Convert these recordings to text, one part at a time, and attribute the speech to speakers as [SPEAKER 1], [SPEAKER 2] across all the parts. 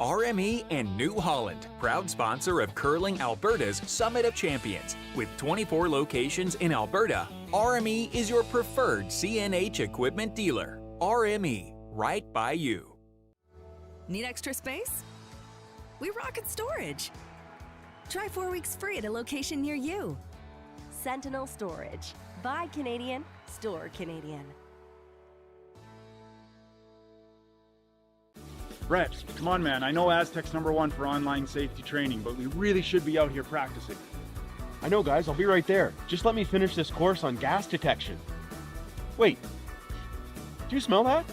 [SPEAKER 1] RME and New Holland, proud sponsor of Curling Alberta's Summit of Champions. With 24 locations in Alberta, RME is your preferred CNH equipment dealer. RME, right by you.
[SPEAKER 2] Need extra space? We rocket storage. Try 4 weeks free at a location near you.
[SPEAKER 3] Sentinel Storage. Buy Canadian, store Canadian.
[SPEAKER 4] Brett, come on man, I know Aztec's #1 for online safety training, but we really should be out here practicing.
[SPEAKER 5] I know guys, I'll be right there. Just let me finish this course on gas detection. Wait, do you smell that?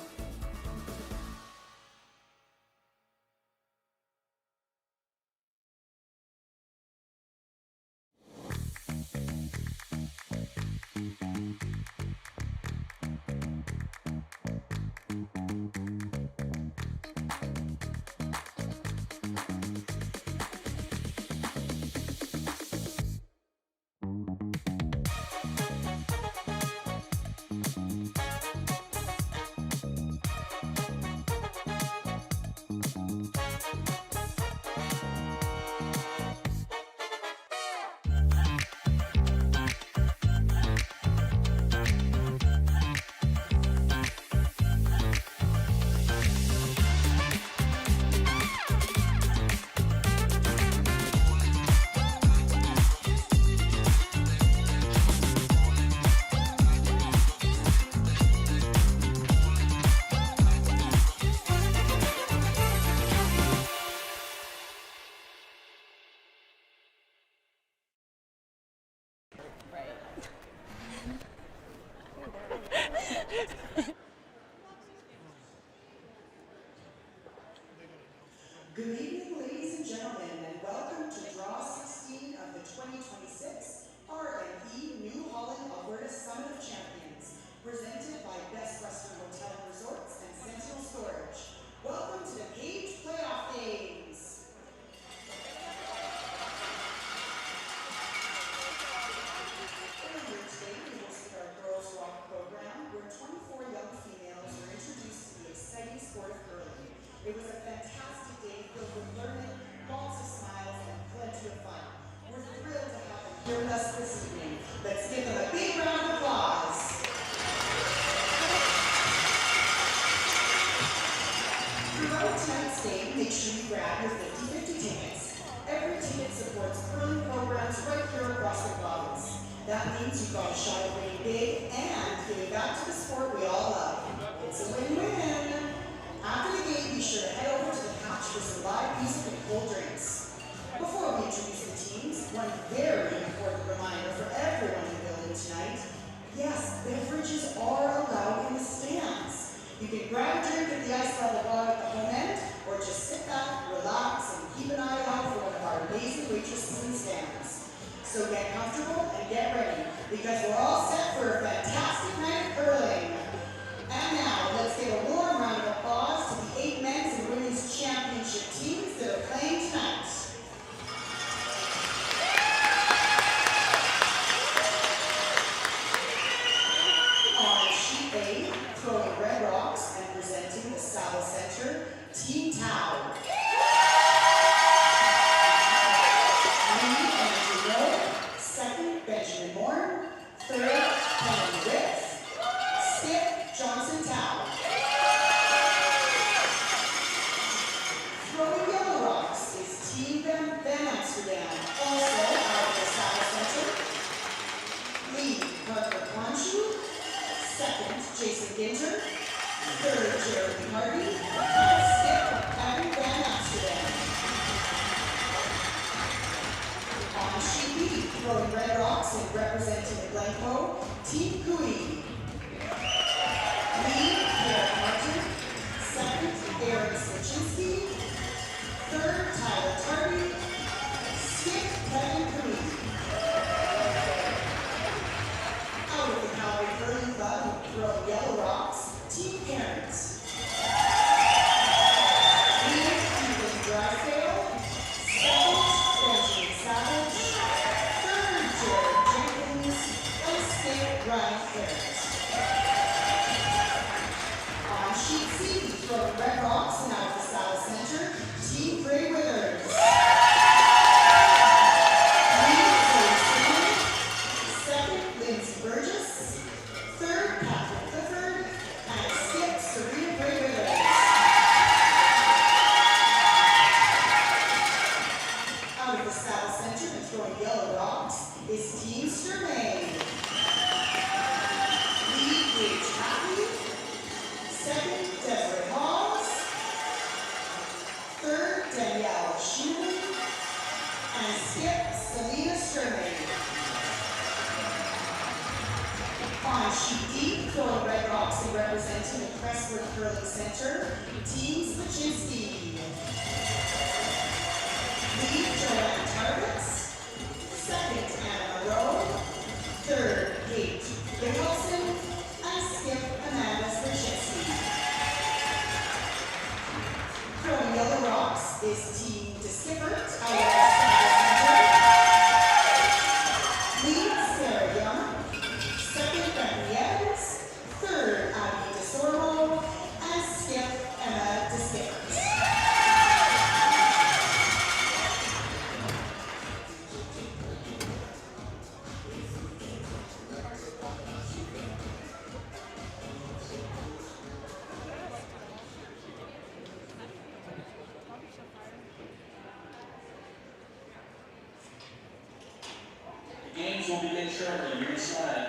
[SPEAKER 6] Good evening, ladies and gentlemen, and welcome to Draw 16 of the 2026 RME New Holland Alberta Summit of Champions, presented by Best Western Hotel and Resorts and Sentinel Storage. Welcome to the Page Playoff Games. Earlier today, we hosted our Girls Rock program, where 24 young females were introduced to the exciting sport of curling. It was a fantastic day filled with learning, lots of smiles, and plenty of fun. We're thrilled to have them here with us this evening. Let's give them a big round of applause. Throughout tonight's game, make sure you grab your 50/50 tickets. Every ticket supports curling programs right here across the province. That means you've got a shot at winning big and giving back to the sport we all love. It's a win-win. After the game, be sure to head over to the couch for some live music and cold drinks. Before we introduce the teams, one very important reminder for everyone in the building tonight. Yes, beverages are allowed in the stands. You can grab a drink at the ice level bar at the home end, or just sit back, relax, and keep an eye out for one of our amazing waitresses and stands. So get comfortable and get ready, because we're all set for a fantastic night of curling. And now, let's give a warm round of applause to the 8 men's and women's championship teams that are playing tonight. On sheet A, throwing red rocks and presenting the Saddle Center, Team Tau. Lead, Andrew Rowe. Second, Benjamin Moore. Third, Kevin Ritz. Skip, Johnson Tau. Throwing yellow rocks is Team Van Amsterdam, also out of the Saddle Center. Lead, Parker Quanshu. Second, Jason Ginter. Third, Jeremy Hardy. And skip, Abby Van Amsterdam. On sheet B, throwing red rocks and representing the Glencoe, Team Cooey. Lead, Garrett Martin. Second, Aaron Slichinsky. Third, Tyler Tardy. Skip, Kevin Cooey. Out of the Calgary Curling Club, who throw yellow rocks, Team Parents. Lead, Ethan Drysdale. Second, Benjamin Savage. Third, Jared Jenkins. And skip, Ryan Ferret. On sheet C, throwing red rocks and out of the Saddle Center, Team center, Team Spaczynski. Lead, Joanne Targets. Second, Anna Rowe. Third, Kate Nicholson. And skip, Amanda Spaczynski. Throwing yellow rocks is Team DeSkippert. Lead, Sarah Young. Second, Becky Evans. Third, Abby DeSorbo. And skip, Emma DeSkippert.
[SPEAKER 7] Games will begin shortly. Your slide.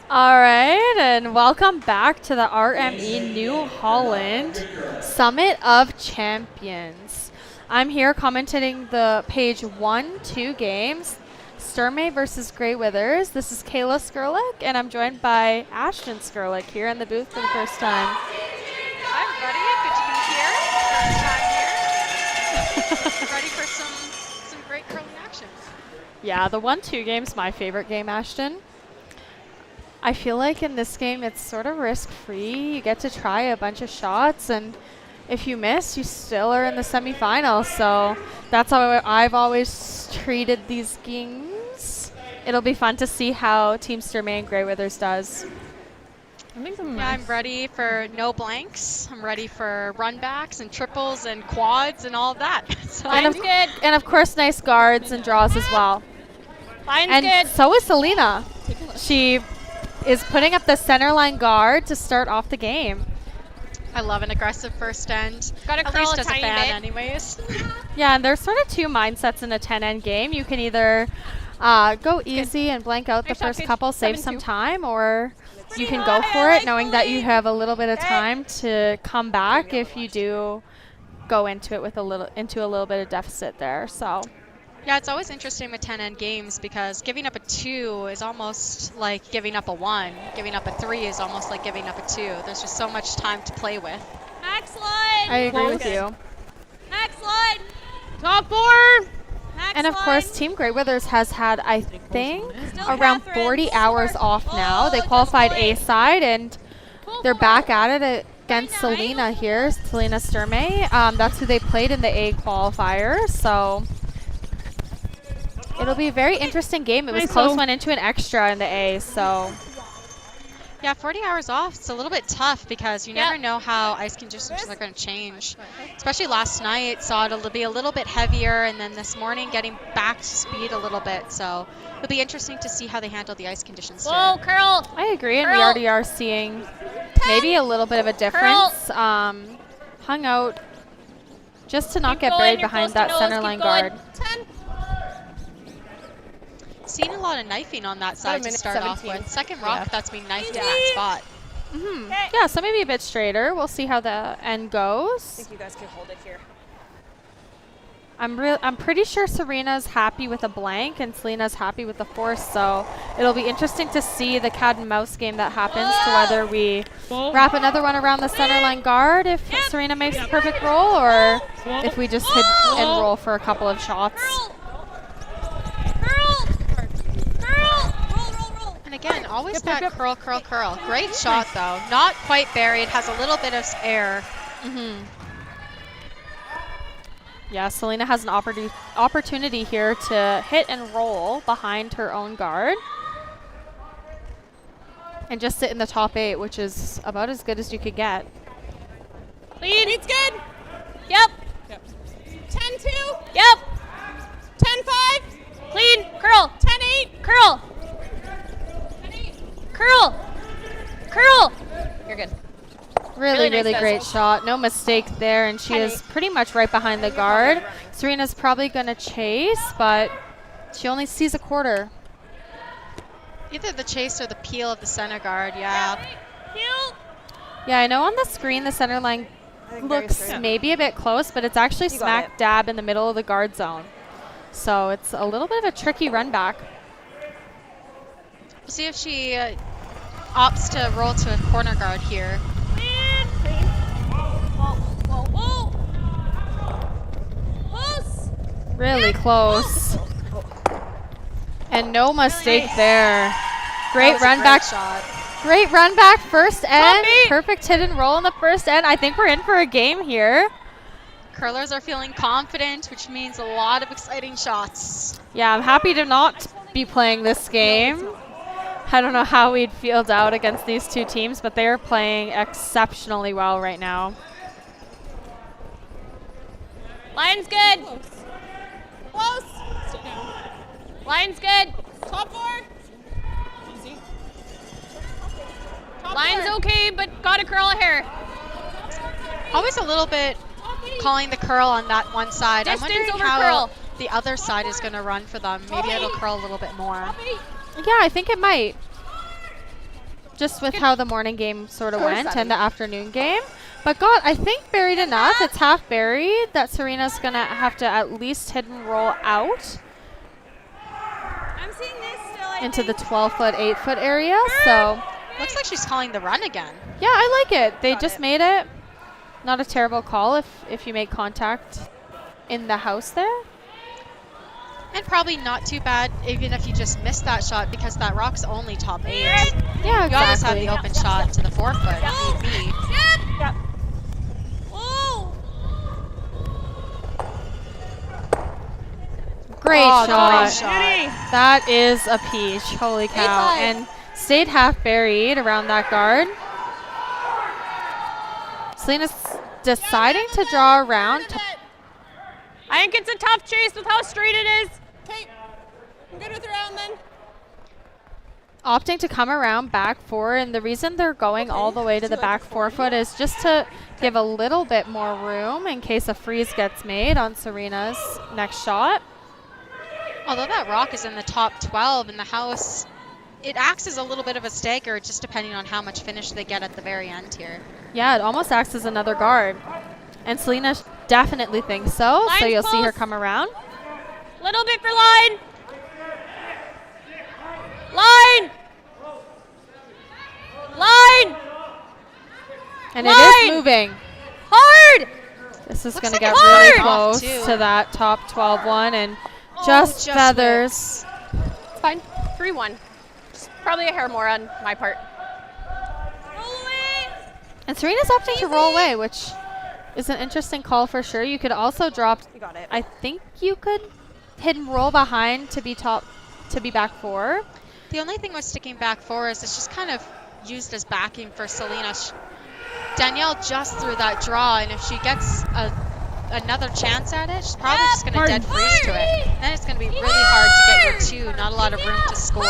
[SPEAKER 8] All right, and welcome back to the RME New Holland Summit of Champions. I'm here commentating the page 1-2 games, Sturmay versus Grey Withers. This is Kayla Skurlik, and I'm joined by Ashton Skurlik here in the booth for the first time.
[SPEAKER 9] Hi everybody, good to be here. First time here. Ready for some great curling action.
[SPEAKER 8] Yeah, the 1-2 game's my favorite game, Ashton. I feel like in this game it's sort of risk-free. You get to try a bunch of shots, and if you miss, you still are in the semifinals. So that's how I've always treated these games. It'll be fun to see how Team Sturmay and Grey Withers does.
[SPEAKER 9] Yeah, I'm ready for no blanks. I'm ready for runbacks and triples and quads and all of that. So
[SPEAKER 8] And of course, nice guards and draws as well.
[SPEAKER 9] Line's good.
[SPEAKER 8] So is Selena. She is putting up the center line guard to start off the game.
[SPEAKER 9] I love an aggressive first end.
[SPEAKER 10] Got to
[SPEAKER 9] At
[SPEAKER 10] curl
[SPEAKER 9] least
[SPEAKER 10] a
[SPEAKER 9] as a
[SPEAKER 10] tiny
[SPEAKER 9] fan
[SPEAKER 10] bit.
[SPEAKER 9] anyways.
[SPEAKER 8] Yeah, and there's sort of two mindsets in a 10-end game. You can either go easy and blank out the
[SPEAKER 10] Nice shot,
[SPEAKER 8] first
[SPEAKER 10] Paige.
[SPEAKER 8] couple, save
[SPEAKER 10] 7-2.
[SPEAKER 8] some time, or you can go for it knowing that you have a little bit of time to come back if you do go into it with a little bit of deficit there. So
[SPEAKER 9] Yeah, it's always interesting with 10-end games because giving up a 2 is almost like giving up a 1. Giving up a 3 is almost like giving up a 2. There's just so much time to play with.
[SPEAKER 10] Next line.
[SPEAKER 8] I agree with you.
[SPEAKER 10] Next line. Top 4. Next
[SPEAKER 8] And of course, Team Grey Withers has had, I think, around 40 hours off now. They qualified A side, and they're back at it against Selena here, Selena Sturmay. That's who they played in the A qualifier. So it'll be a very interesting game. It was close, went into an extra in the A. So
[SPEAKER 9] Yeah, 40 hours off, it's a little bit tough because you never know how ice conditions are going to change. Especially last night, saw it'll be a little bit heavier, and then this morning getting back to speed a little bit. So it'll be interesting to see how they handle the ice conditions today.
[SPEAKER 10] Whoa, curl.
[SPEAKER 8] I agree, and we
[SPEAKER 10] Curl.
[SPEAKER 8] already are seeing maybe a little bit of a difference. Hung out just to not
[SPEAKER 10] Keep
[SPEAKER 8] get
[SPEAKER 10] going,
[SPEAKER 8] buried
[SPEAKER 10] you're
[SPEAKER 8] behind
[SPEAKER 10] close to
[SPEAKER 8] that
[SPEAKER 10] nose,
[SPEAKER 8] center
[SPEAKER 10] keep
[SPEAKER 8] line
[SPEAKER 10] going.
[SPEAKER 8] guard.
[SPEAKER 10] 10.
[SPEAKER 9] Seen a lot of knifing on that side to
[SPEAKER 10] minute
[SPEAKER 9] start off
[SPEAKER 10] 17.
[SPEAKER 9] with. Second rock that's been knifed in that spot.
[SPEAKER 8] Yeah, so maybe a bit straighter. We'll see how the end goes.
[SPEAKER 10] You guys can hold it here.
[SPEAKER 8] I'm pretty sure Serena's happy with a blank and Selena's happy with the force, so it'll be interesting to see the cat and mouse game that happens to whether we wrap another one around the center line guard if Serena makes the perfect roll, or if we just hit and roll for a couple of shots.
[SPEAKER 9] And again, always that curl, curl, curl. Great shot though. Not quite buried, has a little bit of air.
[SPEAKER 8] Yeah, Selena has an opportunity here to hit and roll behind her own guard and just sit in the top 8, which is about as good as you could get.
[SPEAKER 10] Lead. Lead's good. Yep. 10-2. Yep. 10-5. Clean. Curl. 10-8. Curl. 10-8. Curl. Curl. You're good.
[SPEAKER 8] Really,
[SPEAKER 10] Really nice
[SPEAKER 8] great
[SPEAKER 10] bezel.
[SPEAKER 8] shot. No mistake there, and she is pretty much right behind the guard. Serena's probably going to chase, but she only sees a quarter.
[SPEAKER 9] Either the chase or the peel of the center guard, yeah.
[SPEAKER 8] Yeah, I know on the screen the center line looks maybe a bit close, but it's actually smack dab in the middle of the guard zone. So it's a little bit of a tricky run back.
[SPEAKER 9] We'll see if she opts to roll to a corner guard here.
[SPEAKER 8] Really close. And no mistake there. Great run back.
[SPEAKER 9] Shot.
[SPEAKER 8] Great run back first end. Perfect hit and roll in the first end. I think we're in for a game here.
[SPEAKER 9] Curlers are feeling confident, which means a lot of exciting shots.
[SPEAKER 8] Yeah, I'm happy to not be playing this game. I don't know how we'd field out against these two teams, but they are playing exceptionally well right now.
[SPEAKER 10] Line's good. Close. Line's good. Top 4. Easy. Line's okay, but gotta curl a hair.
[SPEAKER 9] Always a little bit calling the curl on that one side.
[SPEAKER 10] Distance
[SPEAKER 9] I'm wondering
[SPEAKER 10] over
[SPEAKER 9] how
[SPEAKER 10] curl.
[SPEAKER 9] the other side is going to run for them. Maybe it'll curl a little bit more.
[SPEAKER 8] Yeah, I think it might. Just with how the morning game sort of went and the afternoon game. But God, I think buried enough. It's half buried that Serena's going to have to at least hit and roll out
[SPEAKER 10] I'm seeing this still.
[SPEAKER 8] into the 12-foot, 8-foot area. So
[SPEAKER 9] Looks like she's calling the run again.
[SPEAKER 8] yeah, I like it. They just made it. Not a terrible call if you make contact in the house there.
[SPEAKER 9] And probably not too bad even if you just missed that shot because that rock's only top 8.
[SPEAKER 8] Yeah,
[SPEAKER 9] You always have
[SPEAKER 8] exactly.
[SPEAKER 9] the open shot to the 4-foot if need be.
[SPEAKER 10] Yep. Whoa.
[SPEAKER 8] Great
[SPEAKER 9] Oh,
[SPEAKER 8] shot.
[SPEAKER 9] great shot.
[SPEAKER 8] That is a peach. Holy cow.
[SPEAKER 10] 8-5.
[SPEAKER 8] And stayed half buried around that guard. Selena's deciding to draw around.
[SPEAKER 10] I think it's a tough chase with how straight it is. Okay. I'm good with around then.
[SPEAKER 8] Opting to come around back 4, and the reason they're going all the way to the back 4-foot is just to give a little bit more room in case a freeze gets made on Serena's next shot.
[SPEAKER 9] Although that rock is in the top 12 in the house, it acts as a little bit of a stagger just depending on how much finish they get at the very end here.
[SPEAKER 8] Yeah, it almost acts as another guard. And Selena definitely thinks so, so you'll see her come around.
[SPEAKER 10] Little bit for line. Line. Line.
[SPEAKER 8] And it is moving.
[SPEAKER 10] Hard.
[SPEAKER 8] This is
[SPEAKER 9] Looks
[SPEAKER 8] going to
[SPEAKER 9] like
[SPEAKER 8] get
[SPEAKER 9] it's
[SPEAKER 8] really
[SPEAKER 9] coming off,
[SPEAKER 8] close
[SPEAKER 9] too.
[SPEAKER 8] to that top 12 one, and just feathers.
[SPEAKER 10] It's fine. 3-1. Just probably a hair more on my part.
[SPEAKER 8] And Serena's opting to roll away, which is an interesting call for sure. You could also drop.
[SPEAKER 10] You got it.
[SPEAKER 8] I think you could hit and roll behind to be back 4.
[SPEAKER 9] The only thing with sticking back 4 is it's just kind of used as backing for Selena. Danielle just threw that draw, and if she gets another chance at it, she's probably just going to dead freeze to it. Then it's going to be really hard to get your 2. Not a lot of room to score.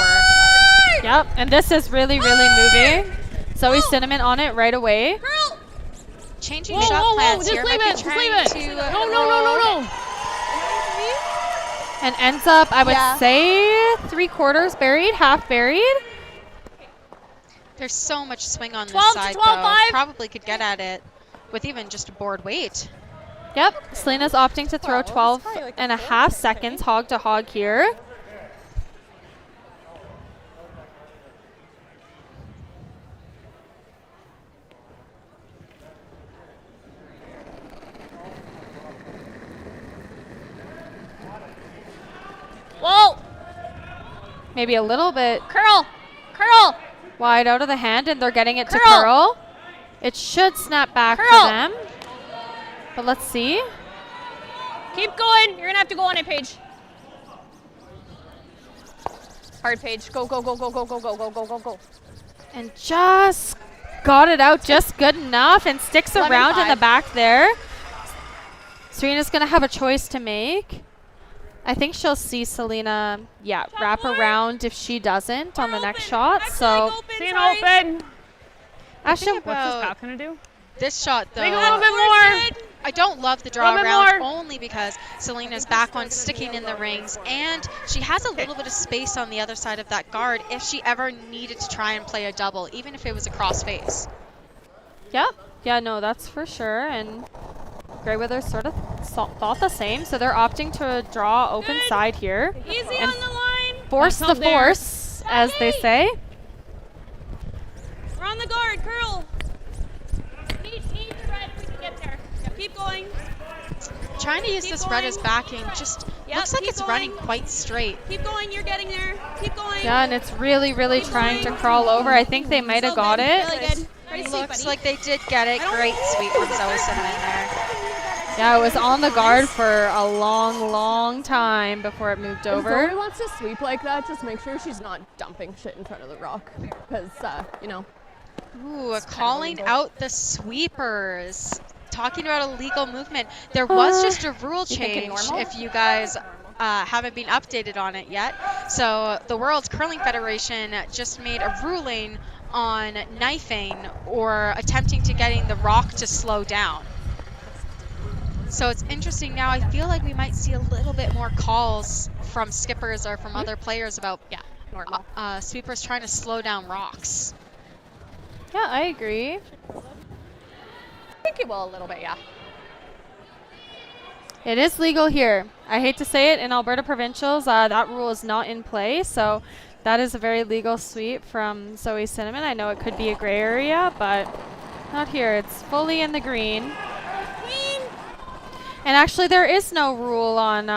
[SPEAKER 8] Yep, and this is really, really moving. Zoe Cinnamon on it right away.
[SPEAKER 9] Changing shot plans here. Might be trying to
[SPEAKER 10] No.
[SPEAKER 8] And ends up, I would say, 3/4 buried, half buried.
[SPEAKER 9] There's so much swing on this
[SPEAKER 10] 12 to
[SPEAKER 9] side,
[SPEAKER 10] 12,
[SPEAKER 9] though.
[SPEAKER 10] 5.
[SPEAKER 9] Probably could get at it with even just a board weight.
[SPEAKER 8] Yep, Selena's opting to throw 12.5 seconds hog to hog here.
[SPEAKER 10] Whoa.
[SPEAKER 8] Maybe a little bit
[SPEAKER 10] Curl. Curl.
[SPEAKER 8] wide out of the hand, and they're getting it to
[SPEAKER 10] Curl.
[SPEAKER 8] curl. It should snap back
[SPEAKER 10] Curl.
[SPEAKER 8] for them. But let's see.
[SPEAKER 10] Keep going. You're going to have to go on it, Paige. Hard, Paige. Go, go, go, go, go, go, go, go, go, go, go.
[SPEAKER 8] And just got it out just good enough and sticks around in the
[SPEAKER 10] 11-5.
[SPEAKER 8] back there. Serena's going to have a choice to make. I think she'll see Selena, wrap around if she doesn't on the next shot. So,
[SPEAKER 10] See an open.
[SPEAKER 8] Ashton,
[SPEAKER 10] What's this back going to do?
[SPEAKER 9] This shot, though,
[SPEAKER 10] Make a little bit more.
[SPEAKER 9] I don't love the draw
[SPEAKER 10] Little bit
[SPEAKER 9] around
[SPEAKER 10] more.
[SPEAKER 9] only because Selena's back one sticking in the rings, and she has a little bit of space on the other side of that guard if she ever needed to try and play a double, even if it was a cross face.
[SPEAKER 8] Yep. Yeah, no, that's for sure. And Greyweather sort of thought the same, so they're opting to draw open side here.
[SPEAKER 10] Easy
[SPEAKER 8] and
[SPEAKER 10] on the line.
[SPEAKER 8] Force the force, as they say.
[SPEAKER 10] We're on the guard, curl. Need the red if we can get there. Keep going.
[SPEAKER 9] Trying to use this red as backing, just looks like it's running quite straight.
[SPEAKER 10] Keep going, you're getting there. Keep going.
[SPEAKER 8] Yeah, and it's really, really trying to crawl over. I think they might have got it.
[SPEAKER 10] Really good.
[SPEAKER 9] Looks like they did get it. Great sweep from Zoe Cinnamon there.
[SPEAKER 8] Yeah, it was on the guard for a long, long time before it moved over.
[SPEAKER 11] If Zoe wants to sweep like that, just make sure she's not dumping shit in front of the rock, because, you know.
[SPEAKER 9] Ooh, calling out the sweepers. Talking about illegal movement. There was just a rule change if you guys haven't been updated on it yet. So the World Curling Federation just made a ruling on knifing or attempting to getting the rock to slow down. So it's interesting now. I feel like we might see a little bit more calls from skippers or from other players about sweepers trying to slow down rocks.
[SPEAKER 8] Yeah, I agree.
[SPEAKER 11] I think it will a little bit, yeah.
[SPEAKER 8] It is legal here. I hate to say it, in Alberta Provincials, that rule is not in play, so that is a very legal sweep from Zoe Cinnamon. I know it could be a gray area, but not here. It's fully in the green. And actually, there is no rule on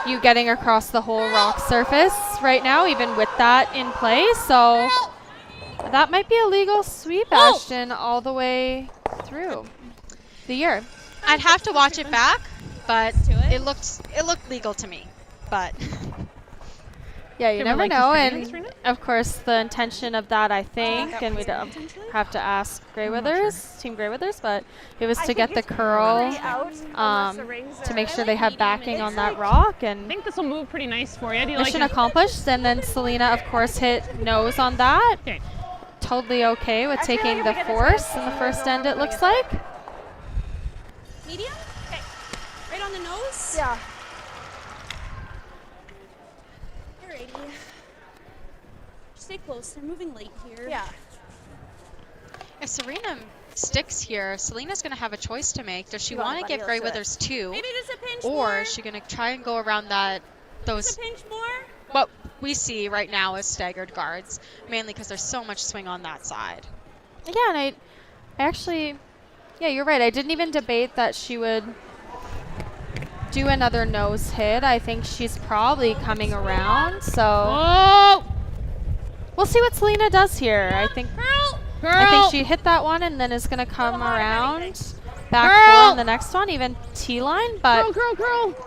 [SPEAKER 8] you getting across the whole rock surface right now, even with that in play, so that might be a legal sweep, Ashton, all the way through the year.
[SPEAKER 9] I'd have to watch it back, but it looked legal to me. But
[SPEAKER 8] yeah, you never know, and of course the intention of that, I think, and we'd have to ask Greyweathers, Team Greyweathers, but it was to get the curl to make sure they have backing on that rock. And
[SPEAKER 10] I think this will move pretty nice for you.
[SPEAKER 8] Mission accomplished, and then Selena, of course, hit nose on that.
[SPEAKER 10] Okay.
[SPEAKER 8] Totally okay with taking the force in the first end, it looks like.
[SPEAKER 10] Medium? Okay. Right on the nose?
[SPEAKER 11] Yeah.
[SPEAKER 10] Alrighty. Stay close. They're moving late here.
[SPEAKER 11] Yeah.
[SPEAKER 9] If Serena sticks here, Selena's going to have a choice to make. Does she want to give Greyweathers 2?
[SPEAKER 10] Maybe just a pinch
[SPEAKER 9] or
[SPEAKER 10] more.
[SPEAKER 9] is she going to try and go around those...
[SPEAKER 10] Just a pinch more?
[SPEAKER 9] What we see right now is staggered guards, mainly because there's so much swing on that side.
[SPEAKER 8] Yeah, and I actually, yeah, you're right. I didn't even debate that she would do another nose hit. I think she's probably coming around, so we'll see what Selena does here. I think she hit that one and then is going to come around back four on the next one, even T-line, but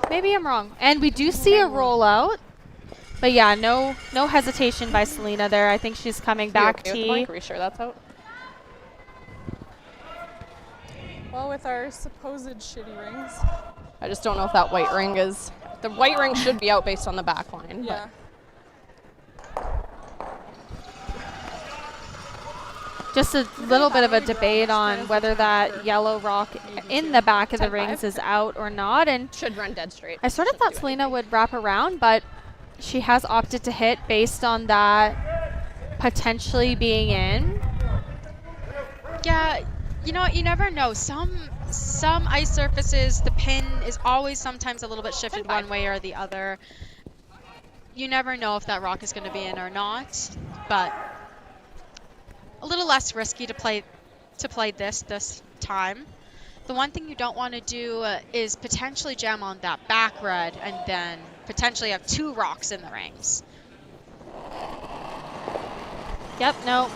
[SPEAKER 8] maybe I'm wrong. And we do see a rollout. But yeah, no hesitation by Selena there. I think she's coming back T.
[SPEAKER 11] Are we sure that's out? Well, with our supposed shitty rings. I just don't know if that white ring is... The white ring should be out based on the back line. Yeah.
[SPEAKER 8] Just a little bit of a debate on whether that yellow rock in the back of the rings is out or not. And
[SPEAKER 11] should run dead straight.
[SPEAKER 8] I sort of thought Selena would wrap around, but she has opted to hit based on that potentially being in.
[SPEAKER 9] Yeah, you know what? You never know. Some ice surfaces, the pin is always sometimes a little bit shifted one way or the other. You never know if that rock is going to be in or not, but a little less risky to play this time. The one thing you don't want to do is potentially jam on that back red and then potentially have 2 rocks in the rings.
[SPEAKER 8] Yep, no.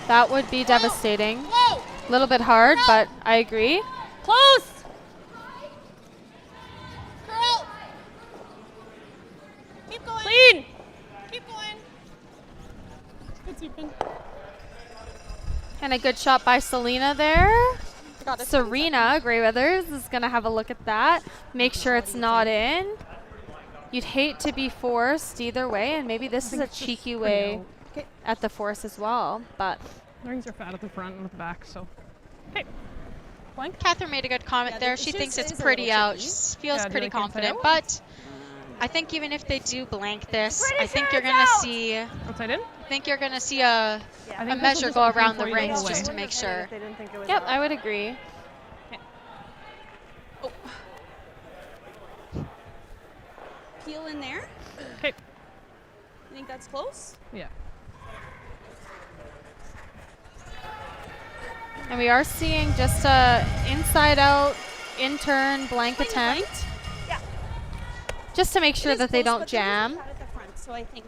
[SPEAKER 8] That would be devastating. A little bit hard, but I agree.
[SPEAKER 10] Close! Curl! Keep going. Clean! Keep going. Good sweeping.
[SPEAKER 8] And a good shot by Selena there. Serena Greyweathers is going to have a look at that. Make sure it's not in. You'd hate to be forced either way, and maybe this is a cheeky way at the force as well. But
[SPEAKER 10] the rings are fat at the front and at the back, so. Okay.
[SPEAKER 9] Catherine made a good comment there. She thinks it's pretty out. She feels pretty confident, but I think even if they do blank this, I think you're gonna see.
[SPEAKER 10] Outside in.
[SPEAKER 9] I think you're gonna see a measure go around the rings just to make sure.
[SPEAKER 8] Yep, I would agree.
[SPEAKER 12] Oh. Peel in there.
[SPEAKER 10] Okay.
[SPEAKER 12] You think that's close?
[SPEAKER 10] Yeah.
[SPEAKER 8] And we are seeing just a inside-out, in-turn blank attempt.
[SPEAKER 12] Yeah.
[SPEAKER 8] Just to make sure that they don't jam.
[SPEAKER 12] At the front, so I think.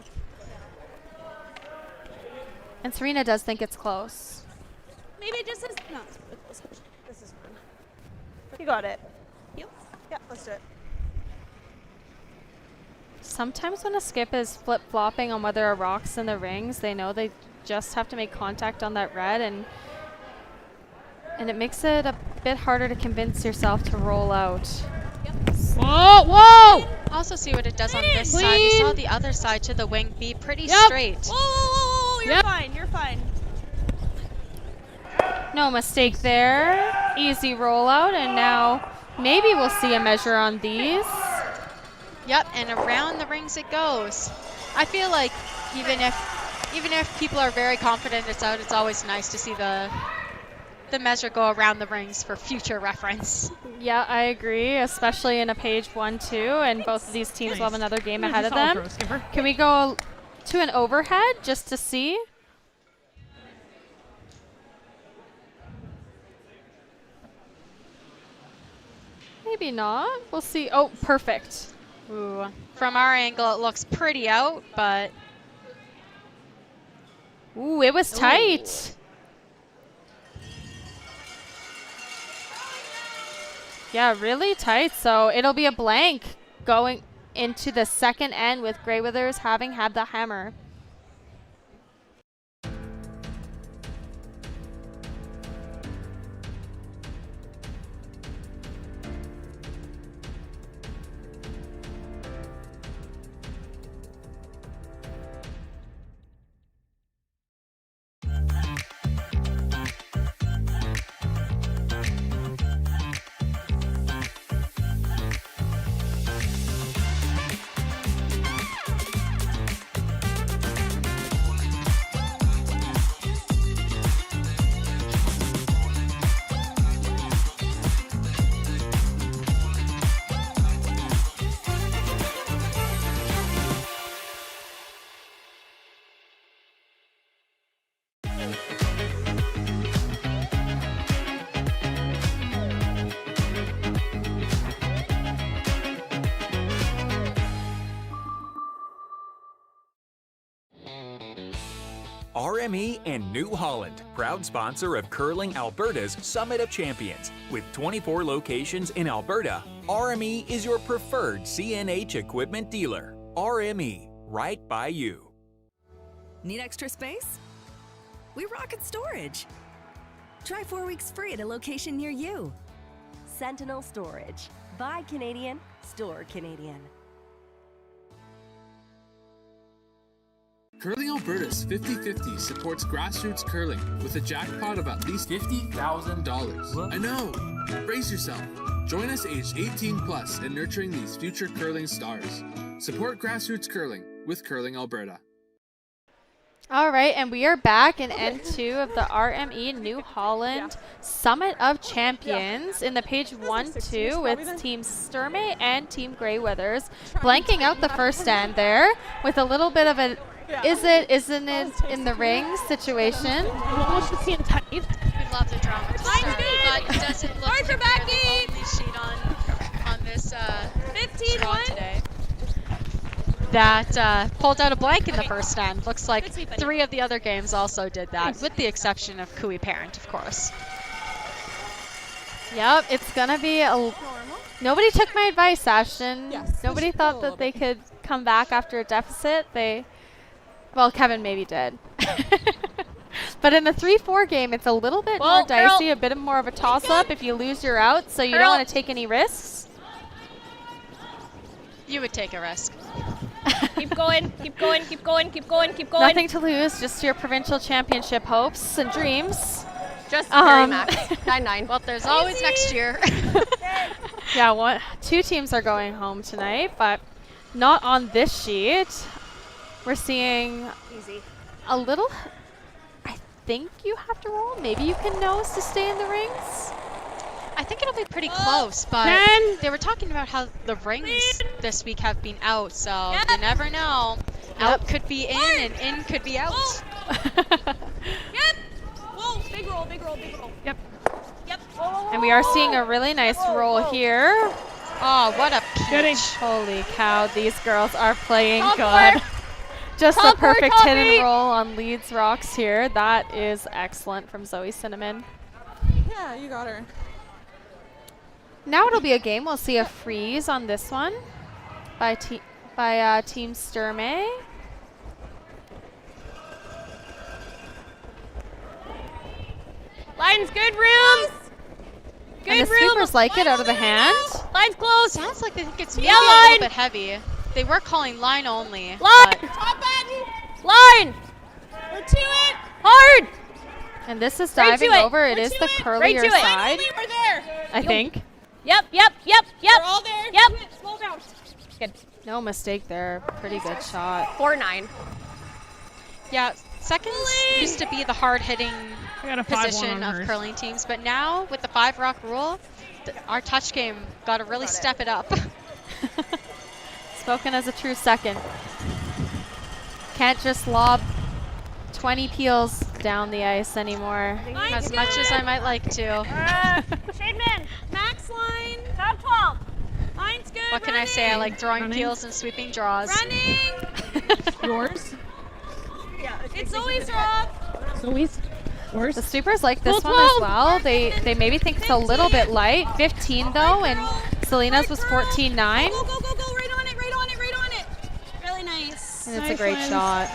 [SPEAKER 8] And Serena does think it's close.
[SPEAKER 12] Maybe it just is. No, it's really close. This is fun. You got it. Yep. Yeah, let's do it.
[SPEAKER 8] Sometimes when a skip is flip-flopping on whether a rock's in the rings, they know they just have to make contact on that red, and it makes it a bit harder to convince yourself to roll out.
[SPEAKER 12] Yep.
[SPEAKER 8] Whoa, whoa!
[SPEAKER 9] Also see what it does on this side. We saw the other side to the wing be pretty straight.
[SPEAKER 12] Whoa, whoa, whoa, whoa, you're fine, you're fine.
[SPEAKER 8] No mistake there. Easy rollout, and now maybe we'll see a measure on these.
[SPEAKER 9] Yep, and around the rings it goes. I feel like even if people are very confident it's out, it's always nice to see the measure go around the rings for future reference.
[SPEAKER 8] Yeah, I agree, especially in a page 1-2, and both of these teams will have another game ahead of them. Can we go to an overhead just to see? Maybe not. We'll see. Oh, perfect.
[SPEAKER 9] Ooh. From our angle, it looks pretty out, but...
[SPEAKER 8] Ooh, it was tight. Yeah, really tight. So it'll be a blank going into the second end with Grey Withers having had the hammer.
[SPEAKER 1] RME and New Holland, proud sponsor of Curling Alberta's Summit of Champions. With 24 locations in Alberta, RME is your preferred CNH equipment dealer. RME, right by you.
[SPEAKER 2] Need extra space? We rocket storage. Try 4 weeks free at a location near you.
[SPEAKER 3] Sentinel Storage. Buy Canadian, store Canadian.
[SPEAKER 13] Curling Alberta's 50/50 supports grassroots curling with a jackpot of at least $50,000. I know! Brace yourself. Join us aged 18 plus in nurturing these future curling stars. Support grassroots curling with Curling Alberta.
[SPEAKER 8] All right, and we are back in N2 of the RME New Holland Summit of Champions in the page 1-2 with Team Sturmay and Team Grey Withers blanking out the first end there with a little bit of a is it, isn't it in the ring situation.
[SPEAKER 10] We love
[SPEAKER 9] the drama to start, but it doesn't look like the only sheet on this 15-1 today that pulled out a blank in the first end. Looks like 3 of the other games also did that, with the exception of Cooey Parent, of course.
[SPEAKER 8] Yep, it's gonna be a... Nobody took my advice, Ashton. Nobody thought that they could come back after a deficit. Well, Kevin maybe did. But in the 3-4 game, it's a little bit more dicey, a bit more of a toss-up. If you lose, you're out, so you don't want to take any risks.
[SPEAKER 9] You would take a risk.
[SPEAKER 10] Keep going, keep going, keep going, keep going, keep going.
[SPEAKER 8] Nothing to lose, just your provincial championship hopes and dreams.
[SPEAKER 11] Just very max. 9-9.
[SPEAKER 9] Well, there's always next year.
[SPEAKER 8] Yeah, 2 teams are going home tonight, but Not on this sheet. We're seeing
[SPEAKER 12] Easy.
[SPEAKER 8] a little, I think you have to roll. Maybe you can nose to stay in the rings.
[SPEAKER 9] I think it'll be pretty close, but they were talking about how the rings this week have been out, so you never know. Out could be in and in could be out.
[SPEAKER 12] Yep. Whoa, big roll, big roll, big roll.
[SPEAKER 8] Yep.
[SPEAKER 12] Yep.
[SPEAKER 8] And we are seeing a really nice roll here.
[SPEAKER 9] Oh, what a peach.
[SPEAKER 8] Holy cow, these girls are playing
[SPEAKER 12] Top
[SPEAKER 8] good.
[SPEAKER 12] four.
[SPEAKER 8] Just
[SPEAKER 12] Top
[SPEAKER 8] a
[SPEAKER 12] four,
[SPEAKER 8] perfect
[SPEAKER 12] Toppy.
[SPEAKER 8] hit and roll on Leeds Rocks here. That is excellent from Zoe Cinnamon.
[SPEAKER 11] Yeah, you got her.
[SPEAKER 8] Now it'll be a game. We'll see a freeze on this one by Team Sturmay.
[SPEAKER 12] Line's good room.
[SPEAKER 8] And the sweepers like it out of the hand.
[SPEAKER 12] Line's close.
[SPEAKER 9] Sounds like they think it's maybe
[SPEAKER 12] Yeah,
[SPEAKER 9] a
[SPEAKER 12] line.
[SPEAKER 9] little bit heavy. They were calling line only.
[SPEAKER 12] Line.
[SPEAKER 9] but
[SPEAKER 12] Top button. Line. We're to it. Hard.
[SPEAKER 8] And this is
[SPEAKER 12] Right to
[SPEAKER 8] diving
[SPEAKER 12] it.
[SPEAKER 8] over. It
[SPEAKER 12] We're
[SPEAKER 8] is
[SPEAKER 12] to
[SPEAKER 8] the
[SPEAKER 12] it.
[SPEAKER 8] curlier
[SPEAKER 12] Right to it.
[SPEAKER 8] side,
[SPEAKER 12] We're there.
[SPEAKER 8] I think.
[SPEAKER 12] Yep. We're all there. Yep. Slow down. Good.
[SPEAKER 8] No mistake there. Pretty good shot.
[SPEAKER 12] 4-9.
[SPEAKER 9] yeah, seconds used to be the hard-hitting
[SPEAKER 10] I got a 5-1
[SPEAKER 9] position
[SPEAKER 10] on
[SPEAKER 9] of
[SPEAKER 10] hers.
[SPEAKER 9] curling teams, but now with the 5-rock rule, our touch game got to really step it up.
[SPEAKER 8] Spoken as a true second. Can't just lob 20 peels down the ice anymore.
[SPEAKER 9] As much as I might like to.
[SPEAKER 12] Shademan. Max line. Top 12. Line's good.
[SPEAKER 9] What can I say? I like drawing
[SPEAKER 10] Running.
[SPEAKER 9] peels and sweeping draws.
[SPEAKER 12] Running.
[SPEAKER 10] Yours?
[SPEAKER 12] Yeah. It's always off.
[SPEAKER 10] Zoe's? Yours?
[SPEAKER 8] The sweepers like this
[SPEAKER 12] Full
[SPEAKER 8] one as
[SPEAKER 12] 12.
[SPEAKER 8] well. They maybe think it's a little bit light. 15 though, and Selena's was 14-9.
[SPEAKER 12] Go, go, go. Right on it. Right on it. Right on it. Really nice.
[SPEAKER 8] And it's a
[SPEAKER 10] Nice
[SPEAKER 8] great
[SPEAKER 10] wins.
[SPEAKER 8] shot.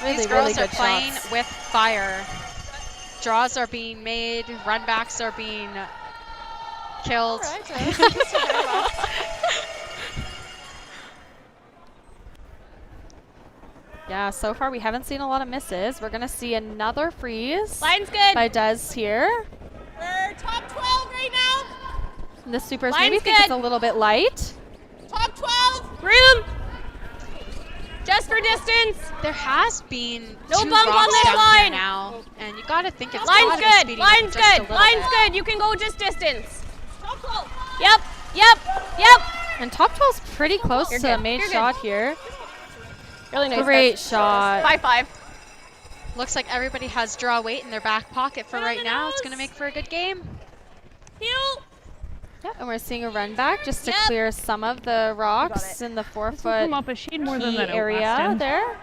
[SPEAKER 8] Really,
[SPEAKER 9] These
[SPEAKER 8] really
[SPEAKER 9] girls are
[SPEAKER 8] good
[SPEAKER 9] playing
[SPEAKER 8] shots.
[SPEAKER 9] with fire. Draws are being made, runbacks are being killed.
[SPEAKER 8] Yeah, so far we haven't seen a lot of misses. We're going to see another freeze
[SPEAKER 12] Line's good.
[SPEAKER 8] by Des here.
[SPEAKER 12] We're top 12 right now.
[SPEAKER 8] And the supers
[SPEAKER 12] Line's
[SPEAKER 8] maybe think it's
[SPEAKER 12] good.
[SPEAKER 8] a little bit light.
[SPEAKER 12] Top 12. Room. Just for distance.
[SPEAKER 9] There has been
[SPEAKER 12] No
[SPEAKER 9] two
[SPEAKER 12] bump on
[SPEAKER 9] rocks
[SPEAKER 12] this
[SPEAKER 9] down
[SPEAKER 12] line.
[SPEAKER 9] here now, and you got to think it's
[SPEAKER 12] Line's
[SPEAKER 9] gotta be
[SPEAKER 12] good.
[SPEAKER 9] speeding up
[SPEAKER 12] Line's
[SPEAKER 9] just a
[SPEAKER 12] good.
[SPEAKER 9] little
[SPEAKER 12] Line's
[SPEAKER 9] bit.
[SPEAKER 12] good. You can go just distance. Top 12. Yep.
[SPEAKER 8] And top 12's pretty close
[SPEAKER 12] You're
[SPEAKER 8] to the
[SPEAKER 12] good.
[SPEAKER 8] main
[SPEAKER 12] You're good.
[SPEAKER 8] shot here.
[SPEAKER 12] Really nice.
[SPEAKER 8] Great shot.
[SPEAKER 12] 5-5.
[SPEAKER 9] Looks like everybody has draw weight in their back pocket for right now. It's going to make for a good game.
[SPEAKER 12] Heel.
[SPEAKER 8] Yeah, and we're seeing a run back just to
[SPEAKER 12] Yep.
[SPEAKER 8] clear some of the rocks in the 4
[SPEAKER 10] This will
[SPEAKER 8] foot
[SPEAKER 10] come up a shade more than
[SPEAKER 8] key
[SPEAKER 10] that out,
[SPEAKER 8] area
[SPEAKER 10] Weston.
[SPEAKER 8] there.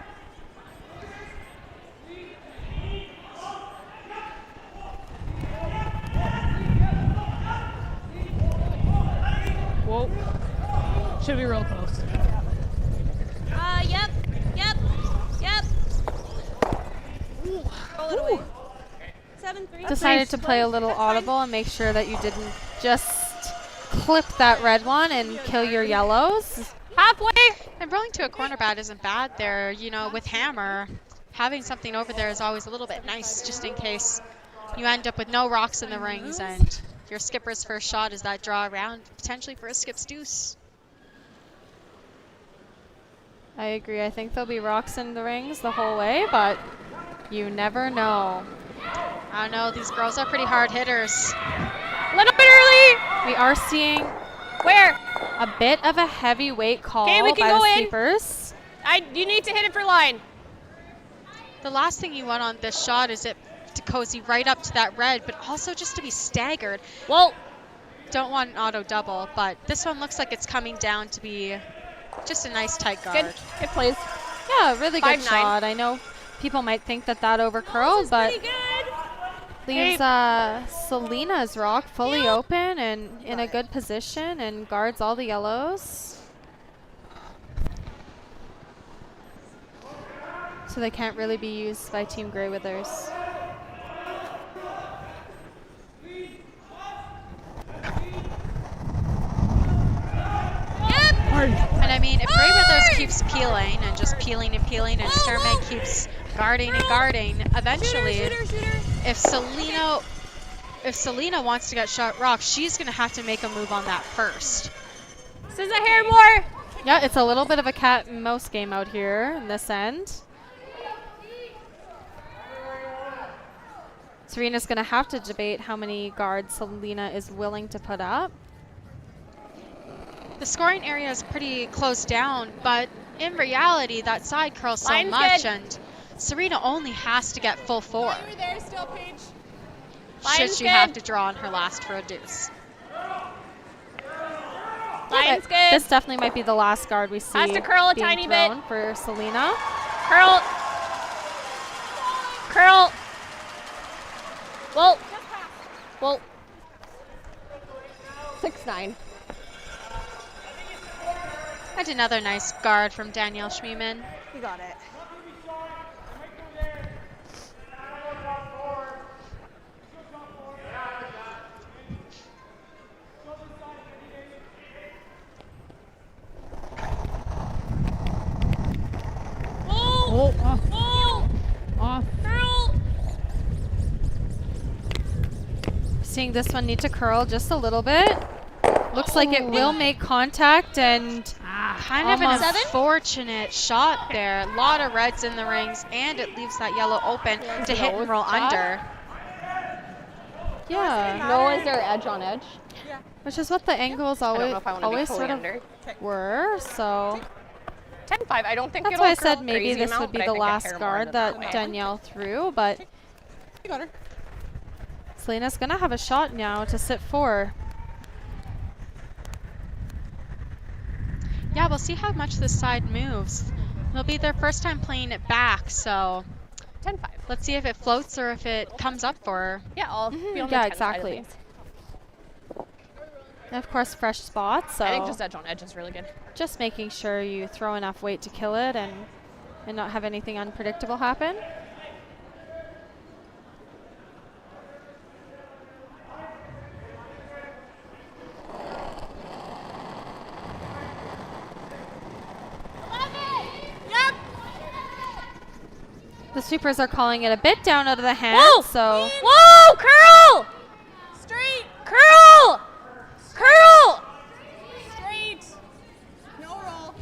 [SPEAKER 10] Whoa. Should be real close.
[SPEAKER 12] Yep. Roll it away. 7-3.
[SPEAKER 8] Decided to play a little audible and make sure that you didn't just clip that red one and kill your yellows.
[SPEAKER 12] Halfway.
[SPEAKER 9] And rolling to a corner bat isn't bad there. You know, with hammer, having something over there is always a little bit nice just in case you end up with no rocks in the rings and your skipper's first shot is that draw around, potentially for a skip's deuce.
[SPEAKER 8] I agree. I think there'll be rocks in the rings the whole way, but you never know.
[SPEAKER 9] I don't know, these girls are pretty hard hitters.
[SPEAKER 12] A little bit early.
[SPEAKER 8] We are seeing
[SPEAKER 12] Where?
[SPEAKER 8] a bit of a heavyweight call
[SPEAKER 12] Okay, we can
[SPEAKER 8] by
[SPEAKER 12] go
[SPEAKER 8] the
[SPEAKER 12] in.
[SPEAKER 8] sweepers.
[SPEAKER 12] You need to hit it for line.
[SPEAKER 9] The last thing you want on this shot is it to cozy right up to that red, but also just to be staggered.
[SPEAKER 12] Well,
[SPEAKER 9] don't want an auto double, but this one looks like it's coming down to be just a nice tight guard.
[SPEAKER 12] Good plays.
[SPEAKER 8] Yeah, really good
[SPEAKER 12] 5-9.
[SPEAKER 8] shot. I know people might think that overcurled, but leaves Selena's rock fully open and in a good position and guards all the yellows. So they can't really be used by Team Grey Withers.
[SPEAKER 9] And I mean, if Grey Withers keeps peeling and just peeling and peeling and Sturmay keeps guarding and guarding, eventually, if Selena wants to get shot rock, she's going to have to make a move on that first.
[SPEAKER 12] This is a hair more.
[SPEAKER 8] Yeah, it's a little bit of a cat and mouse game out here in this end. Serena's going to have to debate how many guards Selena is willing to put up.
[SPEAKER 9] The scoring area is pretty closed down, but in reality, that side curls so
[SPEAKER 10] Line's
[SPEAKER 9] much,
[SPEAKER 10] good.
[SPEAKER 9] and Serena only has to get full 4.
[SPEAKER 10] You're there still, Paige.
[SPEAKER 9] Should
[SPEAKER 10] Line's
[SPEAKER 9] she
[SPEAKER 10] good.
[SPEAKER 9] have to draw on her last for a deuce.
[SPEAKER 10] Line's
[SPEAKER 8] But
[SPEAKER 10] good.
[SPEAKER 8] this definitely might be the last guard we see
[SPEAKER 10] Has to curl a
[SPEAKER 8] being
[SPEAKER 10] tiny bit.
[SPEAKER 8] thrown for Selena.
[SPEAKER 10] Curl. Curl. Well. Well.
[SPEAKER 11] 6-9.
[SPEAKER 9] And another nice guard from Danielle Schmiemann.
[SPEAKER 12] You got it.
[SPEAKER 10] Off. Curl.
[SPEAKER 8] Seeing this one need to curl just a little bit. Looks like it will make contact and
[SPEAKER 9] Kind of an
[SPEAKER 8] almost
[SPEAKER 9] unfortunate shot there. A lot of reds in the rings, and it leaves that yellow open to hit and roll under.
[SPEAKER 8] yeah,
[SPEAKER 11] No, is there edge on edge?
[SPEAKER 8] which is what the angles
[SPEAKER 11] I don't
[SPEAKER 8] always
[SPEAKER 11] know if I want to be
[SPEAKER 8] always
[SPEAKER 11] fully
[SPEAKER 8] sort of
[SPEAKER 11] under.
[SPEAKER 8] were. So
[SPEAKER 11] 10-5. I don't think
[SPEAKER 8] that's
[SPEAKER 11] it'll
[SPEAKER 8] why I
[SPEAKER 11] curl
[SPEAKER 8] said maybe
[SPEAKER 11] crazy
[SPEAKER 8] this
[SPEAKER 11] amount,
[SPEAKER 8] would be
[SPEAKER 11] but I
[SPEAKER 8] the
[SPEAKER 11] think a
[SPEAKER 8] last
[SPEAKER 11] hair more
[SPEAKER 8] guard
[SPEAKER 11] than
[SPEAKER 8] that
[SPEAKER 11] way.
[SPEAKER 8] Danielle threw, but
[SPEAKER 11] You got her.
[SPEAKER 8] Selena's gonna have a shot now to sit 4.
[SPEAKER 9] Yeah, we'll see how much this side moves. It'll be their first time playing it back, so
[SPEAKER 11] 10-5.
[SPEAKER 9] let's see if it floats or if it comes up for her.
[SPEAKER 11] Yeah, I'll be on the
[SPEAKER 8] Yeah,
[SPEAKER 11] 10 side of
[SPEAKER 8] exactly.
[SPEAKER 11] things.
[SPEAKER 8] And of course, fresh spots. So
[SPEAKER 11] I think just edge on edge is really good.
[SPEAKER 8] just making sure you throw enough weight to kill it and not have anything unpredictable happen.
[SPEAKER 10] Yep.
[SPEAKER 8] The sweepers are calling it a bit down out of the hand,
[SPEAKER 10] Whoa.
[SPEAKER 8] so
[SPEAKER 10] Whoa, curl. Straight. Curl. Curl. Straight. No roll.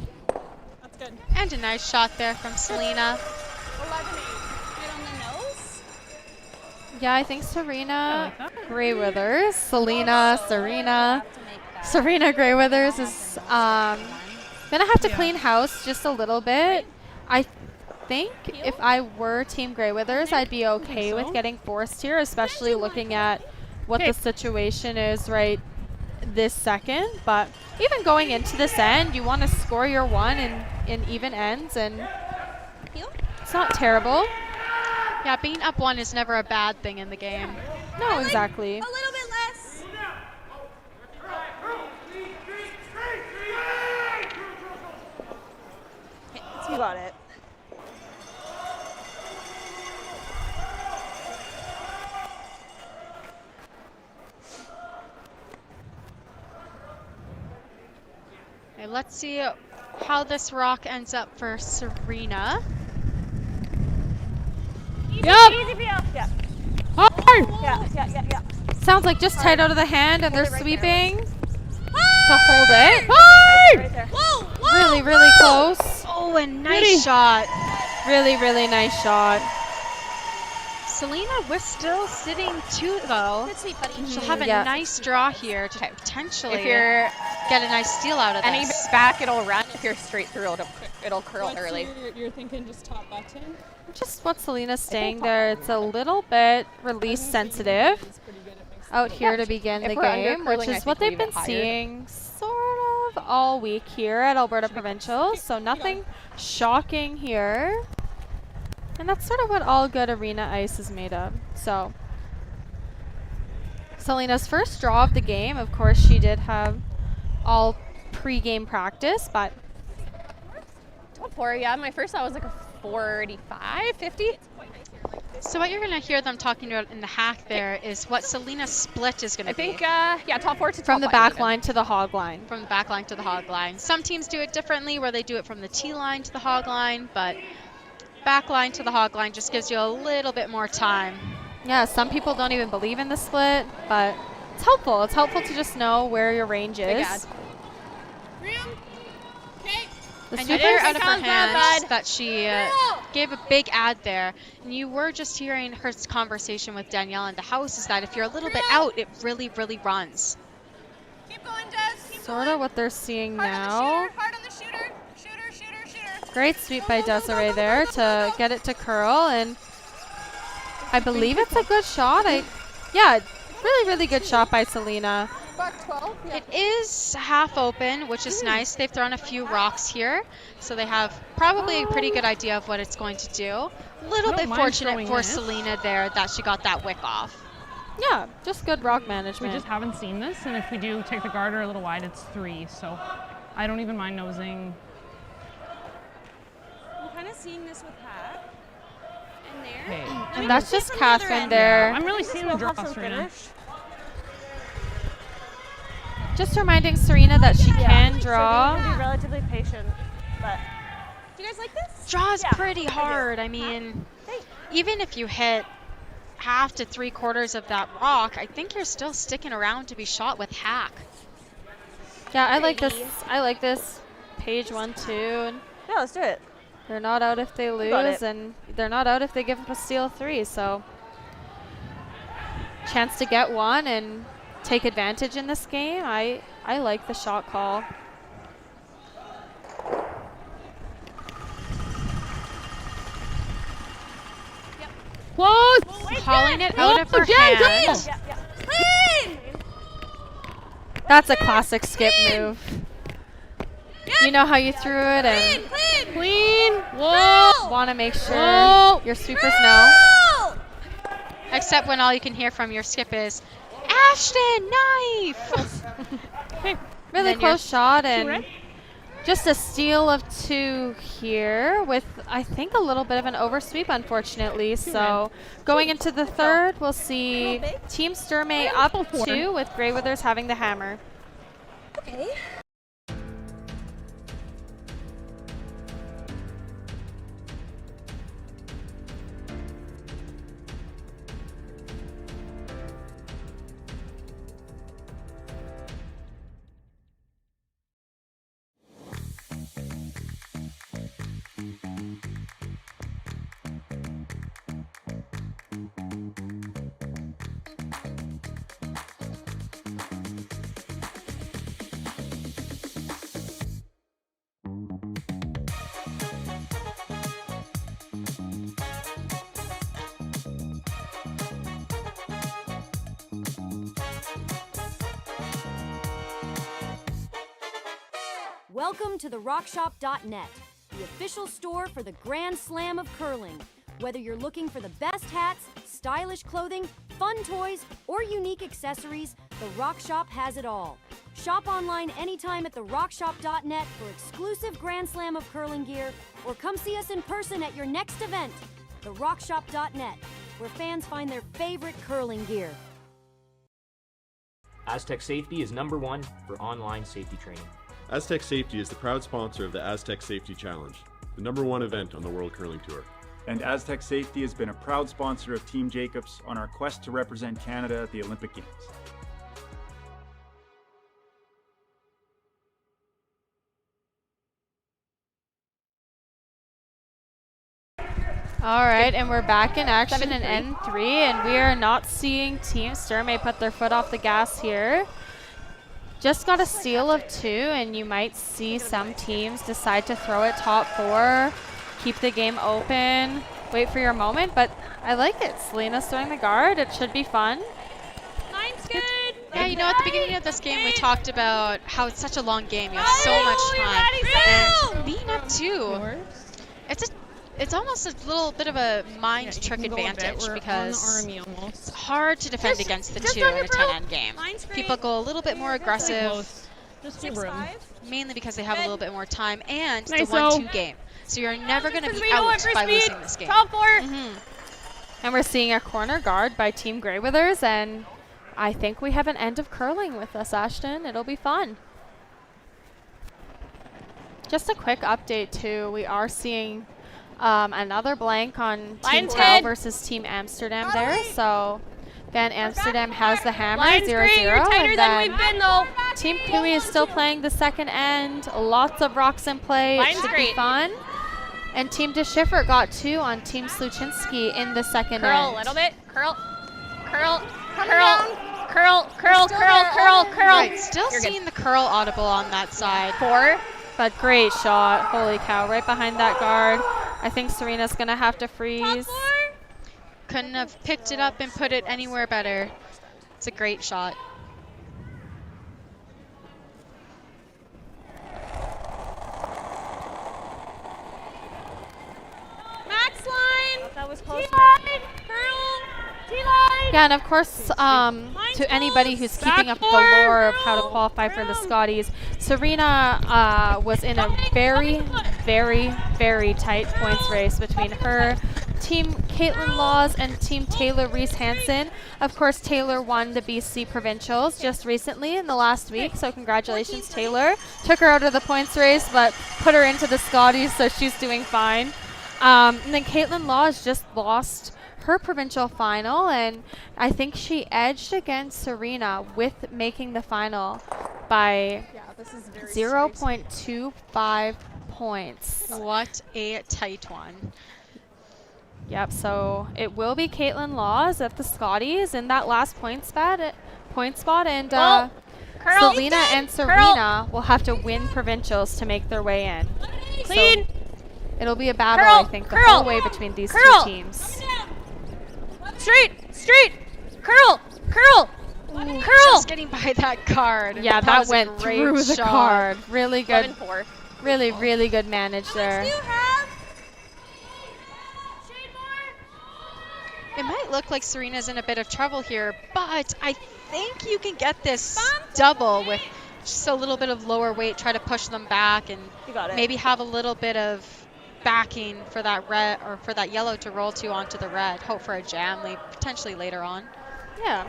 [SPEAKER 10] That's good.
[SPEAKER 9] And a nice shot there from Selena.
[SPEAKER 10] 11-8. Get on the nose.
[SPEAKER 8] yeah, I think Serena Graywithers, Selena, Serena Graywithers is gonna have to clean house just a little bit. I think if I were Team Graywithers, I'd be okay with getting forced here, especially looking at what the situation is right this second. But even going into this end, you want to score your one in even ends, and it's not terrible.
[SPEAKER 9] Yeah, being up 1 is never a bad thing in the game.
[SPEAKER 8] No, exactly.
[SPEAKER 12] A little bit less. You got it.
[SPEAKER 9] Okay, let's see how this rock ends up for Serena.
[SPEAKER 10] Yep.
[SPEAKER 12] Easy for you. Yeah.
[SPEAKER 10] Hard.
[SPEAKER 12] Yeah.
[SPEAKER 8] Sounds like just tight out of the hand, and they're
[SPEAKER 12] it right
[SPEAKER 8] sweeping to hold it.
[SPEAKER 10] Hard.
[SPEAKER 12] Right there.
[SPEAKER 10] Whoa.
[SPEAKER 8] Really, really close.
[SPEAKER 9] Oh, a nice shot.
[SPEAKER 8] Really, really nice shot.
[SPEAKER 9] Selena was still sitting 2 though.
[SPEAKER 12] Good sweep, buddy.
[SPEAKER 9] She'll have a
[SPEAKER 8] Yeah.
[SPEAKER 9] nice draw here to potentially
[SPEAKER 11] If you're
[SPEAKER 9] get a nice steal out of
[SPEAKER 11] any
[SPEAKER 9] this.
[SPEAKER 11] bit back, it'll run. If you're straight through, it'll curl early.
[SPEAKER 10] You're thinking just top button?
[SPEAKER 8] Just what Selena's staying there. It's a little bit release sensitive out here to begin
[SPEAKER 11] If
[SPEAKER 8] the
[SPEAKER 11] we're
[SPEAKER 8] game,
[SPEAKER 11] undercurling,
[SPEAKER 8] which
[SPEAKER 11] I
[SPEAKER 8] is what
[SPEAKER 11] think
[SPEAKER 8] they've
[SPEAKER 11] leave
[SPEAKER 8] been
[SPEAKER 11] it higher.
[SPEAKER 8] seeing sort of all week here at Alberta Provincial. So nothing shocking here. And that's sort of what all good arena ice is made of. So Selena's first draw of the game, of course, she did have all pre-game practice, but
[SPEAKER 11] Top 4, yeah. My first thought was like a 45, 50.
[SPEAKER 9] So what you're going to hear them talking about in the hack there is what Selena's split is going to
[SPEAKER 11] I
[SPEAKER 9] be.
[SPEAKER 11] think, yeah, top 4 to
[SPEAKER 8] from the
[SPEAKER 11] top
[SPEAKER 8] back
[SPEAKER 11] five
[SPEAKER 8] line to the hog line.
[SPEAKER 9] From the back line to the hog line. Some teams do it differently where they do it from the T line to the hog line, but back line to the hog line just gives you a little bit more time.
[SPEAKER 8] Yeah, some people don't even believe in the split, but it's helpful. It's helpful to just know where your range
[SPEAKER 11] Big
[SPEAKER 8] is.
[SPEAKER 11] ad.
[SPEAKER 10] Room. Okay.
[SPEAKER 8] The
[SPEAKER 9] And
[SPEAKER 8] super
[SPEAKER 9] you're out of her
[SPEAKER 10] Sounds not
[SPEAKER 9] hands
[SPEAKER 10] bad.
[SPEAKER 9] that she gave a big ad there. And you were just hearing her conversation with Danielle in the house is that if you're a little bit out, it really, really runs.
[SPEAKER 10] Keep going, Des. Keep
[SPEAKER 8] sort of what they're seeing
[SPEAKER 10] Hard on the
[SPEAKER 8] now.
[SPEAKER 10] shooter. Hard on the shooter. Shooter, shooter, shooter.
[SPEAKER 8] Great sweep by Desiree there to get it to curl, and I believe it's a good shot. Yeah, really, really good shot by Selena.
[SPEAKER 11] Back 12. Yeah.
[SPEAKER 9] It is half open, which is nice. They've thrown a few rocks here, so they have probably a pretty good idea of what it's going to do. A little bit fortunate for Selena there that she got that wick off.
[SPEAKER 8] Yeah, just good rock
[SPEAKER 10] We
[SPEAKER 8] management.
[SPEAKER 10] just haven't seen this, and if we do take the garter a little wide, it's 3. So I don't even mind nosing.
[SPEAKER 12] I'm kind of seeing this with Pat. And there.
[SPEAKER 10] Hey.
[SPEAKER 8] And that's just Catherine there.
[SPEAKER 10] I'm really seeing the draw, Serena.
[SPEAKER 8] Just reminding Serena that she can
[SPEAKER 12] So
[SPEAKER 8] draw.
[SPEAKER 12] we can be relatively patient, but. Do you guys like this?
[SPEAKER 9] Draw is
[SPEAKER 12] Yeah,
[SPEAKER 9] pretty hard. I mean, even if you hit half to 3/4 of that rock, I think you're still sticking around to be shot with hack.
[SPEAKER 8] Yeah, I like this. I like this. Page 1, 2.
[SPEAKER 12] Yeah, let's do it.
[SPEAKER 8] They're not out if they
[SPEAKER 12] got
[SPEAKER 8] lose,
[SPEAKER 12] it.
[SPEAKER 8] and they're not out if they give up a steal 3. So, chance to get one and take advantage in this game. I like the shot call.
[SPEAKER 10] Close!
[SPEAKER 9] Calling it out of her hand.
[SPEAKER 12] Clean!
[SPEAKER 8] That's a classic skip move. You know how you threw it and
[SPEAKER 10] Clean! Whoa!
[SPEAKER 8] want to make sure
[SPEAKER 10] Whoa.
[SPEAKER 8] your sweepers know.
[SPEAKER 9] Except when all you can hear from your skip is, Ashton, knife!
[SPEAKER 8] Really
[SPEAKER 9] then
[SPEAKER 8] close shot and
[SPEAKER 10] red?
[SPEAKER 8] just a steal of 2 here with, I think, a little bit of an oversweep, unfortunately. So going into the third, we'll see Team Sturmay up 2 with Grey Withers having the hammer.
[SPEAKER 12] Okay.
[SPEAKER 14] Welcome to the RockShop.net, the official store for the Grand Slam of curling. Whether you're looking for the best hats, stylish clothing, fun toys, or unique accessories, the Rock Shop has it all. Shop online anytime at therockshop.net for exclusive Grand Slam of curling gear, or come see us in person at your next event. The RockShop.net, where fans find their favorite curling gear.
[SPEAKER 15] Aztec Safety is #1 for online safety training.
[SPEAKER 5] Aztec Safety is the proud sponsor of the Aztec Safety Challenge, the #1 event on the World Curling Tour.
[SPEAKER 4] And Aztec Safety has been a proud sponsor of Team Jacobs on our quest to represent Canada at the Olympic Games.
[SPEAKER 8] All right, and we're back in action in N3, and we are not seeing Team Sturmay put their foot off the gas here. Just got a steal of 2, and you might see some teams decide to throw it top 4, keep the game open, wait for your moment, but I like it. Selena's throwing the guard. It should be fun.
[SPEAKER 12] Mine's good.
[SPEAKER 9] Yeah, you know, at the beginning of this game, we talked about how it's such a long game. You have so much time. And being up 2, it's almost a little bit of a mind trick advantage because it's hard to defend against the 2 in a 10-end game. People go a little bit more aggressive, mainly because they have a little bit more time, and it's a 1-2 game. So you're never going to be out by losing this game.
[SPEAKER 8] And we're seeing a corner guard by Team Grey Withers, and I think we have an end of curling with us, Ashton. It'll be fun. Just a quick update, too. We are seeing another blank on Team Tau versus Team Amsterdam there. So Van Amsterdam has the hammer, 0-0. And then Team Kui is still playing the second end. Lots of rocks in play.
[SPEAKER 10] Line's
[SPEAKER 8] It should
[SPEAKER 10] great.
[SPEAKER 8] be fun. And Team DeSchiffer got 2 on Team Sluchinski in the second
[SPEAKER 10] Curl
[SPEAKER 8] end.
[SPEAKER 10] a little bit. Curl. Curl. Curl. Curl. Curl. Curl. Curl. Curl.
[SPEAKER 9] Right, still seeing the curl audible on that side.
[SPEAKER 10] 4.
[SPEAKER 8] But great shot. Holy cow. Right behind that guard. I think Serena's going to have to freeze.
[SPEAKER 9] Couldn't have picked it up and put it anywhere better. It's a great shot.
[SPEAKER 10] Max line.
[SPEAKER 12] That was close.
[SPEAKER 10] T-line. Curl. T-line.
[SPEAKER 8] Yeah, and of course, to anybody who's keeping up the lore of how to qualify for the Scotties, Serena was in a very, very, very tight points race between her, Team Caitlin Laws, and Team Taylor Reese Hansen. Of course, Taylor won the BC Provincials just recently in the last week, so congratulations, Taylor. Took her out of the points race, but put her into the Scotties, so she's doing fine. And then Caitlin Laws just lost her provincial final, and I think she edged against Serena with making the final by 0.25 points.
[SPEAKER 9] What a tight one.
[SPEAKER 8] Yep, so it will be Caitlin Laws at the Scotties in that last point spot, and
[SPEAKER 10] Curl.
[SPEAKER 8] Selena and Serena will have to win provincials to make their way in.
[SPEAKER 10] Clean.
[SPEAKER 8] So it'll be a battle,
[SPEAKER 10] Curl.
[SPEAKER 8] I think, the
[SPEAKER 10] Curl.
[SPEAKER 8] whole way between these
[SPEAKER 10] Curl.
[SPEAKER 8] two teams.
[SPEAKER 10] Straight. Straight. Curl. Curl. Curl.
[SPEAKER 9] Just getting by that card.
[SPEAKER 8] Yeah, that
[SPEAKER 9] was a
[SPEAKER 8] went
[SPEAKER 9] great
[SPEAKER 8] through the
[SPEAKER 9] shot.
[SPEAKER 8] card. Really good.
[SPEAKER 10] 11-4.
[SPEAKER 8] Really, really good manage there.
[SPEAKER 9] It might look like Serena's in a bit of trouble here, but I think you can get this double with just a little bit of lower weight, try to push them back, and
[SPEAKER 12] You got it.
[SPEAKER 9] maybe have a little bit of backing for that red or for that yellow to roll to onto the red. Hope for a jam potentially later on.
[SPEAKER 8] Yeah.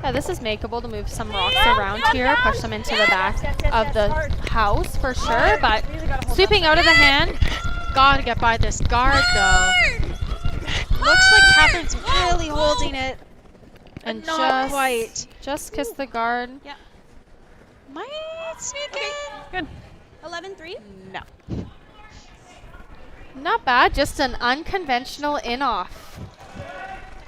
[SPEAKER 8] Yeah, this is makeable to move some rocks around here, push them into the back of the house for sure, but sweeping out of the hand.
[SPEAKER 9] Gotta get by this guard though. Looks like Catherine's really holding it.
[SPEAKER 8] And
[SPEAKER 9] not quite.
[SPEAKER 8] Just kiss the guard.
[SPEAKER 12] Yeah.
[SPEAKER 9] Might sneak in.
[SPEAKER 12] Good. 11-3.
[SPEAKER 9] No.
[SPEAKER 8] Not bad, just an unconventional in-off.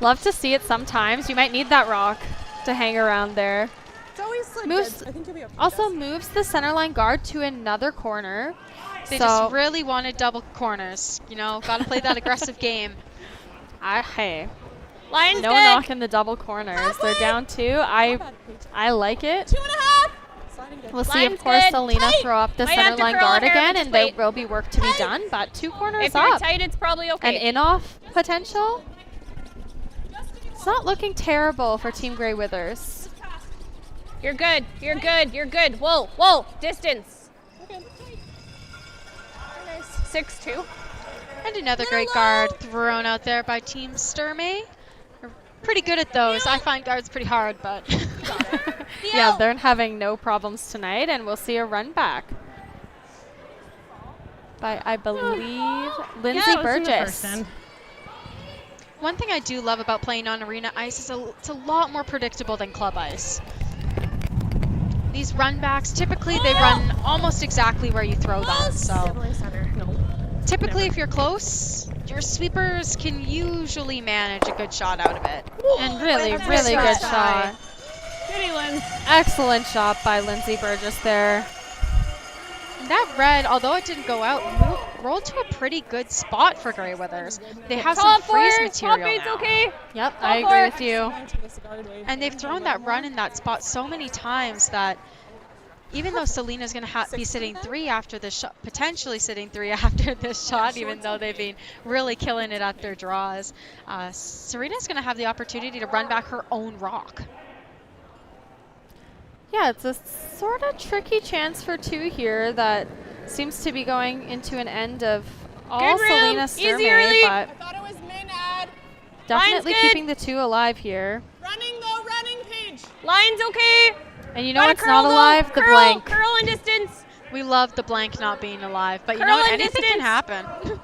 [SPEAKER 8] Love to see it sometimes. You might need that rock to hang around there.
[SPEAKER 11] It's always like
[SPEAKER 8] Moves,
[SPEAKER 11] I think you'll be okay.
[SPEAKER 8] also moves the centerline guard to another corner.
[SPEAKER 9] They
[SPEAKER 8] so
[SPEAKER 9] just really wanted double corners. You know, gotta play that aggressive game.
[SPEAKER 8] Hey.
[SPEAKER 10] Lions
[SPEAKER 8] No
[SPEAKER 10] good.
[SPEAKER 8] knocking the double corners. They're down 2. I like it.
[SPEAKER 10] 2.5.
[SPEAKER 8] We'll see,
[SPEAKER 10] Line's
[SPEAKER 8] of course,
[SPEAKER 10] good.
[SPEAKER 8] Selena
[SPEAKER 10] Tight.
[SPEAKER 8] throw up the
[SPEAKER 10] Might have to
[SPEAKER 8] centerline
[SPEAKER 10] curl
[SPEAKER 8] guard
[SPEAKER 10] here,
[SPEAKER 8] again,
[SPEAKER 10] but
[SPEAKER 8] and
[SPEAKER 10] just
[SPEAKER 8] there
[SPEAKER 10] wait.
[SPEAKER 8] will be work to be done, but 2 corners
[SPEAKER 10] If you're
[SPEAKER 8] up.
[SPEAKER 10] tight, it's probably okay.
[SPEAKER 8] An in-off potential. It's not looking terrible for Team Grey Withers.
[SPEAKER 10] You're good. You're good. You're good. Whoa. Whoa. Distance.
[SPEAKER 11] Okay.
[SPEAKER 10] 6-2.
[SPEAKER 9] And another great guard thrown out there by Team Sturmay. They're pretty good at those. I find guards pretty hard, but
[SPEAKER 8] Yeah, they're having no problems tonight, and we'll see a run back by, I believe, Lindsay Burgess.
[SPEAKER 9] one thing I do love about playing on arena ice is it's a lot more predictable than club ice. These run backs, typically they run almost exactly where you throw them. So typically if you're close, your sweepers can usually manage a good shot out of it.
[SPEAKER 8] And really, really good shot. Excellent shot by Lindsay Burgess there.
[SPEAKER 9] And that red, although it didn't go out, rolled to a pretty good spot for Grey Withers. They have some freeze material now.
[SPEAKER 10] Okay.
[SPEAKER 8] Yep, I agree with you.
[SPEAKER 9] And they've thrown that run in that spot so many times that even though Selena's going to be sitting 3 after this shot, potentially sitting 3 after this shot, even though they've been really killing it at their draws, Serena's going to have the opportunity to run back her own rock.
[SPEAKER 8] Yeah, it's a sort of tricky chance for 2 here that seems to be going into an end of all Selena Sturmay, but
[SPEAKER 10] I thought it was min-ad.
[SPEAKER 8] definitely keeping the 2 alive here.
[SPEAKER 10] Running though, running Paige. Line's okay.
[SPEAKER 8] And you know what's not alive? The blank.
[SPEAKER 10] Curl and distance.
[SPEAKER 9] We love the blank not being alive, but you
[SPEAKER 10] Curl
[SPEAKER 9] know what?
[SPEAKER 10] and
[SPEAKER 9] Anything can
[SPEAKER 10] distance.
[SPEAKER 9] happen.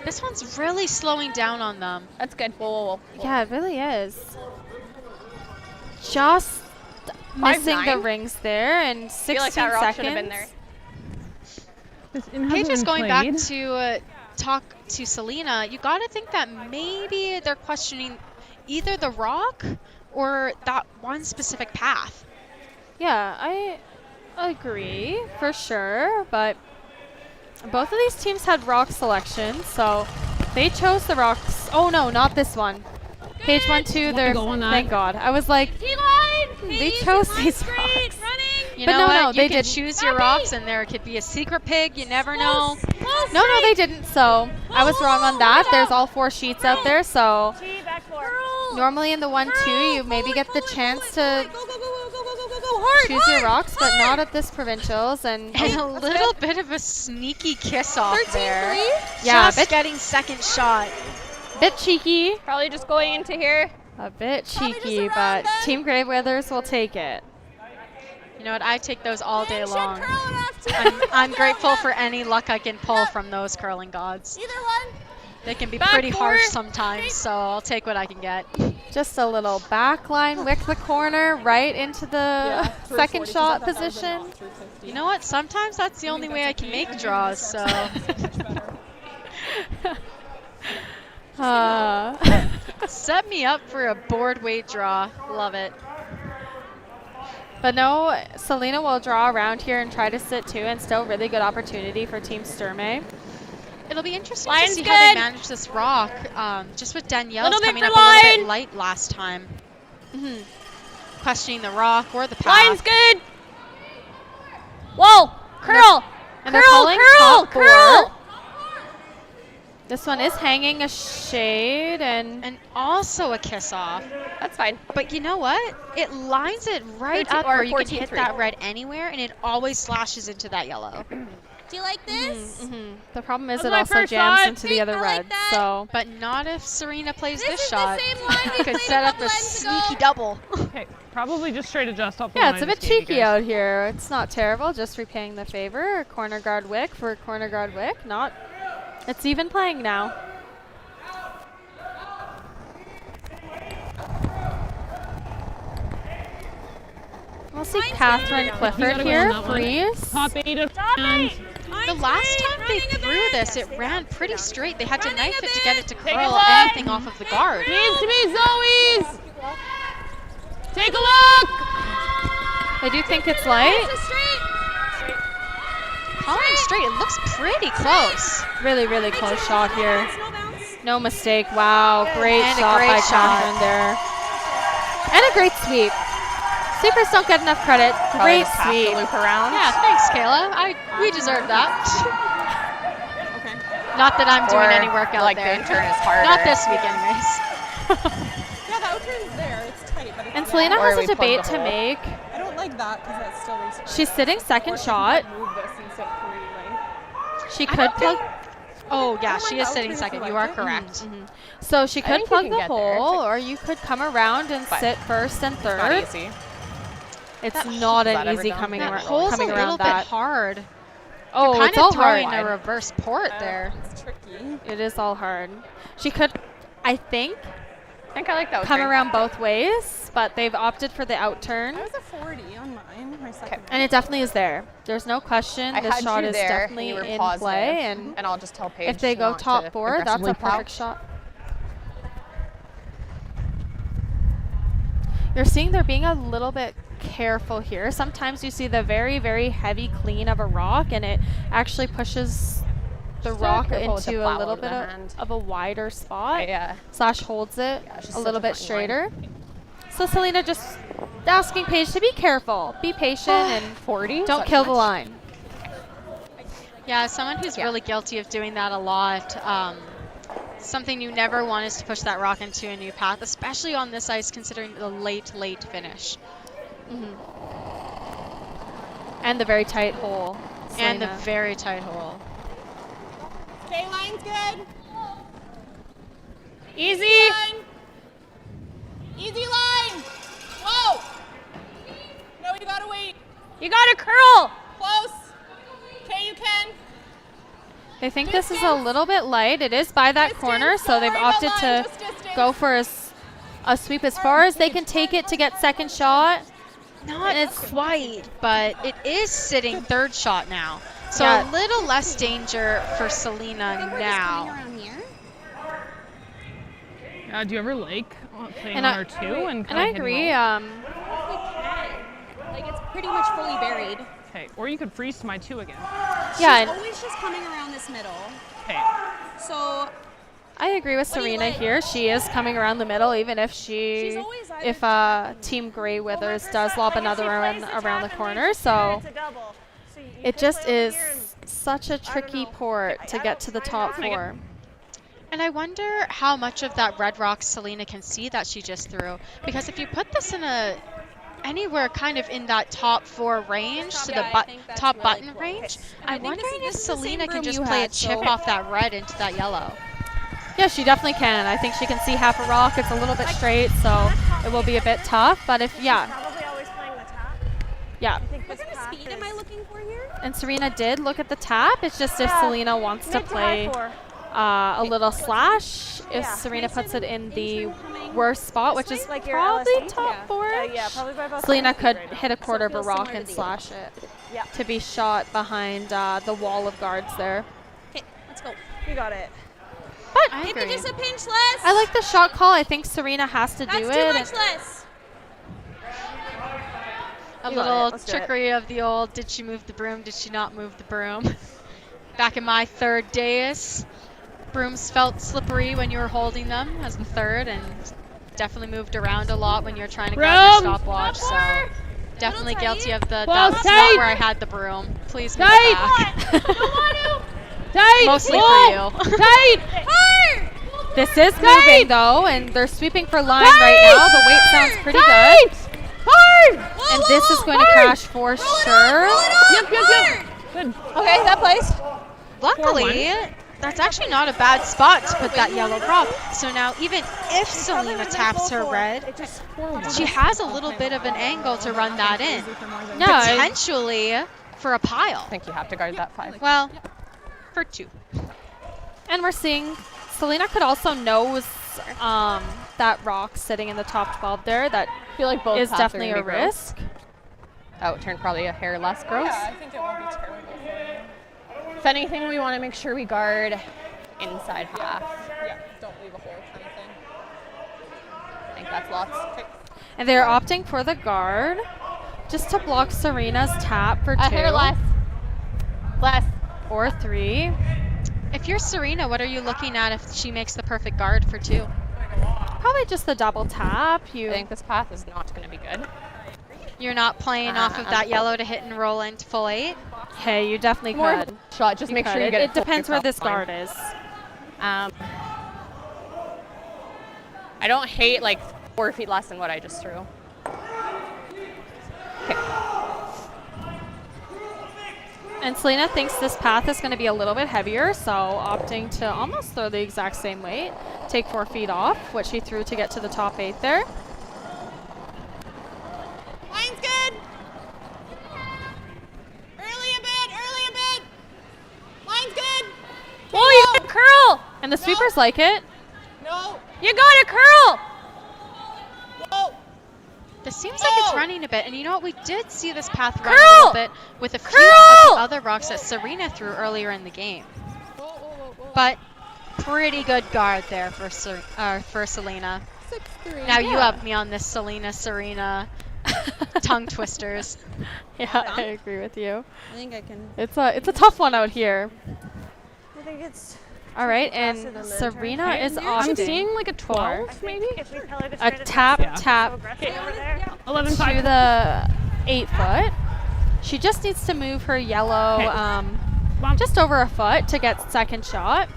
[SPEAKER 9] This one's really slowing down on them.
[SPEAKER 10] That's good.
[SPEAKER 11] Whoa.
[SPEAKER 8] Yeah, it really is. Just missing the rings there in 16
[SPEAKER 10] I feel like that rock should
[SPEAKER 8] seconds.
[SPEAKER 10] have been there.
[SPEAKER 9] Paige, just going back to talk to Selena, you got to think that maybe they're questioning either the rock or that one specific path.
[SPEAKER 8] Yeah, I agree for sure, but both of these teams had rock selections, so they chose the rocks. Oh no, not this one. Page 1, 2, they're, thank God. I was like, they chose these rocks.
[SPEAKER 9] You
[SPEAKER 8] But
[SPEAKER 9] know
[SPEAKER 8] no,
[SPEAKER 9] what?
[SPEAKER 8] they
[SPEAKER 9] You can
[SPEAKER 8] didn't.
[SPEAKER 9] choose your rocks, and there could be a secret pig. You never know.
[SPEAKER 8] No, they didn't, so I was wrong on that. There's all 4 sheets out there, so normally in the 1, 2, you maybe get the chance to choose your rocks, but not at this Provincials. And
[SPEAKER 9] a little bit of a sneaky kiss off there.
[SPEAKER 8] Yeah,
[SPEAKER 9] just getting second shot.
[SPEAKER 8] Bit cheeky.
[SPEAKER 10] Probably just going into here.
[SPEAKER 8] A bit cheeky, but Team Greyweathers will take it.
[SPEAKER 9] You know what? I take those all day long. I'm grateful for any luck I can pull from those curling gods.
[SPEAKER 12] Either one.
[SPEAKER 9] They can be pretty harsh sometimes, so I'll take what I can get.
[SPEAKER 8] Just a little back line, wick the corner, right into the second shot position.
[SPEAKER 9] You know what? Sometimes that's the only way I can make draws, so. Set me up for a board weight draw. Love it.
[SPEAKER 8] But no, Selena will draw around here and try to sit too, and still really good opportunity for Team Sturmay.
[SPEAKER 9] It'll be interesting
[SPEAKER 10] Line's
[SPEAKER 9] to see
[SPEAKER 10] good.
[SPEAKER 9] how they manage this rock. Just with Danielle coming
[SPEAKER 10] for
[SPEAKER 9] up a little bit
[SPEAKER 10] line.
[SPEAKER 9] light last time. Questioning the rock or the path.
[SPEAKER 10] Line's good. Whoa. Curl.
[SPEAKER 8] And they're calling top 4. This one is hanging a shade and
[SPEAKER 9] also a kiss off.
[SPEAKER 10] That's fine.
[SPEAKER 9] But you know what? It lines it right
[SPEAKER 10] 13
[SPEAKER 9] up
[SPEAKER 10] or
[SPEAKER 9] where you can
[SPEAKER 10] 14-3.
[SPEAKER 9] hit that red anywhere, and it always slashes into that yellow.
[SPEAKER 12] Do you like this?
[SPEAKER 8] the problem is
[SPEAKER 10] That's
[SPEAKER 8] it
[SPEAKER 10] my
[SPEAKER 8] also
[SPEAKER 10] first
[SPEAKER 8] jams
[SPEAKER 10] shot.
[SPEAKER 8] into the other red. So,
[SPEAKER 9] But not if Serena plays this
[SPEAKER 12] is the
[SPEAKER 9] shot.
[SPEAKER 12] same line we
[SPEAKER 9] Could
[SPEAKER 12] played
[SPEAKER 9] set
[SPEAKER 12] a
[SPEAKER 9] up a
[SPEAKER 12] couple times ago.
[SPEAKER 9] sneaky double.
[SPEAKER 16] Okay, probably just straight adjust off the
[SPEAKER 8] yeah,
[SPEAKER 16] line.
[SPEAKER 8] it's a bit
[SPEAKER 16] this game,
[SPEAKER 8] cheeky
[SPEAKER 16] you guys.
[SPEAKER 8] out here. It's not terrible. Just repaying the favor. Corner guard wick for corner guard wick. Not. It's even playing now. We'll see Catherine Clifford here. Freeze.
[SPEAKER 16] Top 8 of
[SPEAKER 9] The last time they threw this, it ran pretty straight. They had to knife it to get it to
[SPEAKER 10] Take a
[SPEAKER 9] curl
[SPEAKER 10] look.
[SPEAKER 9] anything off of the guard.
[SPEAKER 10] Needs to be Zoe's. Take a look.
[SPEAKER 8] I do think it's light.
[SPEAKER 9] Calling straight, it looks pretty close.
[SPEAKER 8] Really, really close shot here. No mistake. Wow, great
[SPEAKER 9] And a
[SPEAKER 8] shot
[SPEAKER 9] great
[SPEAKER 8] by
[SPEAKER 9] shot.
[SPEAKER 8] Catherine there. And a great sweep. Sweepers don't get enough credit. Great sweep.
[SPEAKER 11] Loop around.
[SPEAKER 9] Yeah, thanks, Kayla. We deserve that.
[SPEAKER 12] Okay.
[SPEAKER 9] Not that I'm doing
[SPEAKER 11] Or,
[SPEAKER 9] any work out
[SPEAKER 11] like,
[SPEAKER 9] there.
[SPEAKER 11] the in-turn is harder.
[SPEAKER 9] Not this week, anyways.
[SPEAKER 12] Yeah, the outturn's there. It's tight, but it's
[SPEAKER 8] And Selena
[SPEAKER 11] Or
[SPEAKER 8] has
[SPEAKER 11] we
[SPEAKER 8] a
[SPEAKER 11] plug
[SPEAKER 8] debate
[SPEAKER 11] the
[SPEAKER 8] to
[SPEAKER 11] hole.
[SPEAKER 8] make.
[SPEAKER 12] I don't like that because that's still research.
[SPEAKER 8] She's sitting second shot.
[SPEAKER 12] Move this and sit pretty late.
[SPEAKER 8] She could plug.
[SPEAKER 9] Oh, yeah,
[SPEAKER 12] I don't
[SPEAKER 9] she
[SPEAKER 12] mind
[SPEAKER 9] is
[SPEAKER 12] the
[SPEAKER 9] sitting
[SPEAKER 12] outturn's
[SPEAKER 9] second. You are
[SPEAKER 12] selected.
[SPEAKER 9] correct.
[SPEAKER 8] So she
[SPEAKER 11] I
[SPEAKER 8] could
[SPEAKER 11] think you
[SPEAKER 8] plug
[SPEAKER 11] can
[SPEAKER 8] the
[SPEAKER 11] get there.
[SPEAKER 8] hole, or you could come around and
[SPEAKER 11] But
[SPEAKER 8] sit first and
[SPEAKER 11] It's not
[SPEAKER 8] third.
[SPEAKER 11] easy.
[SPEAKER 8] It's
[SPEAKER 11] That
[SPEAKER 8] not
[SPEAKER 11] hole's
[SPEAKER 8] an
[SPEAKER 11] that ever
[SPEAKER 8] easy
[SPEAKER 11] done?
[SPEAKER 8] coming,
[SPEAKER 11] That
[SPEAKER 9] That hole's
[SPEAKER 8] coming
[SPEAKER 9] a little
[SPEAKER 8] around
[SPEAKER 9] bit
[SPEAKER 8] that.
[SPEAKER 9] hard.
[SPEAKER 8] Oh,
[SPEAKER 9] You're
[SPEAKER 8] it's
[SPEAKER 9] kind
[SPEAKER 8] all
[SPEAKER 9] of throwing
[SPEAKER 8] hard.
[SPEAKER 9] a reverse port there.
[SPEAKER 12] It's tricky.
[SPEAKER 8] It is all hard. She could, I think,
[SPEAKER 11] I think I like that.
[SPEAKER 8] come around both ways, but they've opted for the out turn.
[SPEAKER 12] I was a 40 on mine. My second.
[SPEAKER 8] And it definitely is there. There's no question.
[SPEAKER 11] I
[SPEAKER 8] This
[SPEAKER 11] had
[SPEAKER 8] shot
[SPEAKER 11] you
[SPEAKER 8] is
[SPEAKER 11] there,
[SPEAKER 8] definitely
[SPEAKER 11] and you were
[SPEAKER 8] in
[SPEAKER 11] positive,
[SPEAKER 8] play. And
[SPEAKER 11] I'll just tell Paige
[SPEAKER 8] if they go
[SPEAKER 11] not
[SPEAKER 8] top
[SPEAKER 11] to
[SPEAKER 8] 4, that's a
[SPEAKER 11] aggressively
[SPEAKER 8] perfect
[SPEAKER 11] plow.
[SPEAKER 8] shot. You're seeing they're being a little bit careful here. Sometimes you see the very, very heavy clean of a rock, and it actually pushes the
[SPEAKER 11] Just
[SPEAKER 8] rock
[SPEAKER 11] careful with the
[SPEAKER 8] into a
[SPEAKER 11] plow
[SPEAKER 8] little
[SPEAKER 11] over the
[SPEAKER 8] bit
[SPEAKER 11] hand.
[SPEAKER 8] of a wider spot.
[SPEAKER 11] Yeah.
[SPEAKER 8] Slash holds it
[SPEAKER 11] she's
[SPEAKER 8] a little
[SPEAKER 11] such a
[SPEAKER 8] bit
[SPEAKER 11] funny line.
[SPEAKER 8] straighter. So Selena just asking Paige to be careful, be patient, and
[SPEAKER 11] 40?
[SPEAKER 8] don't kill the line.
[SPEAKER 9] Yeah, as someone who's really guilty of doing that a lot, something you never want is to push that rock into a new path, especially on this ice considering the late finish.
[SPEAKER 8] And the very tight hole.
[SPEAKER 9] And the
[SPEAKER 8] Selena.
[SPEAKER 9] very tight hole.
[SPEAKER 12] Okay, line's good.
[SPEAKER 10] Easy.
[SPEAKER 12] Easy line. Whoa. No, you gotta wait.
[SPEAKER 10] You got to curl.
[SPEAKER 12] Close. Okay, you can.
[SPEAKER 8] They think this is a little bit light. It is by that corner, so they've opted to go for a sweep as far as they can take it to get second shot.
[SPEAKER 9] Not quite, but it is sitting third shot now. So a little less danger for Selena now.
[SPEAKER 16] Do you ever like playing on her too? And
[SPEAKER 8] I agree.
[SPEAKER 12] Like it's pretty much fully buried.
[SPEAKER 16] Okay, or you could freeze to my 2 again.
[SPEAKER 8] Yeah.
[SPEAKER 12] She's always just coming around this middle.
[SPEAKER 16] Okay.
[SPEAKER 12] So
[SPEAKER 8] I agree with Serena here. She is coming around the middle, even if Team Grey Withers does lob another one around the corner. So it just is such a tricky port to get to the top 4.
[SPEAKER 9] And I wonder how much of that red rock Selena can see that she just threw. Because if you put this in anywhere kind of in that top 4 range, to the top button range, I'm wondering if Selena can just play a chip off that red into that yellow.
[SPEAKER 8] Yeah, she definitely can. I think she can see half a rock. It's a little bit straight, so it will be a bit tough. But if,
[SPEAKER 12] probably always playing the tap.
[SPEAKER 8] Yeah.
[SPEAKER 12] What kind of speed am I looking for here?
[SPEAKER 8] And Serena did look at the tap. It's just if Selena wants to play a little slash, if Serena puts it in the worst spot, which is probably top 4, Selena could hit a quarter of a rock and slash it to be shot behind the wall of guards there.
[SPEAKER 12] Okay, let's go. You got it.
[SPEAKER 8] But
[SPEAKER 12] maybe just a pinch less.
[SPEAKER 8] I like the shot call. I think Serena has to do it.
[SPEAKER 12] That's too much less.
[SPEAKER 9] A little trickery of the old, did she move the broom, did she not move the broom? Back in my third days, brooms felt slippery when you were holding them as the third, and definitely moved around a lot when you're trying to grab your stopwatch. So definitely guilty of that spot where I had the broom. Please move back. Mostly for you.
[SPEAKER 8] This is moving though, and they're sweeping for line right now. The weight sounds pretty good. And this is going to crash for sure.
[SPEAKER 16] Yep. Good.
[SPEAKER 12] Okay, that plays.
[SPEAKER 9] Luckily, that's actually not a bad spot to put that yellow rock. So now even if Selena taps her red, she has a little bit of an angle to run that in. Potentially for a pile.
[SPEAKER 11] I think you have to guard that 5.
[SPEAKER 9] Well, for 2.
[SPEAKER 8] And we're seeing Selena could also nose that rock sitting in the top 12 there. That
[SPEAKER 11] I feel like both
[SPEAKER 8] is definitely a risk.
[SPEAKER 11] That would turn probably a hair less gross.
[SPEAKER 12] Yeah, I think it won't be terrible for you.
[SPEAKER 11] If anything, we want to make sure we guard inside half.
[SPEAKER 12] Yeah, don't leave a hole kind of thing.
[SPEAKER 11] I think that's lots. Okay.
[SPEAKER 8] And they're opting for the guard just to block Serena's tap for 2.
[SPEAKER 11] A hair less. Less.
[SPEAKER 8] Or 3.
[SPEAKER 9] If you're Serena, what are you looking at if she makes the perfect guard for 2?
[SPEAKER 8] Probably just the double tap.
[SPEAKER 11] I think this path is not going to be good.
[SPEAKER 9] You're not playing off of that yellow to hit and roll into full 8?
[SPEAKER 8] Hey, you definitely could.
[SPEAKER 11] Shot, just make sure you get it.
[SPEAKER 8] It depends where this guard is.
[SPEAKER 11] I don't hate like 4 feet less than what I just threw. Okay.
[SPEAKER 8] And Selena thinks this path is going to be a little bit heavier, so opting to almost throw the exact same weight. Take 4 feet off, what she threw to get to the top 8 there.
[SPEAKER 12] Line's good. Early a bit. Line's good.
[SPEAKER 8] Oh, you got a curl! And the sweepers like it.
[SPEAKER 12] No.
[SPEAKER 8] You got a curl!
[SPEAKER 12] Whoa.
[SPEAKER 9] This seems like it's running a bit, and you know what? We did see this path run a little bit with a few of the other rocks that Serena threw earlier in the game. But pretty good guard there for Selena.
[SPEAKER 12] 6-3.
[SPEAKER 9] Now you have me on this Serena tongue twisters.
[SPEAKER 8] Yeah, I agree with you.
[SPEAKER 12] I think I can.
[SPEAKER 8] It's a tough one out here.
[SPEAKER 12] I think it's.
[SPEAKER 8] All right, and Serena is opting.
[SPEAKER 16] I'm seeing like a 12, maybe?
[SPEAKER 8] A tap
[SPEAKER 16] 11
[SPEAKER 8] to the 8 foot. She just needs to move her yellow just over a foot to get second shot.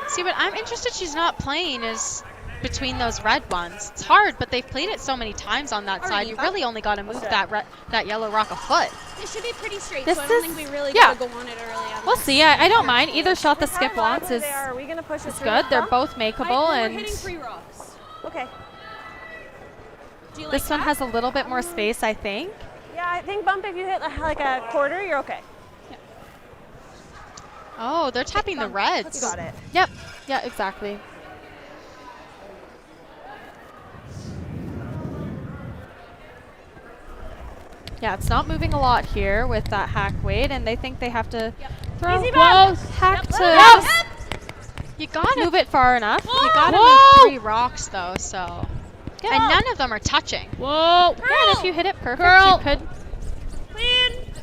[SPEAKER 9] See, what I'm interested she's not playing is between those red ones. It's hard, but they've played it so many times on that side. You really only got to move that yellow rock a foot.
[SPEAKER 12] It should be pretty straight,
[SPEAKER 8] this
[SPEAKER 12] so I don't think we really
[SPEAKER 8] yeah.
[SPEAKER 12] got to go on it early on.
[SPEAKER 8] We'll see. I don't mind. Either shot the Skip wants is good. They're both makeable.
[SPEAKER 12] We're
[SPEAKER 8] And
[SPEAKER 12] hitting 3 rocks. Okay. Do you like
[SPEAKER 8] this one
[SPEAKER 12] that?
[SPEAKER 8] has a little bit more space, I think.
[SPEAKER 12] Yeah, I think bump if you hit like a quarter, you're okay.
[SPEAKER 9] Oh, they're tapping the reds.
[SPEAKER 12] Got it.
[SPEAKER 8] Yep. Yeah, exactly. Yeah, it's not moving a lot here with that hack weight, and they think they have to throw close hack to
[SPEAKER 9] You gotta
[SPEAKER 8] move it far enough.
[SPEAKER 9] You gotta move 3 rocks though, so.
[SPEAKER 8] Get
[SPEAKER 9] and
[SPEAKER 8] up.
[SPEAKER 9] none of them are touching.
[SPEAKER 16] Whoa!
[SPEAKER 8] Yeah, and if you hit it perfect, you could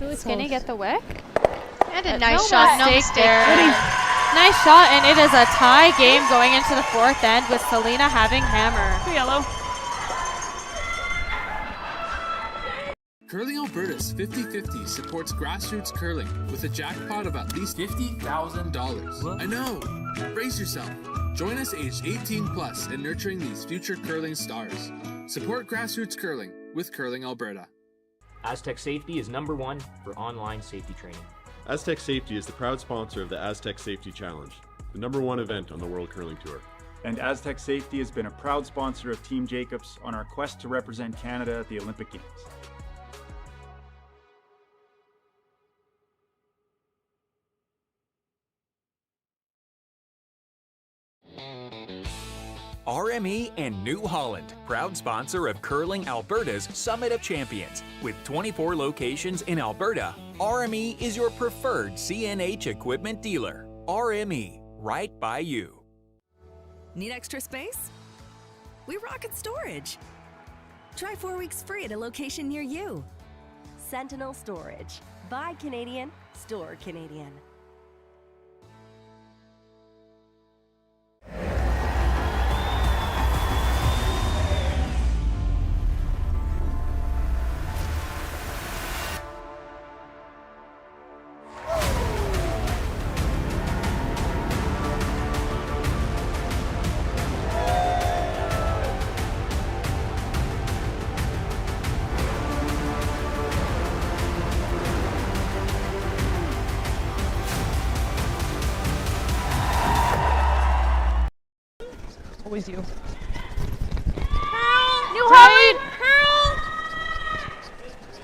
[SPEAKER 16] Really
[SPEAKER 8] Skinny
[SPEAKER 16] close.
[SPEAKER 8] get the wick.
[SPEAKER 9] And a nice shot, no mistake
[SPEAKER 8] there. Nice shot, and it is a tie game going into the 4th end with Selena having hammer.
[SPEAKER 16] Yellow.
[SPEAKER 13] Curling Alberta's 50/50 supports grassroots curling with a jackpot of at least $50,000. I know! Brace yourself. Join us aged 18 plus in nurturing these future curling stars. Support grassroots curling with Curling Alberta.
[SPEAKER 15] Aztec Safety is #1 for online safety training.
[SPEAKER 5] Aztec Safety is the proud sponsor of the Aztec Safety Challenge, the #1 event on the World Curling Tour.
[SPEAKER 4] And Aztec Safety has been a proud sponsor of Team Jacobs on our quest to represent Canada at the Olympic Games.
[SPEAKER 1] RME and New Holland, proud sponsor of Curling Alberta's Summit of Champions. With 24 locations in Alberta, RME is your preferred CNH equipment dealer. RME, right by you.
[SPEAKER 2] Need extra space? We rocket storage. Try 4 weeks free at a location near you.
[SPEAKER 3] Sentinel Storage. Buy Canadian, store Canadian.
[SPEAKER 16] Always you.
[SPEAKER 10] Curl! New Holland! Curl!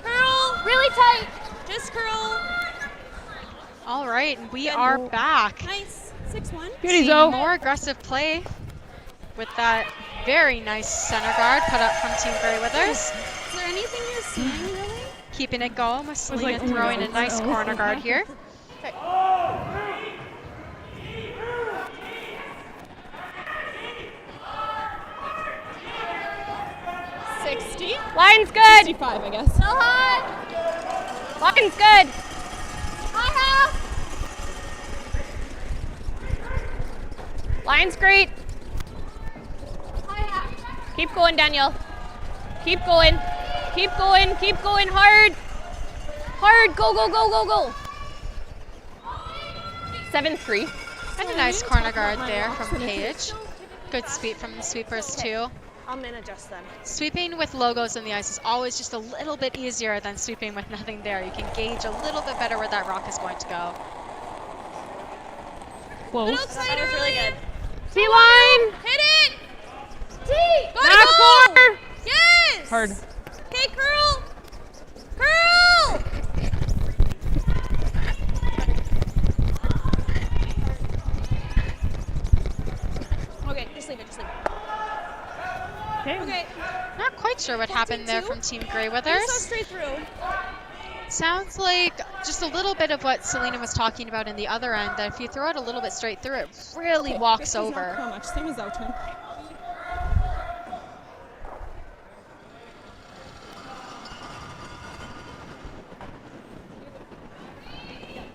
[SPEAKER 10] Curl! Really tight! Just curl.
[SPEAKER 9] All right, we are back.
[SPEAKER 12] Nice. 6-1.
[SPEAKER 16] Beauty,
[SPEAKER 9] Seeing
[SPEAKER 16] Zoe.
[SPEAKER 9] more aggressive play with that very nice center guard put up from Team Grey Withers.
[SPEAKER 12] Is there anything you're seeing, really?
[SPEAKER 9] Keeping it going with Selena
[SPEAKER 16] like, oh my
[SPEAKER 9] throwing
[SPEAKER 16] God,
[SPEAKER 9] a nice
[SPEAKER 16] oh,
[SPEAKER 9] corner guard here.
[SPEAKER 12] Okay. 60.
[SPEAKER 10] Line's good.
[SPEAKER 12] 65, I guess.
[SPEAKER 10] Still hot. Line's good. High half. Line's great.
[SPEAKER 12] High half.
[SPEAKER 10] Keep going, Daniel. Keep going. Keep going. Keep going hard. Hard. Go, go, go, go, go. 7-3.
[SPEAKER 9] And a nice corner guard there from Paige. Good sweep from the sweepers too.
[SPEAKER 12] I'm gonna adjust them.
[SPEAKER 9] Sweeping with logos in the ice is always just a little bit easier than sweeping with nothing there. You can gauge a little bit better where that rock is going to go.
[SPEAKER 16] Close.
[SPEAKER 12] That was really good.
[SPEAKER 10] T-line.
[SPEAKER 12] Hit it! T!
[SPEAKER 10] Back four.
[SPEAKER 12] Yes!
[SPEAKER 16] Hard.
[SPEAKER 12] Okay, curl! Curl! Okay, just leave it, just leave it. Okay.
[SPEAKER 9] Not quite sure what happened there from Team Grey Withers.
[SPEAKER 12] Just go straight through.
[SPEAKER 9] Sounds like just a little bit of what Selena was talking about in the other end, that if you throw it a little bit straight through, it really walks over.
[SPEAKER 12] How much? Same as our turn.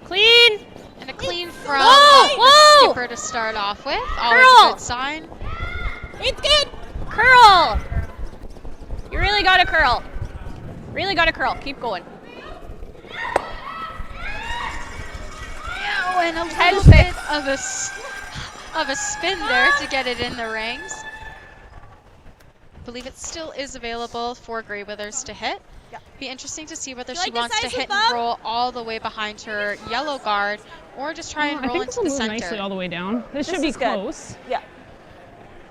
[SPEAKER 10] Clean.
[SPEAKER 9] And a clean from
[SPEAKER 10] Whoa!
[SPEAKER 9] the skipper to start off with. Always
[SPEAKER 10] Curl.
[SPEAKER 9] a good sign.
[SPEAKER 12] It's good!
[SPEAKER 10] Curl. You really gotta curl. Really gotta curl. Keep going.
[SPEAKER 9] Oh, and a little bit of a spin there to get it in the rings. I believe it still is available for Grey Withers to hit.
[SPEAKER 12] Yeah.
[SPEAKER 9] Be interesting to see whether
[SPEAKER 12] You
[SPEAKER 9] she
[SPEAKER 12] like
[SPEAKER 9] wants to
[SPEAKER 12] this ice
[SPEAKER 9] hit
[SPEAKER 12] with
[SPEAKER 9] and
[SPEAKER 12] them?
[SPEAKER 9] roll all the way behind her yellow guard, or just try and
[SPEAKER 16] I
[SPEAKER 9] roll
[SPEAKER 16] think
[SPEAKER 9] into
[SPEAKER 16] this will
[SPEAKER 9] the
[SPEAKER 16] move
[SPEAKER 9] center.
[SPEAKER 16] nicely all the way down. This should be
[SPEAKER 12] is good.
[SPEAKER 16] close.
[SPEAKER 12] Yeah.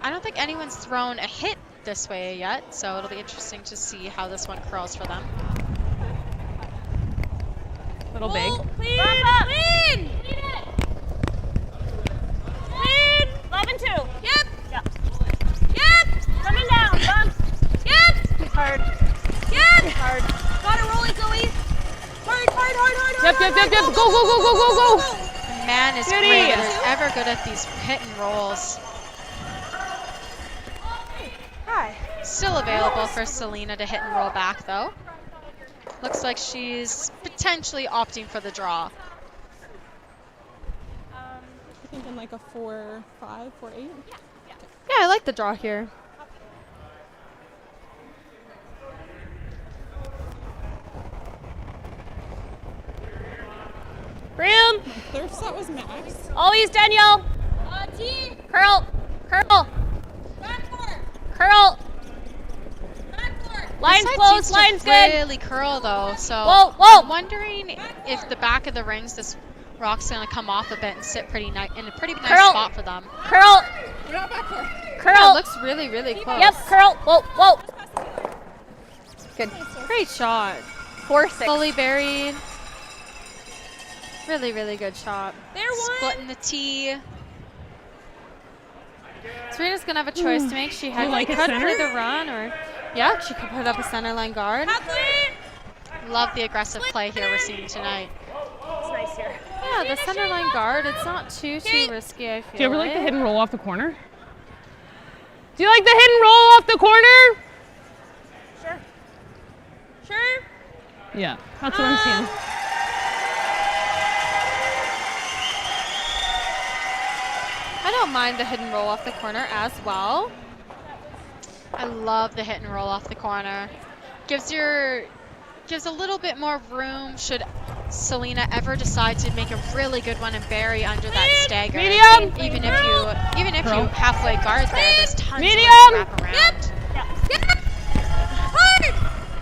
[SPEAKER 9] I don't think anyone's thrown a hit this way yet, so it'll be interesting to see how this one curls for them.
[SPEAKER 16] Little big.
[SPEAKER 12] Clean!
[SPEAKER 10] Wrap up.
[SPEAKER 12] Clean! and 2. Yep. Yep. Yep. Coming down. Bump. Yep. Hard. Yep. Hard. Got it, rolling, Zoe. Hard, hard, hard, hard,
[SPEAKER 16] Yep,
[SPEAKER 12] hard.
[SPEAKER 16] yep, yep, yep. Go, go, go, go, go, go.
[SPEAKER 9] The man is great. They're ever good at these hit and rolls.
[SPEAKER 12] Hi.
[SPEAKER 9] Still available for Selena to hit and roll back, though. Looks like she's potentially opting for the draw.
[SPEAKER 11] I think in like a 4-5, 4-8.
[SPEAKER 8] Yeah, I like the draw here.
[SPEAKER 12] Broom.
[SPEAKER 11] Their set was max.
[SPEAKER 12] Always Danielle. T. Curl. Curl. Curl. Line's
[SPEAKER 9] This side
[SPEAKER 12] closed.
[SPEAKER 9] seems to
[SPEAKER 12] Line's good.
[SPEAKER 9] really curl though, so
[SPEAKER 12] Whoa, whoa.
[SPEAKER 9] I'm wondering if the back of the rings, this rock's gonna come off a bit and sit pretty nice in a pretty nice
[SPEAKER 12] Curl.
[SPEAKER 9] spot for them.
[SPEAKER 12] Curl. Curl.
[SPEAKER 8] Yeah, it looks really, really close.
[SPEAKER 12] Yep. Curl. Whoa, whoa.
[SPEAKER 8] Good. Great shot.
[SPEAKER 12] 4-6.
[SPEAKER 8] Fully buried. Really, really good shot.
[SPEAKER 12] They're one.
[SPEAKER 9] Splitting the tee.
[SPEAKER 8] Serena's gonna have a choice to make. She had
[SPEAKER 16] like a
[SPEAKER 8] could
[SPEAKER 16] center?
[SPEAKER 8] play the run, or yeah, she could put up a center line guard.
[SPEAKER 9] Love the aggressive play here we're seeing tonight.
[SPEAKER 12] It's nice here.
[SPEAKER 8] Yeah, the center line guard. It's not too risky. I feel.
[SPEAKER 16] Do you ever like the hit and roll off the corner? Do you like the hit and roll off the corner?
[SPEAKER 12] Sure. Sure.
[SPEAKER 16] Yeah, that's what I'm seeing.
[SPEAKER 8] I don't mind the hit and roll off the corner as well.
[SPEAKER 9] I love the hit and roll off the corner. Gives a little bit more room should Selena ever decide to make a really good one and bury under that stagger.
[SPEAKER 12] Medium.
[SPEAKER 9] Even if you halfway guard there, there's tons
[SPEAKER 12] Medium.
[SPEAKER 9] of room to wrap around.
[SPEAKER 12] Yep. Hard.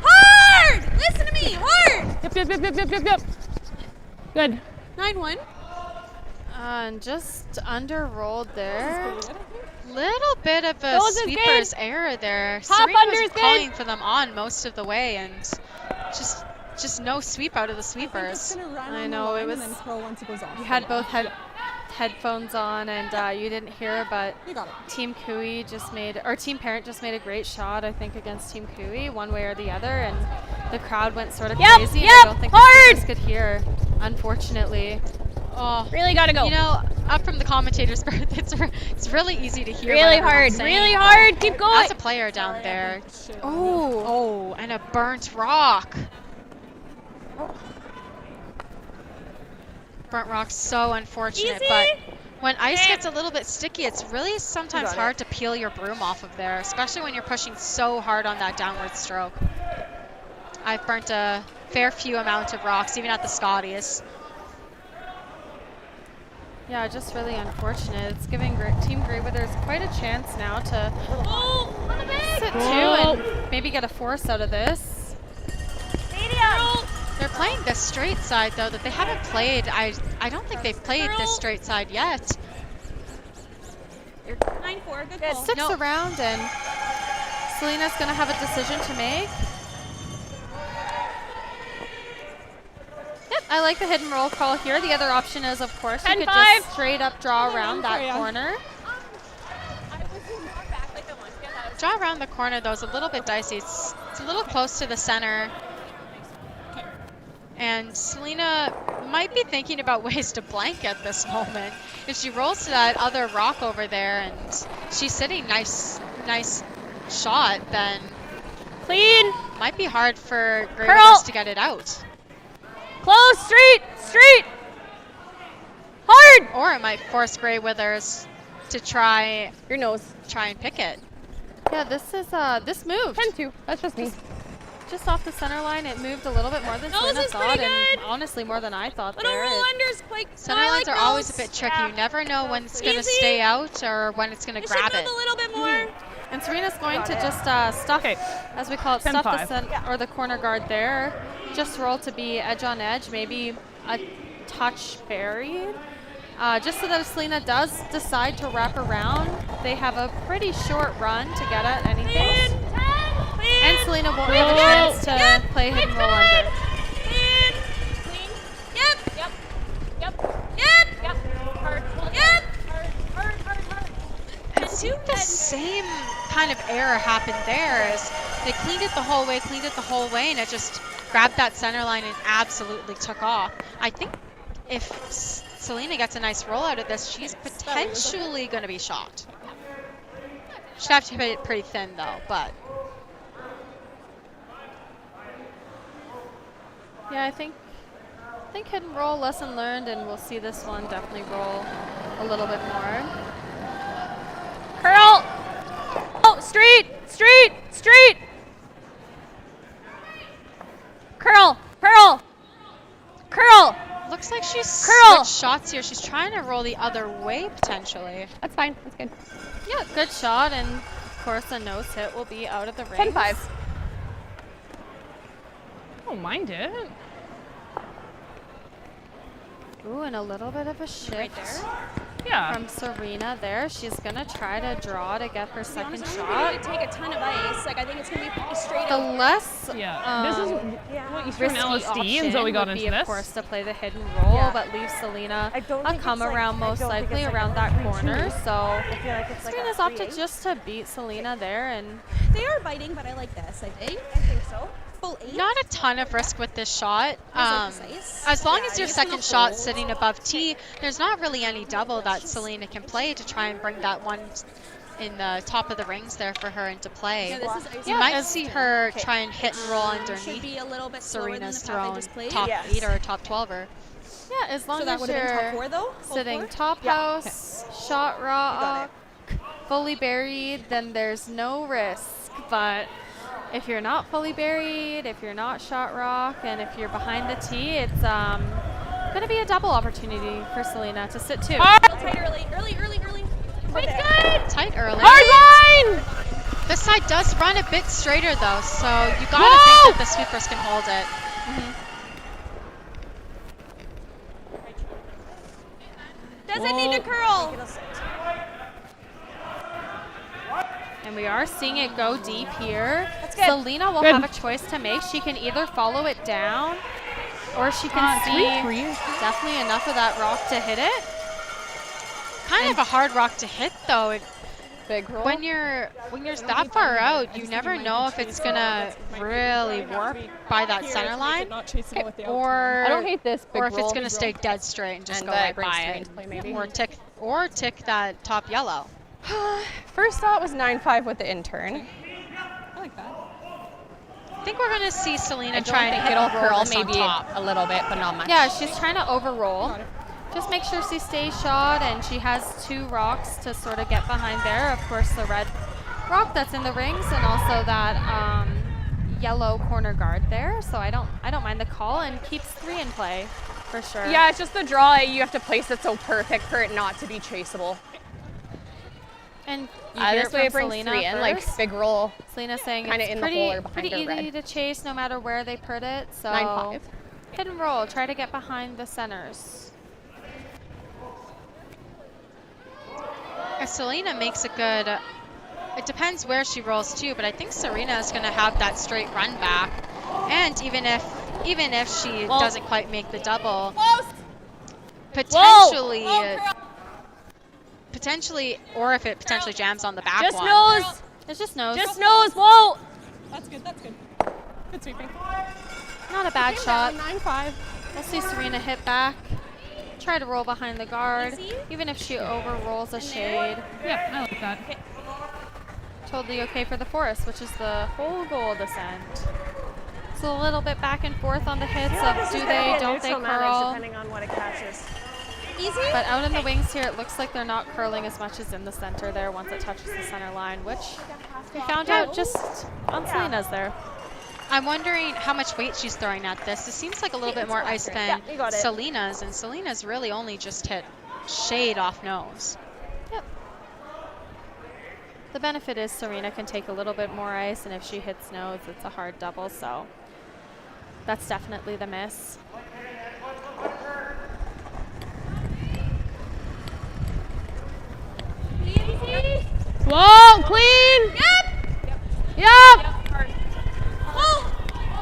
[SPEAKER 12] Hard. Listen to me. Hard.
[SPEAKER 16] Yep. Good.
[SPEAKER 12] 9-1.
[SPEAKER 8] And just under rolled there.
[SPEAKER 9] Little bit of a
[SPEAKER 12] Those is
[SPEAKER 9] sweeper's
[SPEAKER 12] good.
[SPEAKER 9] error there.
[SPEAKER 12] Top
[SPEAKER 9] Serena
[SPEAKER 12] under
[SPEAKER 9] was
[SPEAKER 12] is good.
[SPEAKER 9] calling for them on most of the way, and just no sweep out of the
[SPEAKER 11] It's
[SPEAKER 9] sweepers.
[SPEAKER 11] gonna run
[SPEAKER 8] I
[SPEAKER 11] on
[SPEAKER 8] know,
[SPEAKER 11] the
[SPEAKER 8] it
[SPEAKER 11] line
[SPEAKER 8] was-
[SPEAKER 11] and then curl once it goes off.
[SPEAKER 8] You had both headphones on, and you didn't hear, but
[SPEAKER 11] You got it.
[SPEAKER 8] Team Cooey Team Parent just made a great shot, I think, against Team Cooey, one way or the other, and the crowd went sort of crazy. And I don't think the speakers could hear, unfortunately.
[SPEAKER 9] Oh,
[SPEAKER 12] Really gotta go.
[SPEAKER 9] you know, up from the commentator's booth, it's really easy to hear.
[SPEAKER 12] Really
[SPEAKER 9] what everyone's
[SPEAKER 12] hard. Really
[SPEAKER 9] saying,
[SPEAKER 12] hard.
[SPEAKER 9] but
[SPEAKER 12] Keep going.
[SPEAKER 9] As a player down there,
[SPEAKER 8] Oh,
[SPEAKER 9] and a burnt rock. Burnt rock's so unfortunate,
[SPEAKER 12] Easy.
[SPEAKER 9] but when ice gets a little bit sticky, it's really sometimes
[SPEAKER 12] got it.
[SPEAKER 9] hard to peel your broom off of there, especially when you're pushing so hard on that downward stroke. I've burnt a fair few amount of rocks, even at the Scotties.
[SPEAKER 8] yeah, just really unfortunate. It's giving Team Greyweathers quite a chance now to sit two and maybe get a force out of this.
[SPEAKER 12] Medium.
[SPEAKER 9] They're playing this straight side, though, that they haven't played. I don't think they've played this straight side yet.
[SPEAKER 12] 9-4. Good goal.
[SPEAKER 8] Sticks around, and Selena's going to have a decision to make. Yep, I like the hidden roll call here. The other option is, of course, you could
[SPEAKER 12] 10-5.
[SPEAKER 8] just straight up draw around that corner.
[SPEAKER 9] Draw around the corner, though, is a little bit dicey. It's a little close to the center. And Selena might be thinking about ways to blank at this moment. If she rolls to that other rock over there and she's sitting nice shot, then
[SPEAKER 12] Clean.
[SPEAKER 9] might be hard for
[SPEAKER 12] Curl.
[SPEAKER 9] Greyweathers to get it out.
[SPEAKER 12] Close. Street. Hard.
[SPEAKER 9] Or it might force Greyweathers to try
[SPEAKER 12] Your nose.
[SPEAKER 9] and pick it.
[SPEAKER 8] Yeah, this moved.
[SPEAKER 12] 10-2. That's just me.
[SPEAKER 8] Just off the center line, it moved a little bit more than
[SPEAKER 12] Nose
[SPEAKER 8] Selena
[SPEAKER 12] is
[SPEAKER 8] thought,
[SPEAKER 12] pretty
[SPEAKER 8] and
[SPEAKER 12] good.
[SPEAKER 8] honestly more than I thought
[SPEAKER 12] Little
[SPEAKER 8] there.
[SPEAKER 12] roll unders. Quick.
[SPEAKER 9] Center
[SPEAKER 12] I
[SPEAKER 9] lines
[SPEAKER 12] like
[SPEAKER 9] are always a
[SPEAKER 12] those.
[SPEAKER 9] bit tricky.
[SPEAKER 12] Yeah.
[SPEAKER 9] You never know when it's going to
[SPEAKER 12] Easy.
[SPEAKER 9] stay out or when it's going to
[SPEAKER 12] You
[SPEAKER 9] grab
[SPEAKER 12] should
[SPEAKER 9] it.
[SPEAKER 12] move a little bit more.
[SPEAKER 8] And Serena's going to just stuff, as we call it, stuff the or the corner guard there. Just roll to be edge on edge, maybe a touch buried. Just so that if Selena does decide to wrap around, they have a pretty short run to get at anything. And Selena won't have a chance to play hit and roll under.
[SPEAKER 12] Clean. Yep. Hard. Yep.
[SPEAKER 9] think the same kind of error happened there as they cleaned it the whole way, and it just grabbed that center line and absolutely took off. I think if Selena gets a nice roll out of this, she's potentially going to be shot. She'd have to hit it pretty thin though, but.
[SPEAKER 8] Yeah, I think hit and roll, lesson learned, and we'll see this one definitely roll a little bit more.
[SPEAKER 10] Curl! Oh, street! Street! Street! Curl! Curl! Curl!
[SPEAKER 9] Looks like she's switched shots here. She's trying to roll the other way potentially.
[SPEAKER 10] That's fine. That's good.
[SPEAKER 8] Yeah, good shot, and of course a nose hit will be out of the ring.
[SPEAKER 10] 10-5.
[SPEAKER 16] Don't mind it.
[SPEAKER 8] Ooh, and a little bit of a shift from Serena there. She's gonna try to draw to get her second shot.
[SPEAKER 12] To take a ton of ice. Like I think it's gonna be straight.
[SPEAKER 8] The less
[SPEAKER 16] this is what you threw an
[SPEAKER 8] risky
[SPEAKER 16] LSD, and so we got
[SPEAKER 8] would
[SPEAKER 16] into
[SPEAKER 8] be,
[SPEAKER 16] this.
[SPEAKER 8] of course, to play the hidden roll, but leave Selena a come around most likely around that corner. So Serena's opted just to beat Selena there, and
[SPEAKER 12] they are biting, but I like this. I think so.
[SPEAKER 9] Not a ton of risk with this shot. As long as your second shot's sitting above tee, there's not really any double that Selena can play to try and bring that one in the top of the rings there for her into play. You might see her try and hit and roll underneath Serena's thrown top 8 or top 12er.
[SPEAKER 8] Yeah, as long as you're sitting top house, shot rock, fully buried, then there's no risk. But if you're not fully buried, if you're not shot rock, and if you're behind the tee, it's going to be a double opportunity for Selena to sit two.
[SPEAKER 12] Tight early.
[SPEAKER 9] Quite good. Tight early.
[SPEAKER 16] Hard line!
[SPEAKER 9] This side does run a bit straighter though, so you got to think that the sweepers can hold it.
[SPEAKER 12] Doesn't need to curl.
[SPEAKER 8] And we are seeing it go deep here. Selena will have a choice to make. She can either follow it down, or she can see definitely enough of that rock to hit it.
[SPEAKER 9] Kind of a hard rock to hit though.
[SPEAKER 11] Big roll.
[SPEAKER 9] When you're that far out, you never know if it's gonna really warp by that center line, or
[SPEAKER 11] I don't hate this big
[SPEAKER 9] or if
[SPEAKER 11] roll.
[SPEAKER 9] it's gonna stay dead straight and just go right by it, or tick that top yellow.
[SPEAKER 11] First thought was 9-5 with the intern.
[SPEAKER 12] I like that.
[SPEAKER 9] I think we're gonna see Selena
[SPEAKER 11] I
[SPEAKER 9] try and
[SPEAKER 11] think
[SPEAKER 9] hit
[SPEAKER 11] it'll
[SPEAKER 9] and roll
[SPEAKER 11] curl
[SPEAKER 9] this on
[SPEAKER 11] maybe
[SPEAKER 9] top.
[SPEAKER 11] a little bit, but not much.
[SPEAKER 8] Yeah, she's trying to overroll. Just make sure she stays shot, and she has 2 rocks to sort of get behind there. Of course, the red rock that's in the rings, and also that yellow corner guard there. So I don't mind the call, and keeps 3 in play for sure.
[SPEAKER 11] Yeah, it's just the draw. You have to place it so perfect for it not to be chaseable.
[SPEAKER 8] And this way it brings Selena
[SPEAKER 11] 3 in, like big roll.
[SPEAKER 8] Selena saying
[SPEAKER 11] kinda
[SPEAKER 8] it's
[SPEAKER 11] in
[SPEAKER 8] pretty,
[SPEAKER 11] the hole or behind
[SPEAKER 8] pretty
[SPEAKER 11] her
[SPEAKER 8] easy
[SPEAKER 11] red.
[SPEAKER 8] to chase no matter where they put it. So
[SPEAKER 11] 9-5.
[SPEAKER 8] hit and roll. Try to get behind the centers.
[SPEAKER 9] If Selena makes a good, it depends where she rolls too, but I think Serena is going to have that straight run back. And even if she doesn't quite make the double, potentially, or if it potentially jams on the back
[SPEAKER 10] Just
[SPEAKER 9] one.
[SPEAKER 10] nose.
[SPEAKER 8] It's just nose.
[SPEAKER 10] Just nose. Whoa.
[SPEAKER 12] That's good. Good sweeping.
[SPEAKER 8] Not a bad shot.
[SPEAKER 12] 9-5.
[SPEAKER 8] We'll see Serena hit back. Try to roll behind the guard, even if she overrolls a shade.
[SPEAKER 16] Yep, I like that.
[SPEAKER 8] Totally okay for the forest, which is the whole goal of this end. So a little bit back and forth on the hits of do they, don't they curl.
[SPEAKER 12] Depending on what it catches. Easy.
[SPEAKER 8] But out in the wings here, it looks like they're not curling as much as in the center there once it touches the center line, which we found out just on Selena's there.
[SPEAKER 9] I'm wondering how much weight she's throwing at this. It seems like a little bit more ice than Selena's, and Selena's really only just hit shade off nose.
[SPEAKER 8] Yep. The benefit is Serena can take a little bit more ice, and if she hits nose, it's a hard double, so that's definitely the miss.
[SPEAKER 16] Whoa, clean! Yep!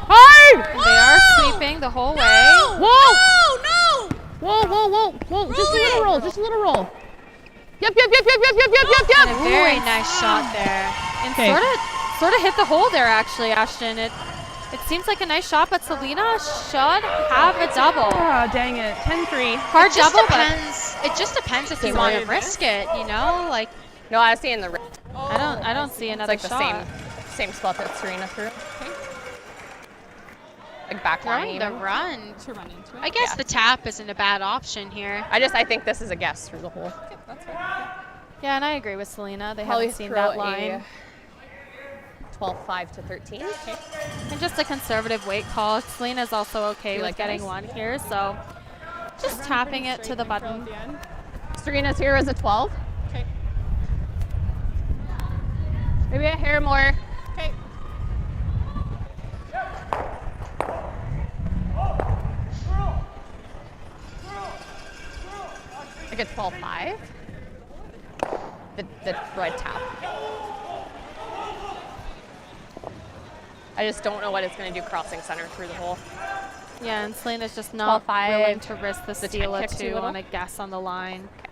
[SPEAKER 16] Hard!
[SPEAKER 8] And they are sweeping the whole way.
[SPEAKER 16] Whoa!
[SPEAKER 12] No!
[SPEAKER 16] Whoa! Just a little roll. Yep.
[SPEAKER 8] And a very nice shot there. And sort of hit the hole there, actually, Ashton. It seems like a nice shot, but Selena should have a double.
[SPEAKER 16] Oh, dang it. 10-3.
[SPEAKER 8] Hard double,
[SPEAKER 9] It just depends if you want to risk it, you know? Like,
[SPEAKER 11] no, I was seeing the.
[SPEAKER 8] I don't see another
[SPEAKER 11] it's like
[SPEAKER 8] shot.
[SPEAKER 11] the same spot that Serena threw. Like back line.
[SPEAKER 9] the run. To run into it. I guess the tap isn't a bad option here.
[SPEAKER 11] I think this is a guess through the hole.
[SPEAKER 16] Okay, that's fine.
[SPEAKER 8] Yeah, and I agree with Selena. They
[SPEAKER 11] Probably
[SPEAKER 8] haven't seen that
[SPEAKER 11] throw
[SPEAKER 8] line.
[SPEAKER 11] 12-5 to 13. Okay.
[SPEAKER 8] And just a conservative weight call. Selena's also okay with getting one here, so just tapping it to the button.
[SPEAKER 11] Serena's here as a 12.
[SPEAKER 16] Okay.
[SPEAKER 11] Maybe a hair more.
[SPEAKER 16] Okay.
[SPEAKER 11] Like a 12-5. The red tap. I just don't know what it's going to do crossing center through the hole.
[SPEAKER 8] Yeah, and Selena's just not willing to risk the steal or two on a guess on the line.
[SPEAKER 9] Okay.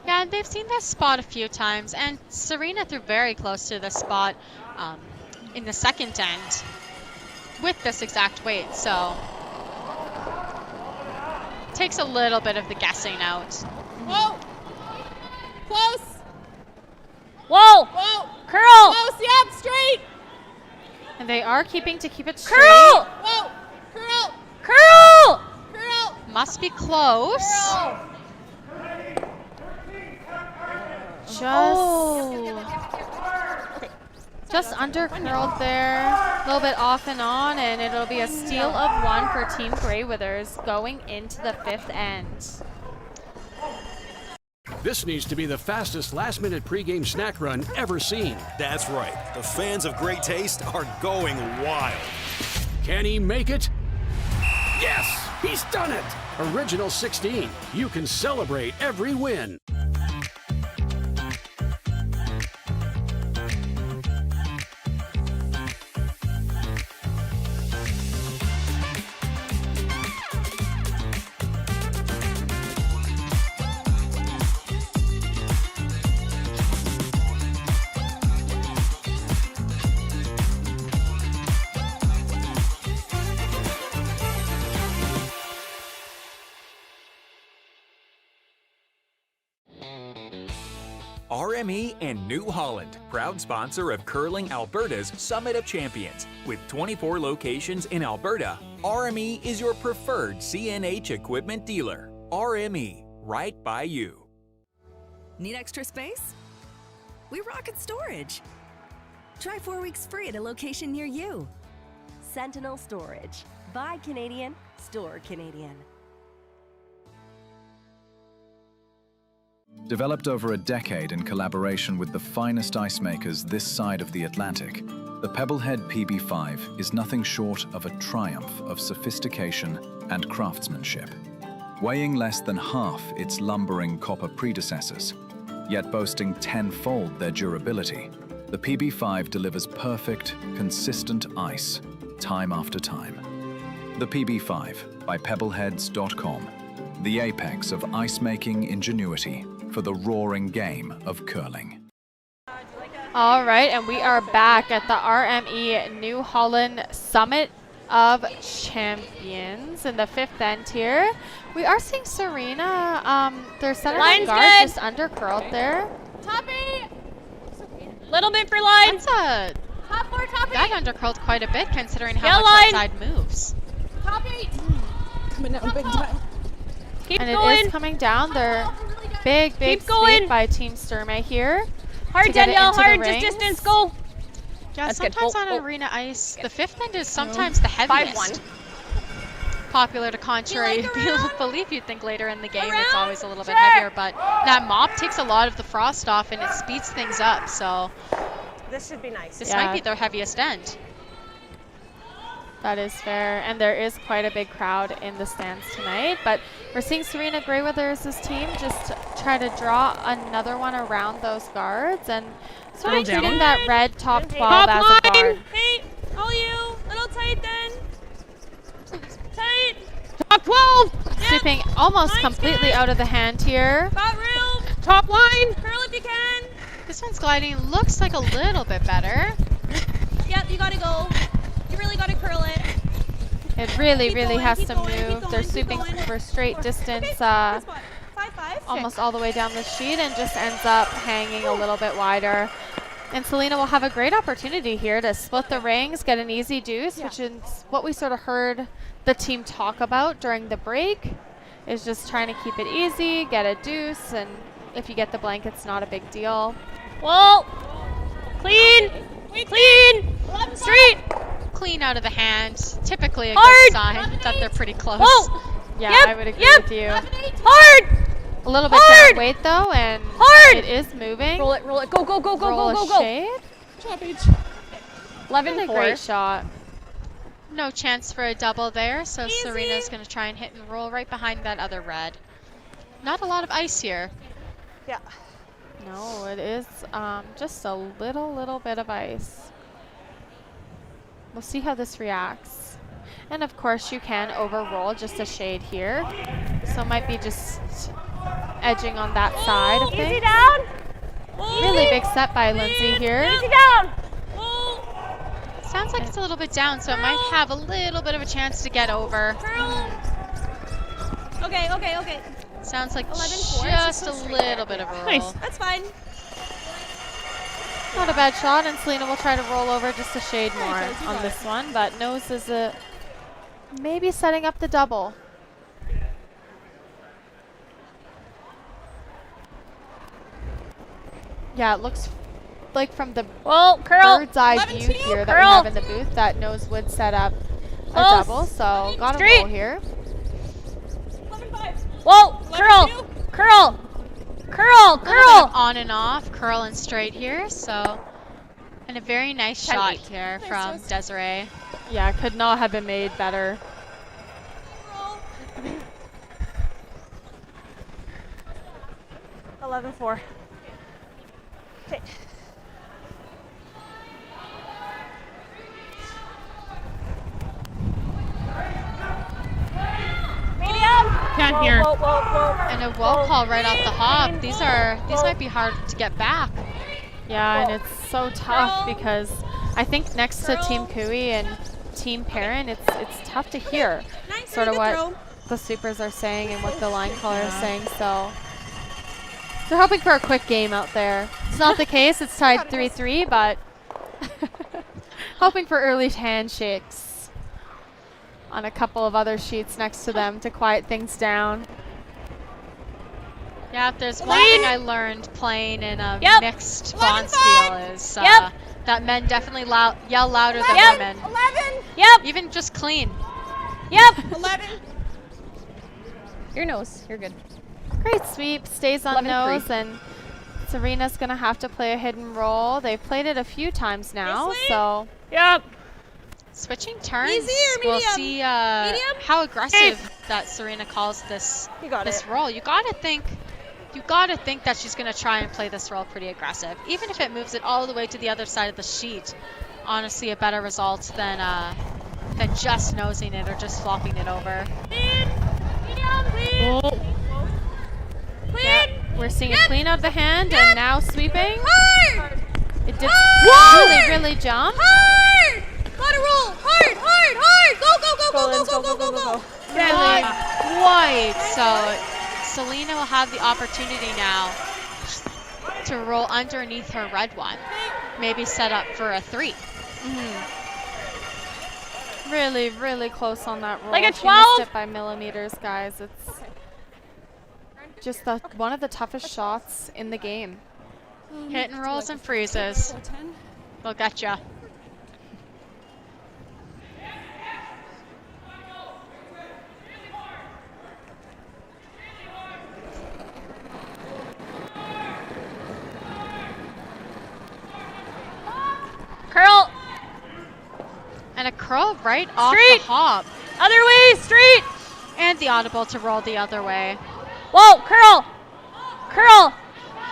[SPEAKER 9] Yeah, and they've seen this spot a few times, and Serena threw very close to this spot in the second end with this exact weight, so takes a little bit of the guessing out.
[SPEAKER 16] Whoa! Close!
[SPEAKER 10] Whoa!
[SPEAKER 16] Whoa!
[SPEAKER 10] Curl!
[SPEAKER 16] Close, yep, straight!
[SPEAKER 8] And they are keeping to keep it straight.
[SPEAKER 10] Curl!
[SPEAKER 16] Whoa! Curl!
[SPEAKER 10] Curl!
[SPEAKER 16] Curl!
[SPEAKER 9] Must be close.
[SPEAKER 16] Curl!
[SPEAKER 8] Just under curled there, a little bit off and on, and it'll be a steal of one for Team Grey Withers going into the fifth end.
[SPEAKER 17] This needs to be the fastest last-minute pregame snack run ever seen.
[SPEAKER 18] That's right. The fans of great taste are going wild.
[SPEAKER 17] Can he make it? Yes, he's done it. Original 16. You can celebrate every win.
[SPEAKER 1] RME and New Holland, proud sponsor of Curling Alberta's Summit of Champions. With 24 locations in Alberta, RME is your preferred CNH equipment dealer. RME, right by you.
[SPEAKER 2] Need extra space? We rocket storage. Try 4 weeks free at a location near you.
[SPEAKER 3] Sentinel Storage. Buy Canadian, store Canadian.
[SPEAKER 19] Developed over a decade in collaboration with the finest ice makers this side of the Atlantic, the Pebblehead PB5 is nothing short of a triumph of sophistication and craftsmanship. Weighing less than half its lumbering copper predecessors, yet boasting tenfold their durability, the PB5 delivers perfect, consistent ice, time after time. The PB5 by Pebbleheads.com, the apex of ice-making ingenuity for the roaring game of curling.
[SPEAKER 8] All right, and we are back at the RME New Holland Summit of Champions in the fifth end here. We are seeing Serena, their center guard just under curled there.
[SPEAKER 10] Toppy! Little bit for line.
[SPEAKER 9] That's
[SPEAKER 10] Top four, Toppy.
[SPEAKER 9] that undercurled quite a bit considering how
[SPEAKER 10] Yellow
[SPEAKER 9] much
[SPEAKER 10] line.
[SPEAKER 9] that side moves.
[SPEAKER 10] Toppy!
[SPEAKER 16] Coming down big time.
[SPEAKER 8] And
[SPEAKER 10] going.
[SPEAKER 8] it is coming down. They're big
[SPEAKER 10] Keep going.
[SPEAKER 8] speed by Team Sturmay here.
[SPEAKER 10] Hard,
[SPEAKER 8] to get it
[SPEAKER 10] Danielle,
[SPEAKER 8] into the
[SPEAKER 10] hard, just
[SPEAKER 8] rings.
[SPEAKER 10] distance, go.
[SPEAKER 9] Yeah,
[SPEAKER 11] That's good.
[SPEAKER 9] sometimes on arena ice, the fifth end is sometimes the heaviest.
[SPEAKER 11] 5-1.
[SPEAKER 9] Popular to contrary belief, you'd think later in the game it's
[SPEAKER 10] Around.
[SPEAKER 9] always a little bit heavier, but that mop takes a lot of the frost off and it speeds things up, so
[SPEAKER 11] This should be nice.
[SPEAKER 9] this might be their heaviest end.
[SPEAKER 8] That is fair, and there is quite a big crowd in the stands tonight, but we're seeing Serena Grey Withers' team just try to draw another one around those guards and sort of treating that red top 12 as a guard.
[SPEAKER 10] Hey, all you. Little tight then. Tight.
[SPEAKER 16] Top 12!
[SPEAKER 8] Sweeping almost completely out of the hand here.
[SPEAKER 10] Got room.
[SPEAKER 16] Top line.
[SPEAKER 12] Curl if you can.
[SPEAKER 9] This one's gliding looks like a little bit better.
[SPEAKER 12] Yep, you gotta go. You really gotta curl it.
[SPEAKER 8] It really,
[SPEAKER 12] Keep
[SPEAKER 8] really
[SPEAKER 12] going,
[SPEAKER 8] has
[SPEAKER 12] keep
[SPEAKER 8] to
[SPEAKER 12] going, keep
[SPEAKER 8] move.
[SPEAKER 12] going,
[SPEAKER 8] They're
[SPEAKER 12] keep
[SPEAKER 8] sweeping
[SPEAKER 12] going.
[SPEAKER 8] for straight distance,
[SPEAKER 12] Good spot. 5-5.
[SPEAKER 8] almost all the way down the sheet, and just ends up hanging a little bit wider. And Selena will have a great opportunity here to split the rings, get an easy deuce, which is what we sort of heard the team talk about during the break, is just trying to keep it easy, get a deuce, and if you get the blank, it's not a big deal.
[SPEAKER 10] Whoa! Clean! Clean! Street!
[SPEAKER 9] Clean out of the hand. Typically a
[SPEAKER 10] Hard!
[SPEAKER 9] good sign that they're pretty close.
[SPEAKER 10] Whoa!
[SPEAKER 8] Yeah,
[SPEAKER 10] Yep,
[SPEAKER 8] I would agree
[SPEAKER 10] yep.
[SPEAKER 8] with you.
[SPEAKER 10] Hard!
[SPEAKER 8] A little bit
[SPEAKER 10] Hard!
[SPEAKER 8] down weight though, and
[SPEAKER 10] Hard!
[SPEAKER 8] it is moving.
[SPEAKER 10] Roll it, roll it. Go, go, go, go,
[SPEAKER 8] Roll
[SPEAKER 10] go,
[SPEAKER 8] a
[SPEAKER 10] go, go.
[SPEAKER 8] shade.
[SPEAKER 16] Good job, H.
[SPEAKER 8] 11-4. Great shot.
[SPEAKER 9] No chance for a double there, so Serena's going to try and hit and roll right behind that other red. Not a lot of ice here.
[SPEAKER 12] Yeah.
[SPEAKER 8] No, it is just a little bit of ice. We'll see how this reacts. And of course you can overroll just a shade here. So it might be just edging on that side of things.
[SPEAKER 10] Easy down.
[SPEAKER 8] Really big set by Lindsay here.
[SPEAKER 10] Easy down.
[SPEAKER 9] Sounds like it's a little bit down, so it might have a little bit of a chance to get over.
[SPEAKER 12] Okay, okay, okay.
[SPEAKER 9] Sounds like
[SPEAKER 12] 11-4,
[SPEAKER 9] just a little bit of a roll.
[SPEAKER 16] Nice.
[SPEAKER 12] That's fine.
[SPEAKER 8] Not a bad shot, and Selena will try to roll over just a shade more on this one, but knows is maybe setting up the double. Yeah, it looks like from the bird's eye view here that we have in the booth that Nose would set up a double, so got a roll here.
[SPEAKER 10] Whoa, curl, curl, curl, curl.
[SPEAKER 9] On and off, curl and straight here, so. And a very nice shot here from Desiree.
[SPEAKER 8] Yeah, could not have been made better.
[SPEAKER 12] Roll. 11-4. Okay.
[SPEAKER 16] Can't hear.
[SPEAKER 12] Whoa, whoa, whoa.
[SPEAKER 9] And a whoa call right off the hop. These might be hard to get back.
[SPEAKER 8] Yeah, and it's so tough because I think next to Team Cooey and Team Perrin, it's tough to hear sort of what the supers are saying and what the line caller is saying. So they're hoping for a quick game out there. It's not the case. It's tied 3-3, but hoping for early handshakes on a couple of other sheets next to them to quiet things down.
[SPEAKER 9] Yeah, if there's one thing I learned playing in a mixed bonspiel is that men definitely yell louder than women.
[SPEAKER 12] 11.
[SPEAKER 10] Yep.
[SPEAKER 9] Even just clean.
[SPEAKER 10] Yep.
[SPEAKER 12] 11.
[SPEAKER 10] Your nose. You're good.
[SPEAKER 8] Great sweep. Stays on
[SPEAKER 10] 11-3.
[SPEAKER 8] nose, and Serena's going to have to play a hidden roll. They've played it a few times now, so.
[SPEAKER 10] Yep.
[SPEAKER 9] Switching turns,
[SPEAKER 12] Easy or
[SPEAKER 9] we'll
[SPEAKER 12] medium?
[SPEAKER 9] see
[SPEAKER 12] Medium?
[SPEAKER 9] how aggressive that Serena calls this roll. You gotta think that she's gonna try and play this roll pretty aggressive, even if it moves it all the way to the other side of the sheet. Honestly, a better result than just nosing it or just flopping it over.
[SPEAKER 8] Yeah, we're seeing a clean out of the hand, and now sweeping.
[SPEAKER 12] Hard.
[SPEAKER 8] It did really jump.
[SPEAKER 12] Hard. Gotta roll. Hard, hard, hard. Go.
[SPEAKER 9] Really quite. So Selena will have the opportunity now to roll underneath her red one. Maybe set up for a 3.
[SPEAKER 8] Really, really close on that roll.
[SPEAKER 10] Like a
[SPEAKER 8] She
[SPEAKER 10] 12?
[SPEAKER 8] missed it by millimeters, guys. It's just one of the toughest shots in the game.
[SPEAKER 9] Hit and rolls and freezes. We'll get ya.
[SPEAKER 10] Curl.
[SPEAKER 9] And a curl right off
[SPEAKER 10] Street.
[SPEAKER 9] the hop.
[SPEAKER 10] Other way. Street.
[SPEAKER 9] And the audible to roll the other way.
[SPEAKER 10] Whoa. Curl. Curl.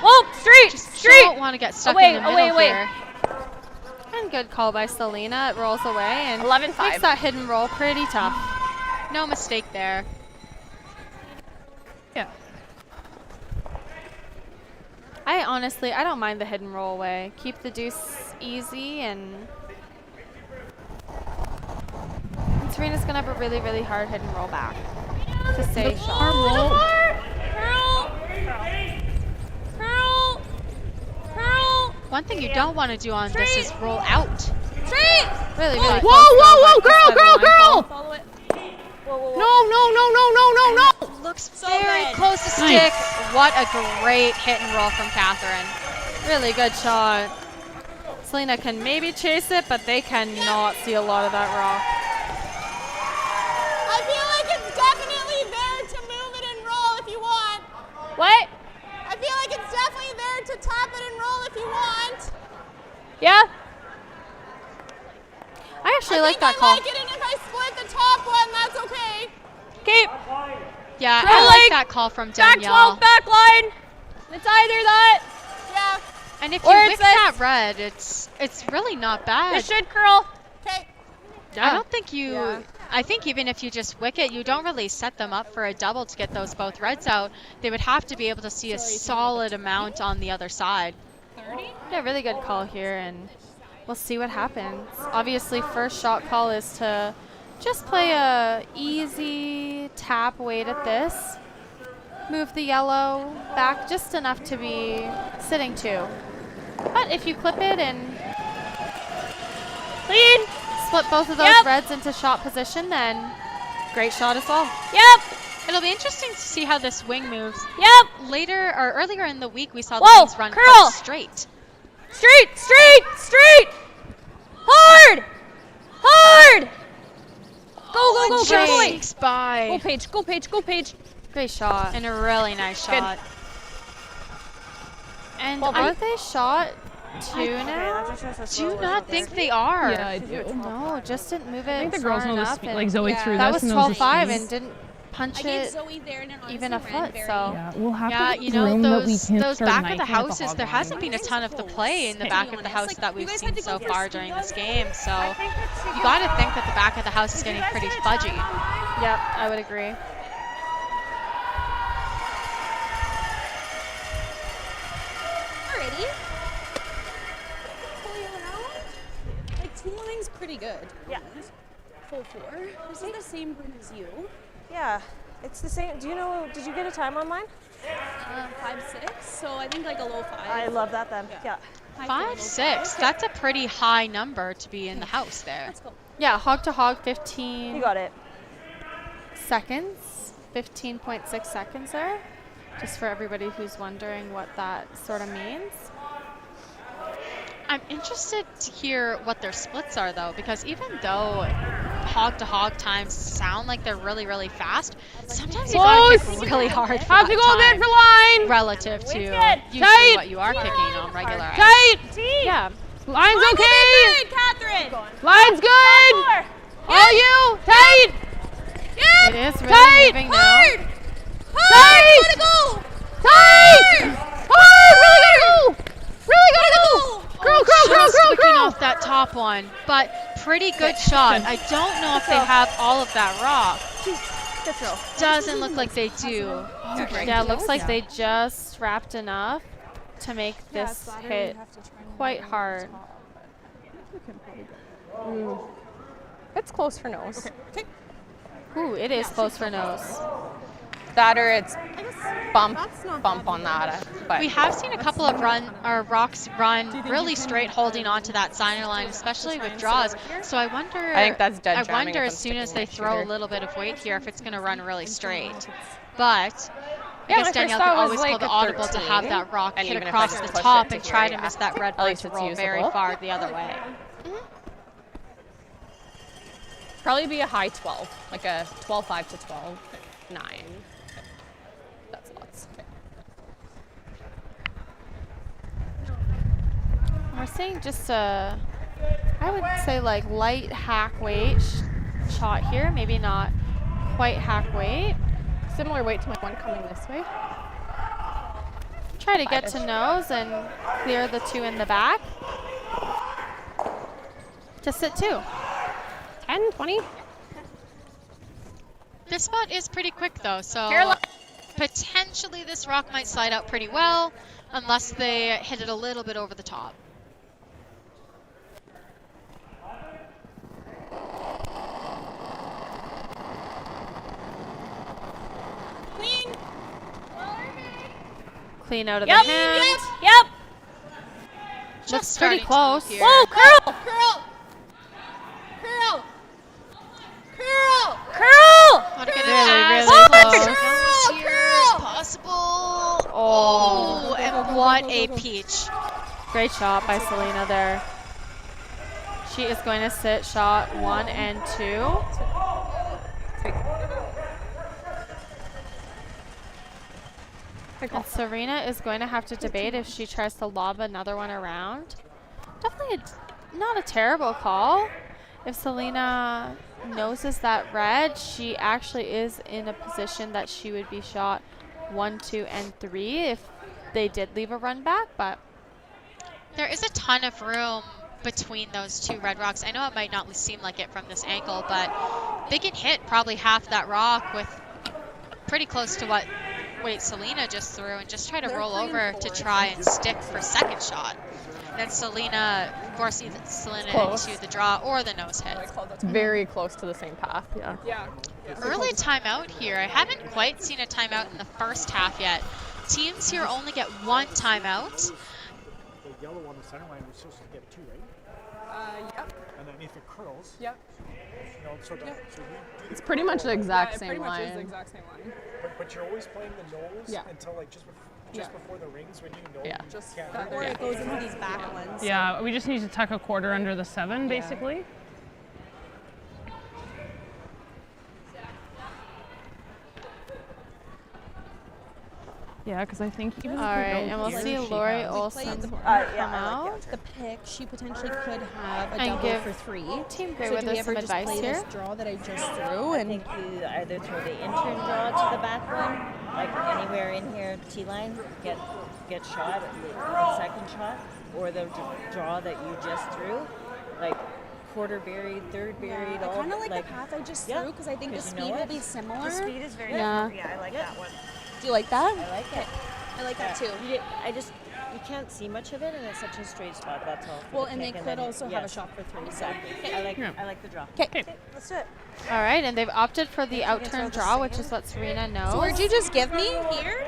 [SPEAKER 10] Whoa. Street. Street.
[SPEAKER 9] Don't want to get stuck in the middle here.
[SPEAKER 8] And good call by Selena. It rolls away and
[SPEAKER 10] 11-5.
[SPEAKER 8] makes that hidden roll pretty tough.
[SPEAKER 9] No mistake there.
[SPEAKER 16] Yeah.
[SPEAKER 8] I honestly, I don't mind the hidden roll away. Keep the deuce easy, and Serena's gonna have a really, really hard hidden roll back to save shot.
[SPEAKER 10] Curl.
[SPEAKER 9] One thing you don't want to do on this is roll out.
[SPEAKER 10] Straight.
[SPEAKER 8] Really, really.
[SPEAKER 16] Whoa, girl.
[SPEAKER 10] Follow it.
[SPEAKER 16] No.
[SPEAKER 9] Looks very close to stick. What a great hit and roll from Catherine.
[SPEAKER 8] Really good shot. Selena can maybe chase it, but they cannot see a lot of that rock.
[SPEAKER 12] I feel like it's definitely there to move it and roll if you want.
[SPEAKER 10] What?
[SPEAKER 12] I feel like it's definitely there to tap it and roll if you want.
[SPEAKER 10] Yeah.
[SPEAKER 8] I actually like that call.
[SPEAKER 12] I like it, and if I split the top one, that's okay.
[SPEAKER 10] Keep.
[SPEAKER 9] Yeah, I like that call from Danielle.
[SPEAKER 10] Back 12, back line. It's either that.
[SPEAKER 12] Yeah.
[SPEAKER 9] And if you wick that red, it's really not bad.
[SPEAKER 10] It should curl.
[SPEAKER 12] Okay.
[SPEAKER 9] I don't think you. Yeah. I think even if you just wick it, you don't really set them up for a double to get those both reds out. They would have to be able to see a solid amount on the other side.
[SPEAKER 12] 30?
[SPEAKER 8] Yeah, really good call here, and we'll see what happens. Obviously, first shot call is to just play a easy tap weight at this. Move the yellow back just enough to be sitting two. But if you clip it and
[SPEAKER 10] clean,
[SPEAKER 8] split both of those reds into shot position, then great shot as well.
[SPEAKER 10] Yep.
[SPEAKER 9] It'll be interesting to see how this wing moves.
[SPEAKER 10] Yep.
[SPEAKER 9] Later or earlier in the week, we saw the
[SPEAKER 10] Whoa,
[SPEAKER 9] wings run
[SPEAKER 10] curl.
[SPEAKER 9] Straight.
[SPEAKER 10] Straight. Hard. Go.
[SPEAKER 9] Just by.
[SPEAKER 10] Go Paige.
[SPEAKER 8] Great shot.
[SPEAKER 9] And a really nice shot.
[SPEAKER 8] And are they shot two now?
[SPEAKER 9] Do you not think they are?
[SPEAKER 16] Yeah, I do.
[SPEAKER 8] No, just didn't move it.
[SPEAKER 16] I think the
[SPEAKER 8] far
[SPEAKER 16] girls know the
[SPEAKER 8] enough,
[SPEAKER 16] speed.
[SPEAKER 8] and
[SPEAKER 16] Like Zoe threw
[SPEAKER 8] that
[SPEAKER 16] this
[SPEAKER 8] was
[SPEAKER 16] and knows the
[SPEAKER 8] 12-5
[SPEAKER 16] speed.
[SPEAKER 8] and didn't punch it even a foot. So
[SPEAKER 16] Yeah, we'll have
[SPEAKER 9] yeah,
[SPEAKER 16] to
[SPEAKER 9] you know,
[SPEAKER 16] room that we
[SPEAKER 9] those
[SPEAKER 16] can't start
[SPEAKER 9] back of the
[SPEAKER 16] knifing at
[SPEAKER 9] houses,
[SPEAKER 16] hog
[SPEAKER 9] there
[SPEAKER 16] line.
[SPEAKER 9] hasn't been a ton of the play in the back of the house that we've seen so far during this game. So you got to think that the back of the house is getting pretty fudgy.
[SPEAKER 8] Yep, I would agree.
[SPEAKER 12] Alrighty. Pull you around. Like, team line's pretty good. Yeah. Full 4. This is the same room as you.
[SPEAKER 20] Yeah, it's the same. Do you know, did you get a time on mine?
[SPEAKER 12] 5-6, so I think like a low 5.
[SPEAKER 20] I love that then, yeah.
[SPEAKER 9] 5-6, that's a pretty high number to be in the house there.
[SPEAKER 12] Let's go.
[SPEAKER 8] Yeah, hog to hog, 15.
[SPEAKER 20] You got it.
[SPEAKER 8] Seconds, 15.6 seconds there. Just for everybody who's wondering what that sort of means.
[SPEAKER 9] I'm interested to hear what their splits are though, because even though hog to hog times sound like they're really, really fast, sometimes you gotta kick really hard for
[SPEAKER 16] Have to go
[SPEAKER 9] that
[SPEAKER 16] good for line.
[SPEAKER 9] relative to usually
[SPEAKER 16] Tight.
[SPEAKER 9] what you are kicking on regular ice.
[SPEAKER 16] Tight.
[SPEAKER 8] Yeah.
[SPEAKER 16] Line's okay.
[SPEAKER 12] Good, Catherine.
[SPEAKER 16] Line's good. All you. Tight.
[SPEAKER 8] It is really moving now.
[SPEAKER 12] Hard.
[SPEAKER 16] Tight.
[SPEAKER 12] Gotta go.
[SPEAKER 16] Tight. Hard. Really gotta go.
[SPEAKER 9] Just wicking
[SPEAKER 16] Girl.
[SPEAKER 9] off that top one, but pretty good shot. I don't know if they have all of that rock. Doesn't look like they do.
[SPEAKER 8] Yeah, it looks like they just wrapped enough to make this hit quite hard.
[SPEAKER 11] It's close for nose.
[SPEAKER 8] Ooh, it is close for nose.
[SPEAKER 11] That or it's bump on that. But
[SPEAKER 9] We have seen a couple of rocks run really straight, holding onto that center line, especially with draws. So I wonder.
[SPEAKER 11] I think that's dead
[SPEAKER 9] I
[SPEAKER 11] jamming
[SPEAKER 9] wonder
[SPEAKER 11] if
[SPEAKER 9] as
[SPEAKER 11] I'm
[SPEAKER 9] soon as they
[SPEAKER 11] sticking
[SPEAKER 9] throw
[SPEAKER 11] my
[SPEAKER 9] a
[SPEAKER 11] shooter.
[SPEAKER 9] little bit of weight here if it's going to run really straight. But
[SPEAKER 11] Yeah,
[SPEAKER 9] I guess
[SPEAKER 11] my first
[SPEAKER 9] Danielle
[SPEAKER 11] thought
[SPEAKER 9] could
[SPEAKER 11] was
[SPEAKER 9] always
[SPEAKER 11] like
[SPEAKER 9] pull the
[SPEAKER 11] a
[SPEAKER 9] audible to
[SPEAKER 11] 13,
[SPEAKER 9] have that rock
[SPEAKER 11] and
[SPEAKER 9] hit
[SPEAKER 11] even if I
[SPEAKER 9] across
[SPEAKER 11] can
[SPEAKER 9] the
[SPEAKER 11] push
[SPEAKER 9] top
[SPEAKER 11] it to
[SPEAKER 9] and try
[SPEAKER 11] here,
[SPEAKER 9] to miss that red
[SPEAKER 11] at least
[SPEAKER 9] point
[SPEAKER 11] it's
[SPEAKER 9] roll very
[SPEAKER 11] usable.
[SPEAKER 9] far the other way.
[SPEAKER 11] Probably be a high 12, like a 12-5 to 12-9. That's lots.
[SPEAKER 8] We're seeing just a, I would say like light hack weight shot here. Maybe not quite hack weight.
[SPEAKER 11] Similar weight to my one coming this way.
[SPEAKER 8] Try to get to nose and clear the two in the back. Just sit two.
[SPEAKER 11] 10, 20.
[SPEAKER 9] This spot is pretty quick though, so potentially this rock might slide out pretty well, unless they hit it a little bit over the top.
[SPEAKER 12] Clean.
[SPEAKER 8] Clean out of the hand.
[SPEAKER 12] Yep.
[SPEAKER 8] Looks pretty close.
[SPEAKER 12] Whoa, curl. Curl. Curl. Curl. Curl.
[SPEAKER 9] Want to get
[SPEAKER 8] Really,
[SPEAKER 9] it
[SPEAKER 8] really
[SPEAKER 9] close.
[SPEAKER 8] close.
[SPEAKER 9] Here as possible. Oh, and what a peach.
[SPEAKER 8] Great shot by Selena there. She is going to sit shot 1 and 2. And Serena is going to have to debate if she tries to lob another one around. Definitely not a terrible call. If Selena noses that red, she actually is in a position that she would be shot 1, 2, and 3 if they did leave a run back, but
[SPEAKER 9] there is a ton of room between those two red rocks. I know it might not seem like it from this angle, but they can hit probably half that rock with pretty close to what Selena just threw, and just try to roll over to try and stick for second shot. Then Selena forcing Selena into the draw or the nose hit.
[SPEAKER 11] It's very close to the same path. Yeah.
[SPEAKER 9] Early timeout here. I haven't quite seen a timeout in the first half yet. Teams here only get 1 timeout.
[SPEAKER 21] The yellow on the center line was supposed to get 2, right?
[SPEAKER 11] Yep.
[SPEAKER 21] And then if it curls.
[SPEAKER 11] Yep.
[SPEAKER 21] No, so
[SPEAKER 11] It's pretty much the exact same
[SPEAKER 21] pretty
[SPEAKER 11] line.
[SPEAKER 21] much is the exact same line. But you're always playing the nose until like just before the rings when you know you just can't.
[SPEAKER 20] Or it goes into these back ones.
[SPEAKER 16] Yeah, we just need to tuck a quarter under the 7, basically. Yeah, because I think even
[SPEAKER 8] all right, and we'll see Lori Olsen come out.
[SPEAKER 20] The pick, she potentially could have a
[SPEAKER 8] And
[SPEAKER 20] double
[SPEAKER 8] give
[SPEAKER 20] for 3.
[SPEAKER 8] Team Gray
[SPEAKER 20] So
[SPEAKER 8] with
[SPEAKER 20] do we
[SPEAKER 8] us some
[SPEAKER 20] ever just
[SPEAKER 8] advice
[SPEAKER 20] play
[SPEAKER 8] here.
[SPEAKER 20] this draw that I just threw?
[SPEAKER 22] I think you either throw the intern draw to the back one, like anywhere in here, T-line, get shot, the second shot, or the draw that you just threw, like quarter buried, third buried.
[SPEAKER 20] I
[SPEAKER 22] all
[SPEAKER 20] kind of like the path I just threw because I think the speed will be similar.
[SPEAKER 22] The speed is very
[SPEAKER 20] Yeah.
[SPEAKER 22] I like that one.
[SPEAKER 20] Do you like that?
[SPEAKER 22] I like it.
[SPEAKER 20] I like that too.
[SPEAKER 22] You can't see much of it, and it's such a straight spot. That's all.
[SPEAKER 20] Well, and they could also have a shot for 3.
[SPEAKER 22] Exactly.
[SPEAKER 20] So.
[SPEAKER 22] I like the draw.
[SPEAKER 20] Okay.
[SPEAKER 22] Let's do it.
[SPEAKER 8] All right, and they've opted for the outturn draw, which is what Serena knows.
[SPEAKER 20] So where'd you just give me? Here?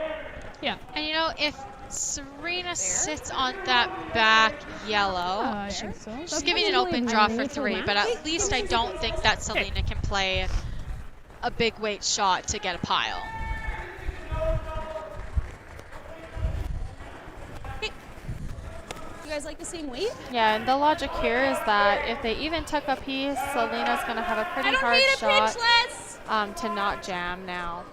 [SPEAKER 16] Yeah.
[SPEAKER 9] And you know, if Serena sits on that back yellow, she's giving an open draw for 3, but at least I don't think that Selena can play a big weight shot to get a pile.
[SPEAKER 20] You guys like the same weight?
[SPEAKER 8] Yeah, and the logic here is that if they even tuck a piece, Selena's going to have a pretty hard shot to not jam now.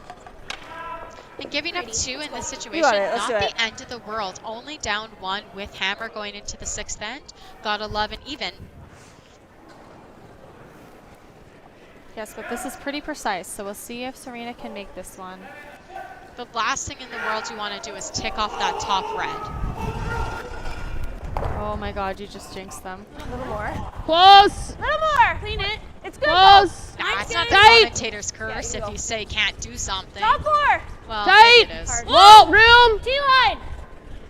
[SPEAKER 9] And giving up 2 in this situation,
[SPEAKER 22] Let's
[SPEAKER 9] not
[SPEAKER 22] do it.
[SPEAKER 9] the end of the world. Only down 1 with hammer going into the 6th end. Gotta love an even.
[SPEAKER 8] Yes, but this is pretty precise, so we'll see if Serena can make this one.
[SPEAKER 9] The last thing in the world you want to do is tick off that top red.
[SPEAKER 8] Oh my god, you just jinxed them.
[SPEAKER 20] A little more.
[SPEAKER 16] Close!
[SPEAKER 20] A little more. Clean it. It's good.
[SPEAKER 16] Close!
[SPEAKER 9] Nah, it's not the commentator's curse if you say can't do something.
[SPEAKER 20] Top 4.
[SPEAKER 9] Well,
[SPEAKER 16] Tight!
[SPEAKER 9] maybe it is.
[SPEAKER 16] Whoa, room!
[SPEAKER 20] T-line.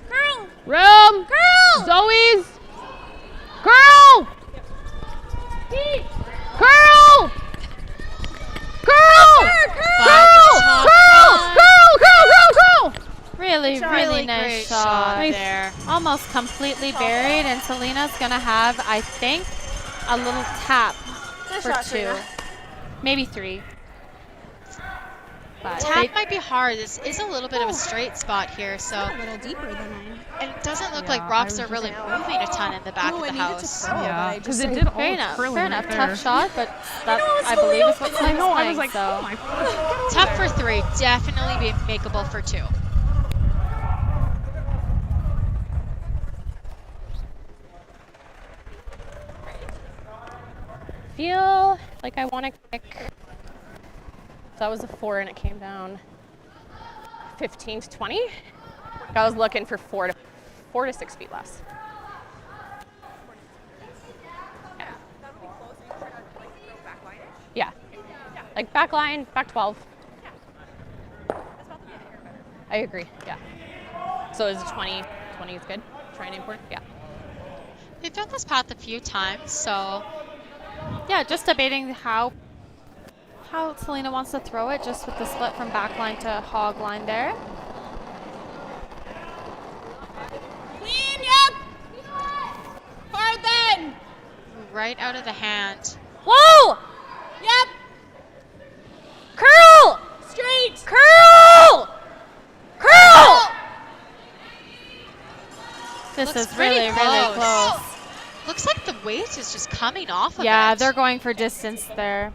[SPEAKER 20] Curl.
[SPEAKER 16] Room!
[SPEAKER 20] Curl.
[SPEAKER 16] Zoe's! Curl!
[SPEAKER 20] Heat.
[SPEAKER 16] Curl! Curl! Curl!
[SPEAKER 8] Really, really nice
[SPEAKER 9] great
[SPEAKER 8] shot
[SPEAKER 9] there.
[SPEAKER 8] Almost completely buried, and Selena's going to have, I think, a little tap for 2. Maybe 3. But
[SPEAKER 9] Tap might be hard. This is a little bit of a straight spot here, so.
[SPEAKER 20] A little deeper than
[SPEAKER 9] And it doesn't look like rocks are really moving a ton in the back of the house.
[SPEAKER 16] Yeah, because it did all
[SPEAKER 8] fair enough,
[SPEAKER 16] curling
[SPEAKER 8] fair
[SPEAKER 16] right
[SPEAKER 8] enough.
[SPEAKER 16] there.
[SPEAKER 8] Tough shot, but that, I believe, is what
[SPEAKER 16] I know, I was
[SPEAKER 8] playing,
[SPEAKER 16] like,
[SPEAKER 8] so.
[SPEAKER 16] oh my god.
[SPEAKER 9] Tough for 3, definitely be makeable for 2.
[SPEAKER 11] Feel like I want to kick. That was a 4 and it came down 15 to 20. I was looking for 4 to 6 feet less. Yeah. Like back line, back 12. I agree, yeah. So is 20 is good? 20 important? Yeah.
[SPEAKER 9] They've done this path a few times, so
[SPEAKER 8] Yeah, just debating how Selena wants to throw it, just with the split from back line to hog line there.
[SPEAKER 10] Clean, yep! Hard then!
[SPEAKER 9] right out of the hand.
[SPEAKER 10] Whoa! Yep! Curl! Straight! Curl! Curl!
[SPEAKER 8] This
[SPEAKER 9] Looks
[SPEAKER 8] is really close.
[SPEAKER 9] Looks like the weight is just coming off of
[SPEAKER 8] Yeah,
[SPEAKER 9] it.
[SPEAKER 8] they're going for distance there.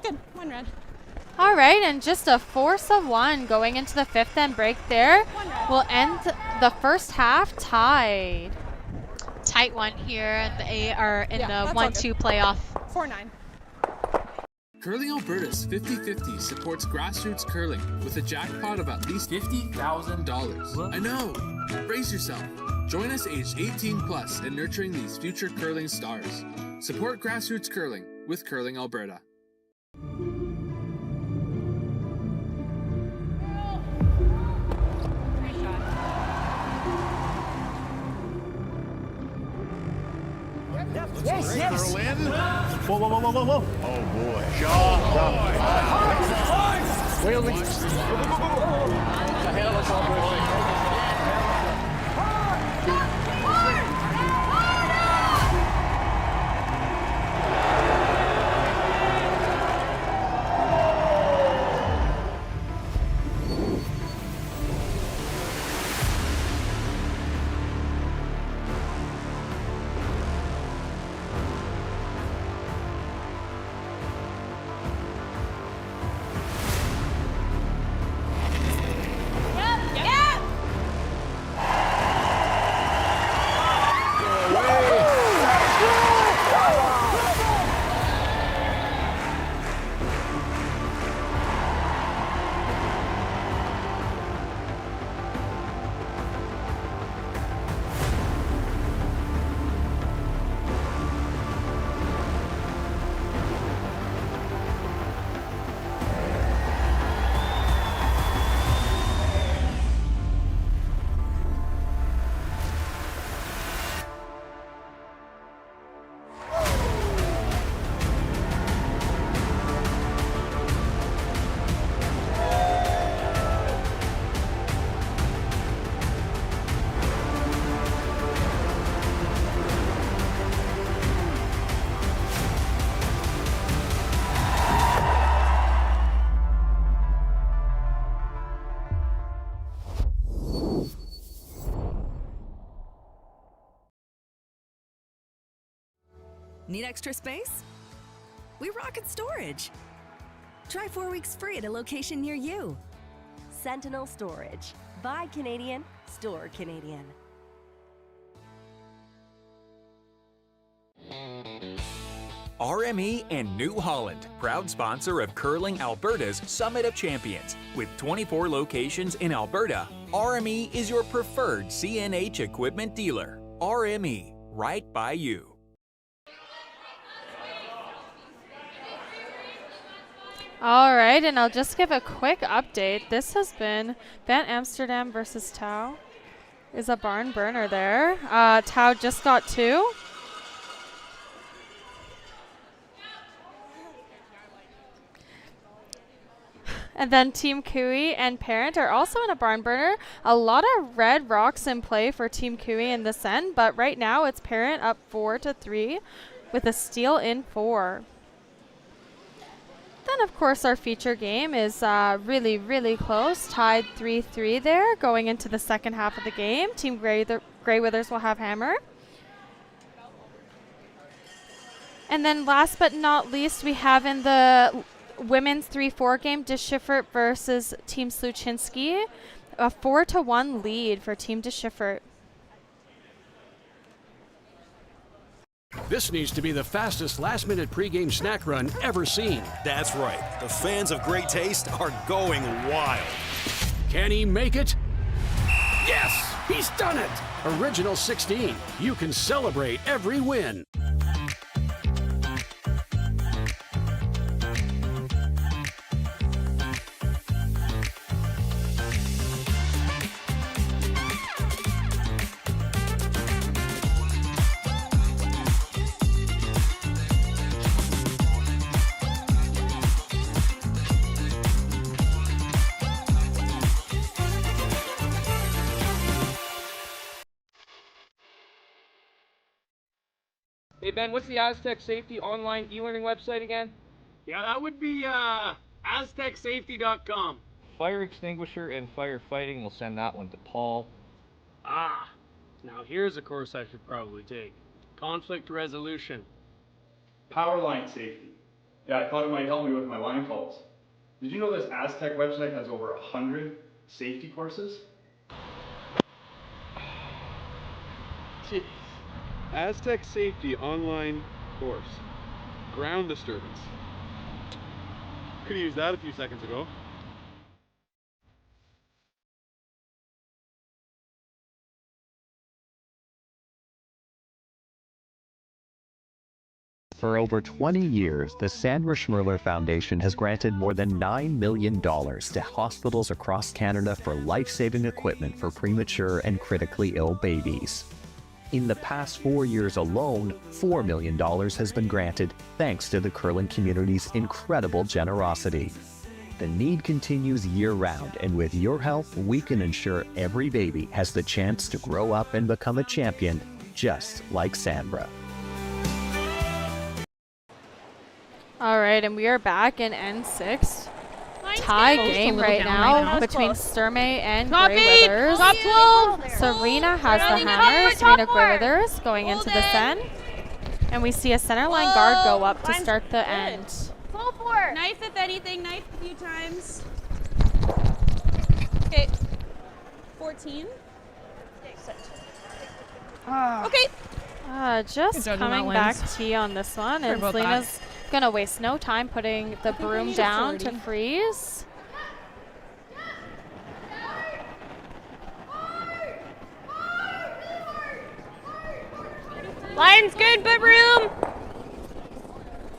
[SPEAKER 10] Good, one red.
[SPEAKER 8] All right, and just a force of one going into the fifth and break there will end the first half tied.
[SPEAKER 9] Tight one here in the the 1-2 playoff.
[SPEAKER 10] 4-9.
[SPEAKER 13] Curling Alberta's 50-50 supports grassroots curling with a jackpot of at least $50,000. I know! Brace yourself. Join us aged 18 plus in nurturing these future curling stars. Support grassroots curling with Curling Alberta.
[SPEAKER 6] Yes, yes.
[SPEAKER 7] Curl in.
[SPEAKER 6] Whoa, whoa, whoa, whoa, whoa, whoa.
[SPEAKER 7] Oh boy.
[SPEAKER 6] Wheel me.
[SPEAKER 2] Need extra space? We rocket storage. Try 4 weeks free at a location near you.
[SPEAKER 3] Sentinel Storage. Buy Canadian, store Canadian.
[SPEAKER 1] RME and New Holland, proud sponsor of Curling Alberta's Summit of Champions. With 24 locations in Alberta, RME is your preferred CNH equipment dealer. RME, right by you.
[SPEAKER 8] All right, and I'll just give a quick update. This has been Van Amsterdam versus Tau. Is a barn burner there. Tau just got 2. And then Team Cooey and Parent are also in a barn burner. A lot of red rocks in play for Team Cooey in this end, but right now it's Parent up 4-3 with a steal in 4. Then, of course, our feature game is really, really close, tied 3-3 there, going into the second half of the game. Team Grey Withers will have hammer. And then last but not least, we have in the women's 3-4 game, Deschiffer versus Team Sluchinski, a 4-1 lead for Team Deschiffer.
[SPEAKER 17] This needs to be the fastest last-minute pregame snack run ever seen.
[SPEAKER 18] That's right. The fans of great taste are going wild.
[SPEAKER 17] Can he make it? Yes! He's done it! Original 16. You can celebrate every win.
[SPEAKER 7] Hey Ben, what's the Aztec Safety online e-learning website again?
[SPEAKER 14] Yeah, that would be aztecsafety.com.
[SPEAKER 7] Fire extinguisher and firefighting, we'll send that one to Paul.
[SPEAKER 14] Ah, now here's a course I should probably take. Conflict resolution.
[SPEAKER 4] Power line safety. Yeah, I thought it might help me with my line calls. Did you know this Aztec website has over 100 safety courses?
[SPEAKER 5] Jeez. Aztec Safety online course. Ground disturbance. Could have used that a few seconds ago.
[SPEAKER 23] For over 20 years, the Sandra Schmirler Foundation has granted more than $9 million to hospitals across Canada for life-saving equipment for premature and critically ill babies. In the past 4 years alone, $4 million has been granted thanks to the curling community's incredible generosity. The need continues year-round, and with your help, we can ensure every baby has the chance to grow up and become a champion, just like Sandra.
[SPEAKER 8] All right, and we are back in N6. Tie game right now between Sturmay and Grey Withers. Serena has the hammer. Serena Grey Withers going into the Sen. And we see a center line guard go up to start the end.
[SPEAKER 12] Full four. Knife if anything. Knife a few times. Okay. 14. Okay.
[SPEAKER 8] Just coming back T on this one, and Selena's gonna waste no time putting the broom down to freeze.
[SPEAKER 10] Line's good, but room.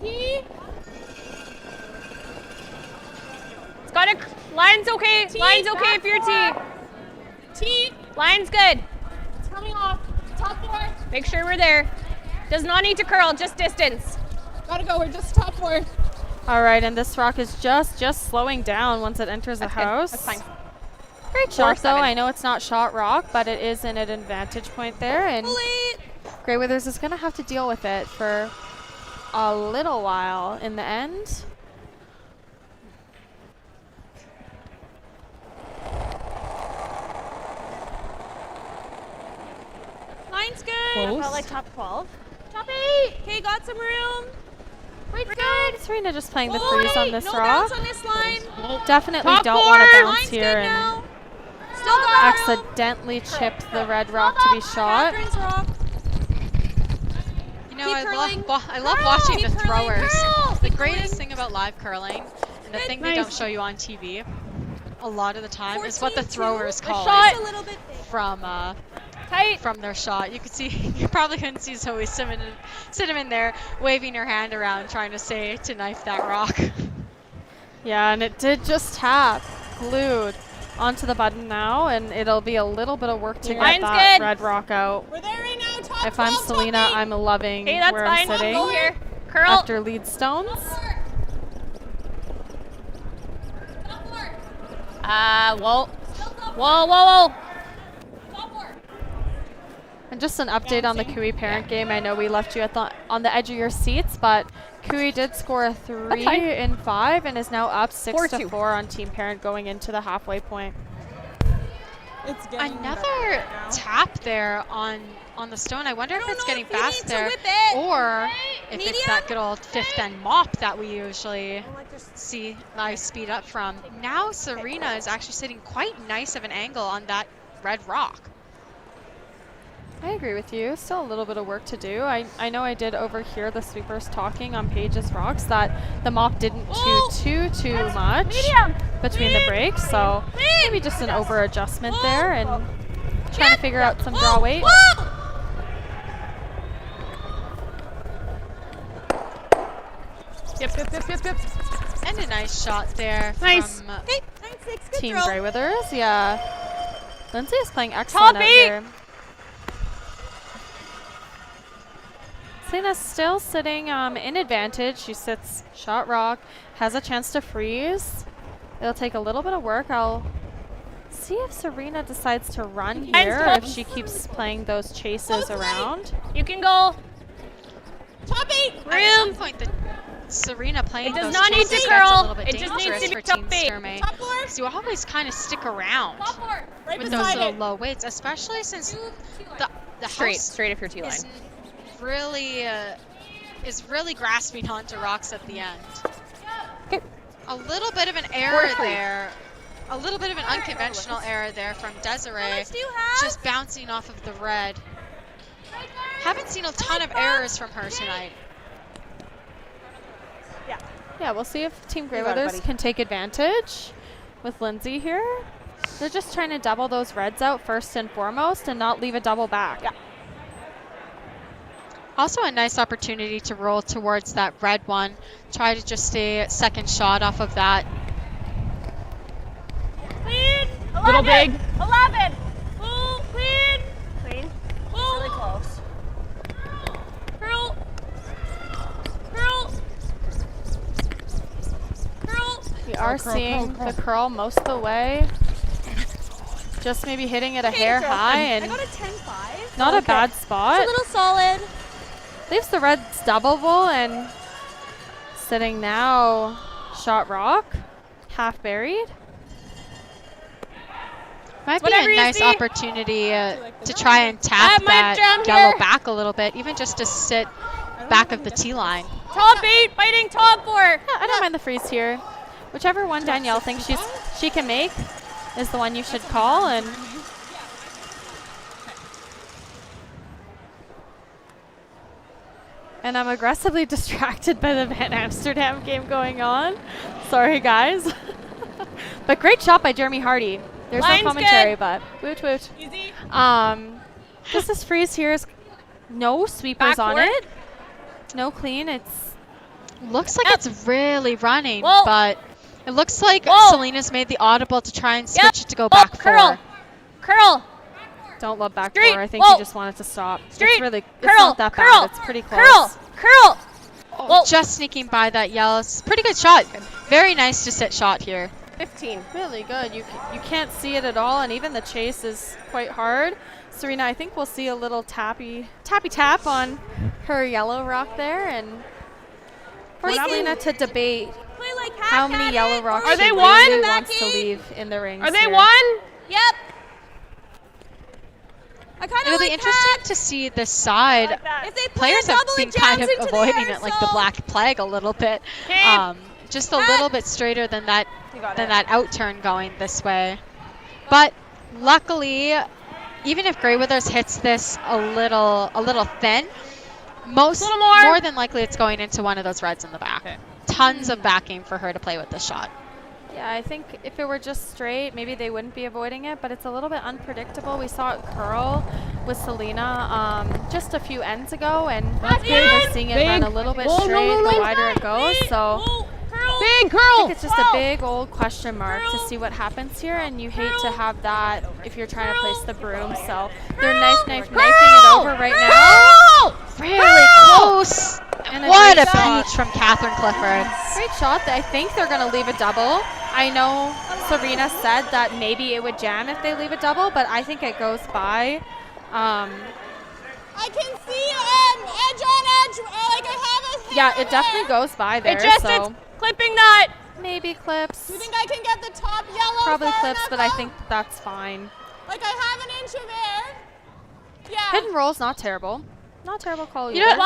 [SPEAKER 12] T.
[SPEAKER 10] It's got a. Line's okay.
[SPEAKER 12] T,
[SPEAKER 10] Line's okay if you're T.
[SPEAKER 12] T.
[SPEAKER 10] Line's good.
[SPEAKER 12] It's coming off. Top four.
[SPEAKER 10] Make sure we're there. Does not need to curl, just distance.
[SPEAKER 12] Gotta go. We're just top four.
[SPEAKER 8] All right, and this rock is just slowing down once it enters the house.
[SPEAKER 10] That's fine.
[SPEAKER 8] Great shot, though. I know it's not shot rock, but it is in an advantage point there, and Grey Withers is going to have to deal with it for a little while in the end.
[SPEAKER 12] Line's good.
[SPEAKER 10] Felt like top 12.
[SPEAKER 12] Top 8. Okay, got some room.
[SPEAKER 8] We're good. Serena just playing the freeze on this
[SPEAKER 12] no
[SPEAKER 8] rock.
[SPEAKER 12] bounce on this line.
[SPEAKER 8] Definitely
[SPEAKER 12] Top
[SPEAKER 8] don't
[SPEAKER 12] four.
[SPEAKER 8] want to bounce
[SPEAKER 12] Line's
[SPEAKER 8] here
[SPEAKER 12] good
[SPEAKER 8] and
[SPEAKER 12] now. Still got
[SPEAKER 8] accidentally chip the red rock to be shot.
[SPEAKER 9] You know, I love watching the throwers. The greatest thing about live curling, and the thing they don't show you on TV a lot of the time, is what the throwers call from their shot. You could see, you probably couldn't see Zoe Cinnamon there waving her hand around trying to say to knife that rock.
[SPEAKER 8] Yeah, and it did just tap, glued onto the button now, and it'll be a little bit of work to get that red rock out.
[SPEAKER 12] We're there right now. Top
[SPEAKER 8] If I'm
[SPEAKER 12] 12,
[SPEAKER 8] Selena,
[SPEAKER 12] top
[SPEAKER 8] I'm loving where I'm sitting
[SPEAKER 10] Go here. Curl.
[SPEAKER 8] after lead stones.
[SPEAKER 10] Whoa. Whoa, whoa, whoa.
[SPEAKER 8] And just an update on the Kui parent game. I know we left you on the edge of your seats, but Kui did score a 3 in 5 and is now up 6-4 on team parent going into the halfway point.
[SPEAKER 12] It's
[SPEAKER 9] another tap there on the stone. I wonder if it's getting fast there, or if it's that good old fifth end mop that we usually see live speed up from. Now Serena is actually sitting quite nice of an angle on that red rock.
[SPEAKER 8] I agree with you. Still a little bit of work to do. I know I did overhear the sweepers talking on Paige's rocks that the mop didn't toot too much between the breaks, so maybe just an over adjustment there and trying to figure out some draw weight.
[SPEAKER 10] Yep.
[SPEAKER 9] And a nice shot there
[SPEAKER 10] Nice.
[SPEAKER 9] from
[SPEAKER 8] Team Grey Withers. Yeah. Lindsay is playing excellent out here. Selena's still sitting in advantage. She sits shot rock, has a chance to freeze. It'll take a little bit of work. I'll see if Serena decides to run here, or if she keeps playing those chases around.
[SPEAKER 10] You can go.
[SPEAKER 9] Serena playing
[SPEAKER 12] It does
[SPEAKER 9] those
[SPEAKER 12] not need to
[SPEAKER 9] chases gets a
[SPEAKER 12] curl.
[SPEAKER 9] little bit
[SPEAKER 12] It just needs
[SPEAKER 9] dangerous
[SPEAKER 12] to be
[SPEAKER 9] for
[SPEAKER 12] top
[SPEAKER 9] Team
[SPEAKER 12] eight.
[SPEAKER 9] Sturmay.
[SPEAKER 12] Top four.
[SPEAKER 9] So you always kind of stick around
[SPEAKER 12] Right
[SPEAKER 9] with those
[SPEAKER 12] beside
[SPEAKER 9] little
[SPEAKER 12] it.
[SPEAKER 9] low weights, especially since the
[SPEAKER 11] Straight
[SPEAKER 9] house
[SPEAKER 11] if you're T-line.
[SPEAKER 9] is really grasping onto rocks at the end. A little bit of an error there. A little bit of an unconventional error there from Desiree. Just bouncing off of the red. Haven't seen a ton of errors from her tonight.
[SPEAKER 8] Yeah, we'll see if Team
[SPEAKER 20] got it,
[SPEAKER 8] Greyweathers
[SPEAKER 20] buddy.
[SPEAKER 8] can take advantage with Lindsay here. They're just trying to double those reds out first and foremost and not leave a double back.
[SPEAKER 20] Yeah.
[SPEAKER 9] Also a nice opportunity to roll towards that red one. Try to just stay a second shot off of that.
[SPEAKER 12] Clean. 11.
[SPEAKER 16] Little big.
[SPEAKER 12] 11. Ooh, clean.
[SPEAKER 20] Clean.
[SPEAKER 12] Ooh.
[SPEAKER 20] Really close.
[SPEAKER 12] Curl. Curl. Curl.
[SPEAKER 8] We are seeing the curl most of the way. Just maybe hitting it a hair high
[SPEAKER 12] I
[SPEAKER 8] and
[SPEAKER 12] got a 10-5.
[SPEAKER 8] not a bad spot.
[SPEAKER 12] It's a little solid.
[SPEAKER 8] Leaves the reds doubleable and sitting now shot rock, half buried.
[SPEAKER 9] Might be
[SPEAKER 12] Whatever
[SPEAKER 9] a
[SPEAKER 12] you
[SPEAKER 9] nice
[SPEAKER 12] see.
[SPEAKER 9] opportunity to try and tap
[SPEAKER 12] might jam
[SPEAKER 9] that yellow
[SPEAKER 12] here.
[SPEAKER 9] back a little bit, even just to sit back of the tee line.
[SPEAKER 12] Top 8 fighting top 4.
[SPEAKER 8] Yeah, I don't mind the freeze here. Whichever one Danielle thinks she can make is the one you should call. And I'm aggressively distracted by the Van Amsterdam game going on. Sorry, guys. But great shot by Jeremy Hardy. There's
[SPEAKER 12] Line's
[SPEAKER 8] no commentary,
[SPEAKER 12] good.
[SPEAKER 8] but woot woot.
[SPEAKER 12] Easy.
[SPEAKER 8] This freeze here is no sweepers
[SPEAKER 12] Back
[SPEAKER 8] on
[SPEAKER 12] forward.
[SPEAKER 8] it. No clean. It's
[SPEAKER 9] Looks like it's really running,
[SPEAKER 12] Whoa.
[SPEAKER 9] but it looks like
[SPEAKER 12] Whoa.
[SPEAKER 9] Selena's made the audible to try and switch
[SPEAKER 12] Yep.
[SPEAKER 9] it to go back
[SPEAKER 12] curl.
[SPEAKER 9] four.
[SPEAKER 12] Curl.
[SPEAKER 8] don't love back
[SPEAKER 12] Straight.
[SPEAKER 8] four. I think
[SPEAKER 12] Whoa.
[SPEAKER 8] you just want it to stop.
[SPEAKER 12] Straight.
[SPEAKER 8] It's really
[SPEAKER 12] Curl.
[SPEAKER 8] it's not that
[SPEAKER 12] Curl.
[SPEAKER 8] bad. It's pretty close.
[SPEAKER 12] Curl. Curl.
[SPEAKER 9] Oh, just sneaking by that yellow. It's a pretty good shot. Very nice to sit shot here.
[SPEAKER 11] 15.
[SPEAKER 8] Really good. You can't see it at all, and even the chase is quite hard. Serena, I think we'll see a little tappy tap on her yellow rock there, and for Serena to debate
[SPEAKER 12] Play like
[SPEAKER 8] how many yellow rocks
[SPEAKER 16] Are
[SPEAKER 8] she
[SPEAKER 16] they
[SPEAKER 8] really
[SPEAKER 16] one?
[SPEAKER 8] wants to leave in the rings.
[SPEAKER 16] Are they
[SPEAKER 8] here.
[SPEAKER 16] one?
[SPEAKER 12] Yep. I kind of
[SPEAKER 9] It'll
[SPEAKER 12] like
[SPEAKER 9] be interesting
[SPEAKER 12] that.
[SPEAKER 9] to see this side.
[SPEAKER 12] If they play
[SPEAKER 9] Players
[SPEAKER 12] a
[SPEAKER 9] have
[SPEAKER 12] double,
[SPEAKER 9] been
[SPEAKER 12] it
[SPEAKER 9] kind
[SPEAKER 12] jams
[SPEAKER 9] of
[SPEAKER 12] into
[SPEAKER 9] avoiding
[SPEAKER 12] there,
[SPEAKER 9] it like the
[SPEAKER 12] so-
[SPEAKER 9] black plague a little bit.
[SPEAKER 12] Okay.
[SPEAKER 9] Just a little bit straighter than that
[SPEAKER 20] got
[SPEAKER 9] than
[SPEAKER 20] it.
[SPEAKER 9] that out turn going this way. But luckily, even if Greyweathers hits this a little thin, more than likely it's going into one of those reds in the back. Tons of backing for her to play with this shot.
[SPEAKER 8] Yeah, I think if it were just straight, maybe they wouldn't be avoiding it, but it's a little bit unpredictable. We saw it curl with Selena just a few ends ago, and we're seeing it run a little bit straight the wider it goes. So
[SPEAKER 16] Big curl.
[SPEAKER 8] I think it's just a big old question mark to see what happens here, and you hate to have that if you're trying to place the broom. So they're knifing it over right now.
[SPEAKER 9] Really close.
[SPEAKER 8] And
[SPEAKER 9] What
[SPEAKER 8] great
[SPEAKER 9] a
[SPEAKER 8] shot.
[SPEAKER 9] peach from Catherine Clifford.
[SPEAKER 8] Great shot. I think they're going to leave a double. I know Serena said that maybe it would jam if they leave a double, but I think it goes by.
[SPEAKER 12] I can see edge on edge. Like I have a
[SPEAKER 8] Yeah, it definitely goes by there.
[SPEAKER 12] It just
[SPEAKER 8] so
[SPEAKER 12] it's clipping that.
[SPEAKER 8] maybe clips.
[SPEAKER 12] Do you think I can get the top yellow?
[SPEAKER 8] Probably
[SPEAKER 12] far
[SPEAKER 8] clips,
[SPEAKER 12] enough
[SPEAKER 8] but I
[SPEAKER 12] out?
[SPEAKER 8] think that's fine.
[SPEAKER 12] Like I have an inch of air. Yeah.
[SPEAKER 8] Hit and roll's not terrible. Not terrible call
[SPEAKER 9] You know,
[SPEAKER 8] either.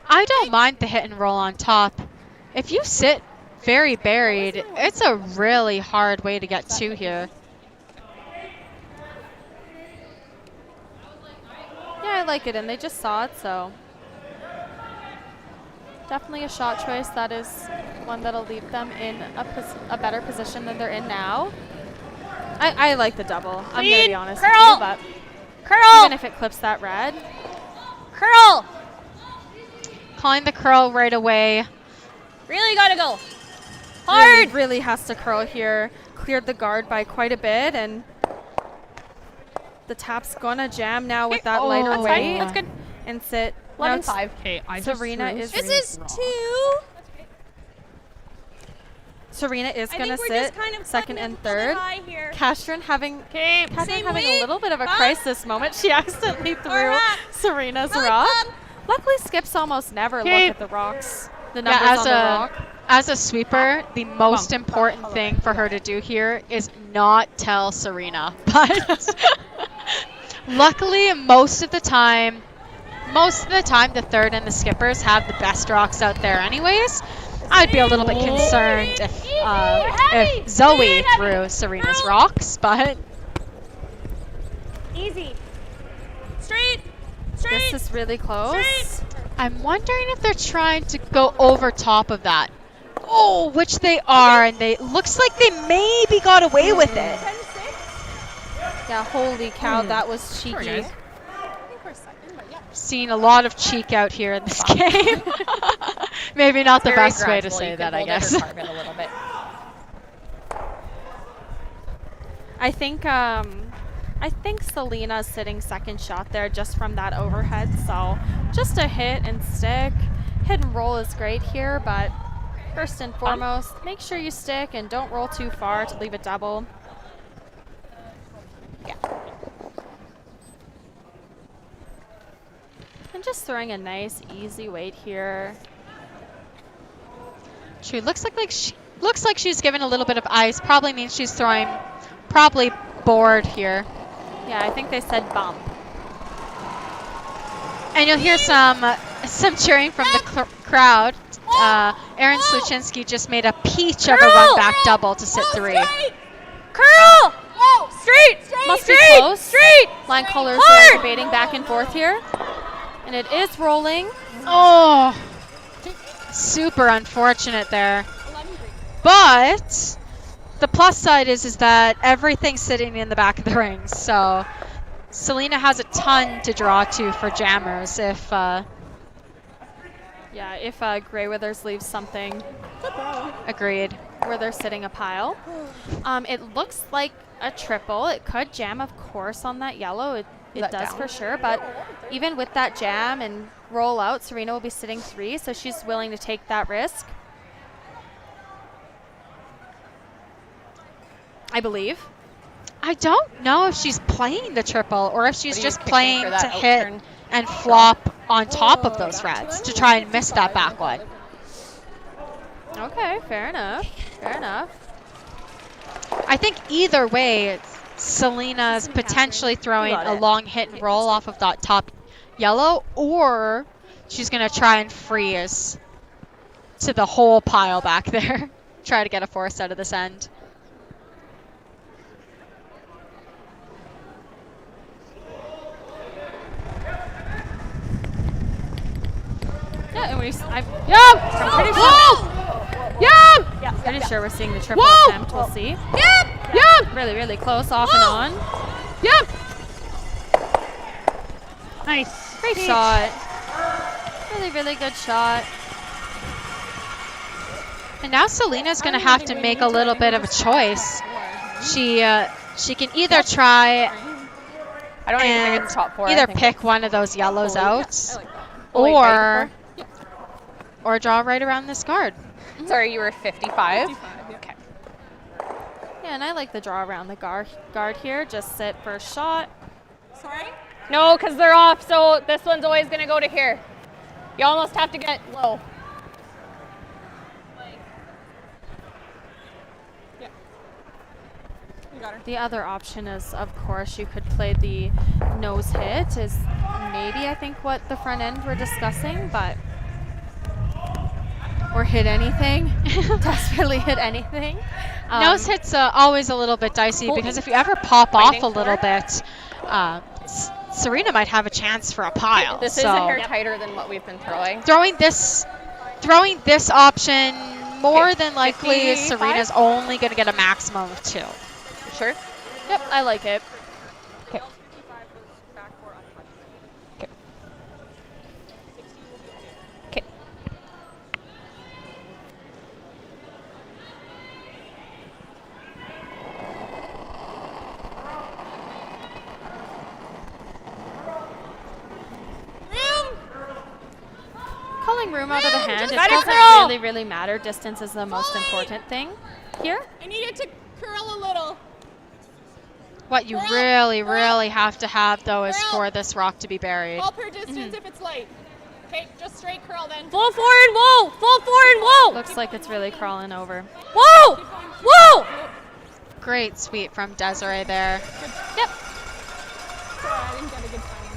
[SPEAKER 9] I don't mind the hit and roll on top. If you sit very buried, it's a really hard way to get to here.
[SPEAKER 8] Yeah, I like it, and they just saw it, so definitely a shot choice. That is one that'll leave them in a better position than they're in now. I like the double. I'm gonna be honest with you, but even if it clips that red.
[SPEAKER 12] Curl.
[SPEAKER 9] Calling the curl right away.
[SPEAKER 12] Really gotta go. Hard.
[SPEAKER 8] Really has to curl here. Cleared the guard by quite a bit, and the tap's gonna jam now with that lighter
[SPEAKER 11] That's
[SPEAKER 8] weight.
[SPEAKER 11] fine. That's good.
[SPEAKER 8] And sit.
[SPEAKER 11] 11-5.
[SPEAKER 16] Okay, I just
[SPEAKER 8] Serena
[SPEAKER 16] threw
[SPEAKER 8] is.
[SPEAKER 12] This is 2.
[SPEAKER 8] Serena is
[SPEAKER 12] I
[SPEAKER 8] gonna
[SPEAKER 12] think we're just
[SPEAKER 8] sit
[SPEAKER 12] kind of
[SPEAKER 8] second
[SPEAKER 12] putting
[SPEAKER 8] and
[SPEAKER 12] it a little
[SPEAKER 8] third.
[SPEAKER 12] high here.
[SPEAKER 8] Catherine having
[SPEAKER 12] Same
[SPEAKER 8] a
[SPEAKER 12] weight.
[SPEAKER 8] little bit of a
[SPEAKER 12] Bump.
[SPEAKER 8] crisis moment. She accidentally threw
[SPEAKER 12] Alright.
[SPEAKER 8] Serena's
[SPEAKER 12] Really
[SPEAKER 8] rock.
[SPEAKER 12] bump.
[SPEAKER 8] Luckily, skips almost never look at the rocks. The numbers on the rock.
[SPEAKER 9] As a sweeper, the most important thing for her to do here is not tell Serena. But luckily, most of the time, the third and the skippers have the best rocks out there anyways. I'd be a little bit concerned if Zoe threw Serena's rocks, but...
[SPEAKER 12] Easy. Straight.
[SPEAKER 8] This is really close.
[SPEAKER 9] I'm wondering if they're trying to go over top of that. Oh, which they are, and they looks like they maybe got away with it.
[SPEAKER 8] Yeah, holy cow, that was cheeky.
[SPEAKER 9] Seen a lot of cheek out here in this game. Maybe not the
[SPEAKER 11] Very
[SPEAKER 9] best way to
[SPEAKER 11] gradual.
[SPEAKER 9] say
[SPEAKER 11] You
[SPEAKER 9] that,
[SPEAKER 11] can
[SPEAKER 9] I
[SPEAKER 11] hold
[SPEAKER 9] guess.
[SPEAKER 11] it or carve it a little bit.
[SPEAKER 8] I think Selena's sitting second shot there just from that overhead, so just a hit and stick. Hit and roll is great here, but first and foremost, make sure you stick and don't roll too far to leave a double. Yeah. And just throwing a nice, easy weight here.
[SPEAKER 9] She looks like she's given a little bit of ice. Probably means she's throwing probably board here.
[SPEAKER 8] Yeah, I think they said bump.
[SPEAKER 9] And you'll hear some cheering from the crowd. Aaron Sluchinski just made a peach of a run back double to sit 3.
[SPEAKER 8] Curl!
[SPEAKER 12] Whoa! Straight!
[SPEAKER 8] Must be close.
[SPEAKER 12] Straight!
[SPEAKER 8] Line colors are debating back and forth here. And it is rolling.
[SPEAKER 9] Oh! Super unfortunate there. But the plus side is that everything's sitting in the back of the rings. So Selena has a ton to draw to for jammers if
[SPEAKER 8] Yeah, if Grey Withers leaves something.
[SPEAKER 9] Agreed.
[SPEAKER 8] Where they're sitting a pile. It looks like a triple. It could jam, of course, on that yellow. It does for sure. But even with that jam and roll out, Serena will be sitting 3, so she's willing to take that risk. I believe.
[SPEAKER 9] I don't know if she's playing the triple or if she's just playing to
[SPEAKER 11] that
[SPEAKER 9] hit
[SPEAKER 11] outturn?
[SPEAKER 9] and flop on top of those reds to try and miss that back one.
[SPEAKER 8] Okay, fair enough. Fair enough.
[SPEAKER 9] I think either way, Selena's potentially throwing a long hit and roll off of that top yellow, or she's going to try and freeze to the whole pile back there. Try to get a force out of this end.
[SPEAKER 8] Yeah, and I'm pretty sure.
[SPEAKER 16] Whoa! Yup!
[SPEAKER 8] Yeah, pretty sure we're seeing the triple
[SPEAKER 16] Whoa!
[SPEAKER 8] attempt. We'll see.
[SPEAKER 16] Yup! Yup!
[SPEAKER 8] Really, really close, off and on.
[SPEAKER 16] Yup! Nice.
[SPEAKER 8] Great shot. Really, really good shot.
[SPEAKER 9] And now Selena's going to have to make a little bit of a choice. She can either try
[SPEAKER 11] I don't even think it's top 4.
[SPEAKER 9] either pick one of those yellows out, or draw right around this guard.
[SPEAKER 11] Sorry, you were 55? Okay.
[SPEAKER 8] Yeah, and I like the draw around the guard here. Just sit for a shot.
[SPEAKER 12] Sorry?
[SPEAKER 16] No, because they're off, so this one's always going to go to here. You almost have to get low.
[SPEAKER 12] Yeah. You got her.
[SPEAKER 8] The other option is, of course, you could play the nose hit, is maybe I think what the front end we're discussing, but or hit anything. Desperately hit anything.
[SPEAKER 9] Nose hit's always a little bit dicey because if you ever pop off a little bit, Serena might have a chance for a pile.
[SPEAKER 11] This is a hair tighter than what we've been throwing.
[SPEAKER 9] Throwing this option, more than likely,
[SPEAKER 11] 55?
[SPEAKER 9] Serena's only going to get a maximum of 2.
[SPEAKER 11] Sure?
[SPEAKER 8] Yep, I like it.
[SPEAKER 11] Okay. Okay.
[SPEAKER 8] Calling room out of the hand, it
[SPEAKER 12] Better
[SPEAKER 8] doesn't
[SPEAKER 12] curl.
[SPEAKER 8] really, really matter. Distance is the most important thing here.
[SPEAKER 12] I need it to curl a little.
[SPEAKER 9] What you really, really have to have, though, is for this rock to be buried.
[SPEAKER 12] All per distance if it's light.
[SPEAKER 16] Okay, just straight curl then.
[SPEAKER 10] Full forward, whoa! Full forward, whoa!
[SPEAKER 8] Looks like it's really crawling over.
[SPEAKER 10] Whoa! Whoa!
[SPEAKER 9] Great sweep from Desiree there.
[SPEAKER 16] Yep. Sorry, I didn't get a good time on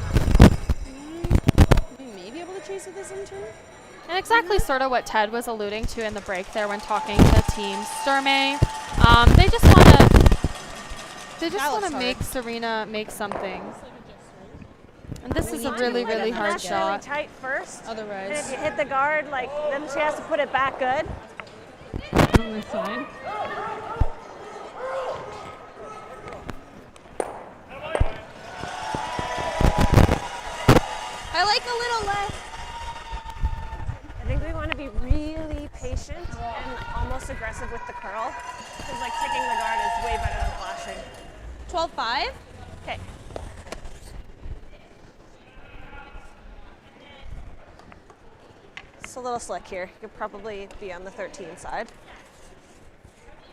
[SPEAKER 16] that. We may be able to chase with this intern.
[SPEAKER 8] And exactly sort of what Ted was alluding to in the break there when talking to Team Sturmay. They just want to make Serena make something. And this is a really, really hard shot.
[SPEAKER 20] Really tight first.
[SPEAKER 16] Otherwise.
[SPEAKER 20] And if you hit the guard, like, then she has to put it back good.
[SPEAKER 16] On this side.
[SPEAKER 12] I like a little less.
[SPEAKER 20] I think we want to be really patient and almost aggressive with the curl. Because like ticking the guard is way better than flashing.
[SPEAKER 12] 12-5.
[SPEAKER 20] Okay. It's a little slick here. You could probably be on the 13 side.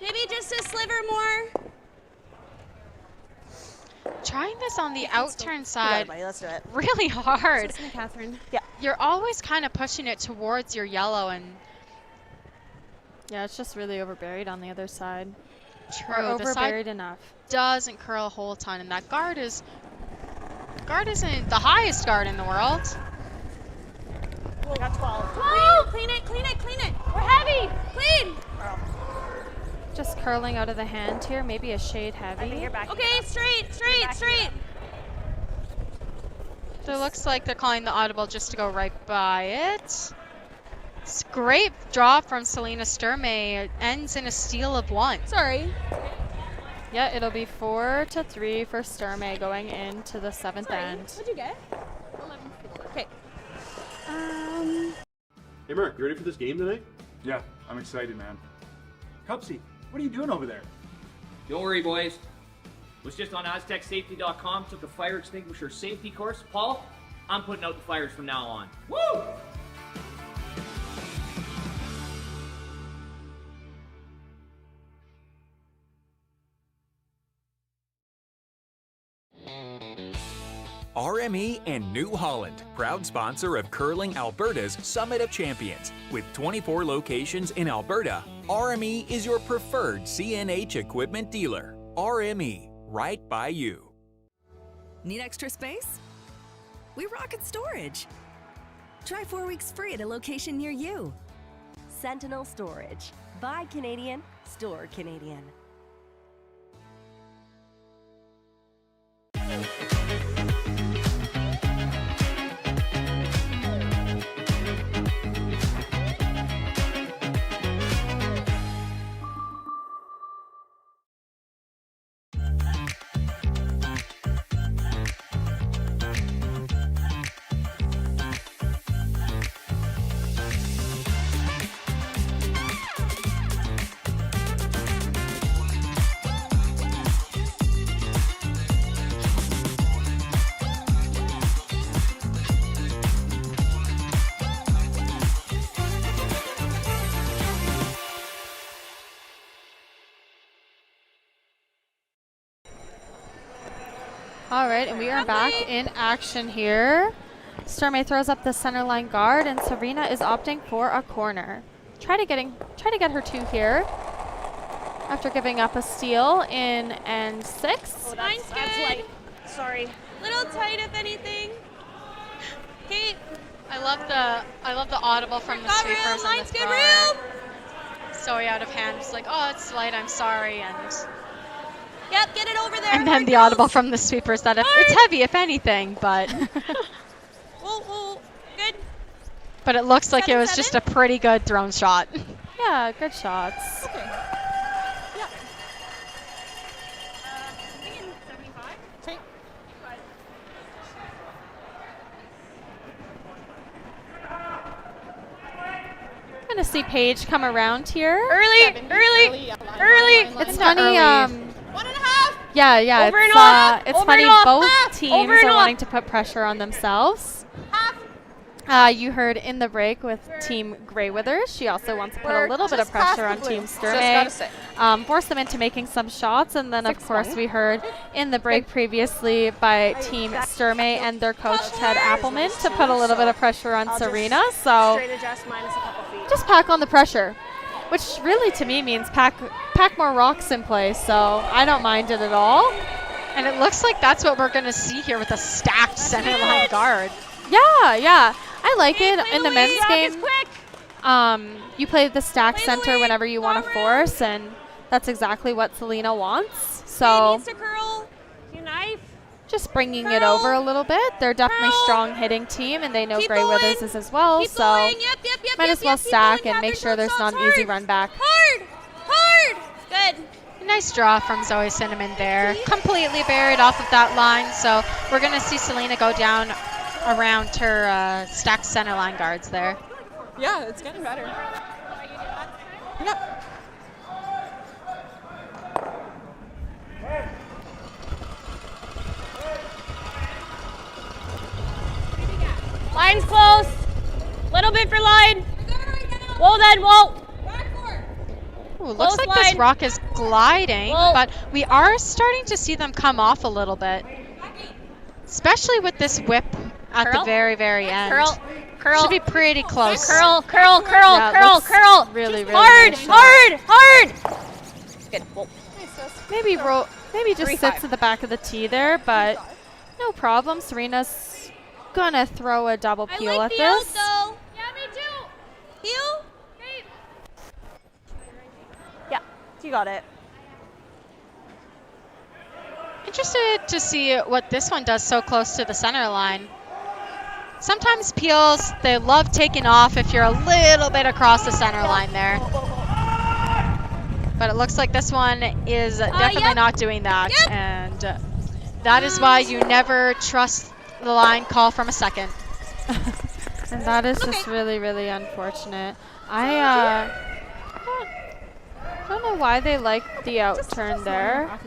[SPEAKER 12] Maybe just a sliver more.
[SPEAKER 9] Trying this on the out-turn side,
[SPEAKER 20] buddy. Let's do it.
[SPEAKER 9] really hard.
[SPEAKER 16] Listen to Catherine.
[SPEAKER 20] Yeah.
[SPEAKER 9] You're always kind of pushing it towards your yellow and...
[SPEAKER 8] Yeah, it's just really overburied on the other side.
[SPEAKER 9] True.
[SPEAKER 8] Or
[SPEAKER 9] The
[SPEAKER 8] overburied
[SPEAKER 9] side
[SPEAKER 8] enough.
[SPEAKER 9] doesn't curl a whole ton, and that guard isn't the highest guard in the world.
[SPEAKER 20] We got 12.
[SPEAKER 12] Clean it, clean it, clean it. We're heavy. Clean.
[SPEAKER 8] Just curling out of the hand here, maybe a shade heavy.
[SPEAKER 20] I think you're back.
[SPEAKER 12] Okay, straight.
[SPEAKER 9] So it looks like they're calling the audible just to go right by it. It's a great draw from Selena Sturmay. It ends in a steal of 1.
[SPEAKER 12] Sorry.
[SPEAKER 8] Yeah, it'll be 4-3 for Sturmay going into the 7th end.
[SPEAKER 12] What'd you get? 11-4. Okay.
[SPEAKER 6] Hey, Mark, you ready for this game tonight?
[SPEAKER 4] Yeah, I'm excited, man. Cupsy, what are you doing over there?
[SPEAKER 15] Don't worry, boys. Was just on AztecSafety.com, took a fire extinguisher safety course. Paul, I'm putting out the fires from now on. Woo!
[SPEAKER 1] RME and New Holland, proud sponsor of Curling Alberta's Summit of Champions. With 24 locations in Alberta, RME is your preferred CNH equipment dealer. RME, right by you.
[SPEAKER 2] Need extra space? We rocket storage. Try 4 weeks free at a location near you.
[SPEAKER 3] Sentinel Storage. Buy Canadian, store Canadian.
[SPEAKER 8] All right, and we are back in action here. Sturmay throws up the center line guard, and Serena is opting for a corner. Try to get her 2 here after giving up a steal in end 6.
[SPEAKER 20] Oh, that's light. Sorry.
[SPEAKER 12] Little tight, if anything. Okay.
[SPEAKER 9] I love the audible from the sweepers on the thrower. So out of hand, just like, oh, it's light, I'm sorry, and
[SPEAKER 12] Yep, get it over there.
[SPEAKER 9] and then the audible from the sweepers that it's heavy, if anything, but
[SPEAKER 12] Whoa, good.
[SPEAKER 9] but it looks like it was just a pretty good thrown shot.
[SPEAKER 8] Yeah, good shots.
[SPEAKER 12] Okay. Yeah.
[SPEAKER 16] Thinking 75.
[SPEAKER 12] Okay.
[SPEAKER 8] I'm gonna see Paige come around here.
[SPEAKER 12] Early.
[SPEAKER 8] It's funny.
[SPEAKER 12] 1.5.
[SPEAKER 8] Yeah.
[SPEAKER 12] Over and off.
[SPEAKER 8] It's
[SPEAKER 12] Over
[SPEAKER 8] funny.
[SPEAKER 12] and off.
[SPEAKER 8] Both
[SPEAKER 12] Half.
[SPEAKER 8] teams
[SPEAKER 12] Over and
[SPEAKER 8] are
[SPEAKER 12] off.
[SPEAKER 8] wanting to put pressure on themselves.
[SPEAKER 12] Half.
[SPEAKER 8] You heard in the break with Team Grey Withers. She also wants to put a little bit of pressure on Team Sturmay, force them into making some shots. And then, of course, we heard in the break previously by Team Sturmay and their coach, Ted Appleman, to put a little bit of pressure on Serena. So just pack on the pressure, which really to me means pack more rocks in play. So I don't mind it at all.
[SPEAKER 9] And it looks like that's what we're going to see here with a stacked center line guard.
[SPEAKER 8] Yeah. I like it in the men's game. You play the stack center whenever you want to force, and that's exactly what Selena wants. So just bringing it over a little bit. They're definitely a strong hitting team, and they know Grey Withers is as well. So might as well stack and make sure there's not an easy run back.
[SPEAKER 12] Hard. Good.
[SPEAKER 9] Nice draw from Zoe Cinnamon there. Completely buried off of that line. So we're going to see Selena go down around her stacked center line guards there.
[SPEAKER 16] Yeah, it's getting better. Yep.
[SPEAKER 12] Line's close. Little bit for line. Whoa then, whoa.
[SPEAKER 9] Ooh, looks like this rock is gliding, but we are starting to see them come off a little bit. Especially with this whip at the very, very end.
[SPEAKER 12] Curl.
[SPEAKER 9] Should be pretty close.
[SPEAKER 12] Curl.
[SPEAKER 8] Really
[SPEAKER 12] Hard. Good. Whoa.
[SPEAKER 8] Maybe just sits at the back of the tee there, but no problem. Serena's gonna throw a double peel at this.
[SPEAKER 12] Yeah, me too. Heel?
[SPEAKER 20] Yeah, you got it.
[SPEAKER 9] Interested to see what this one does so close to the center line. Sometimes peels, they love taking off if you're a little bit across the center line there. But it looks like this one is definitely not doing that. And that is why you never trust the line call from a second.
[SPEAKER 8] And that is just really, really unfortunate. I don't know why they like the out turn there.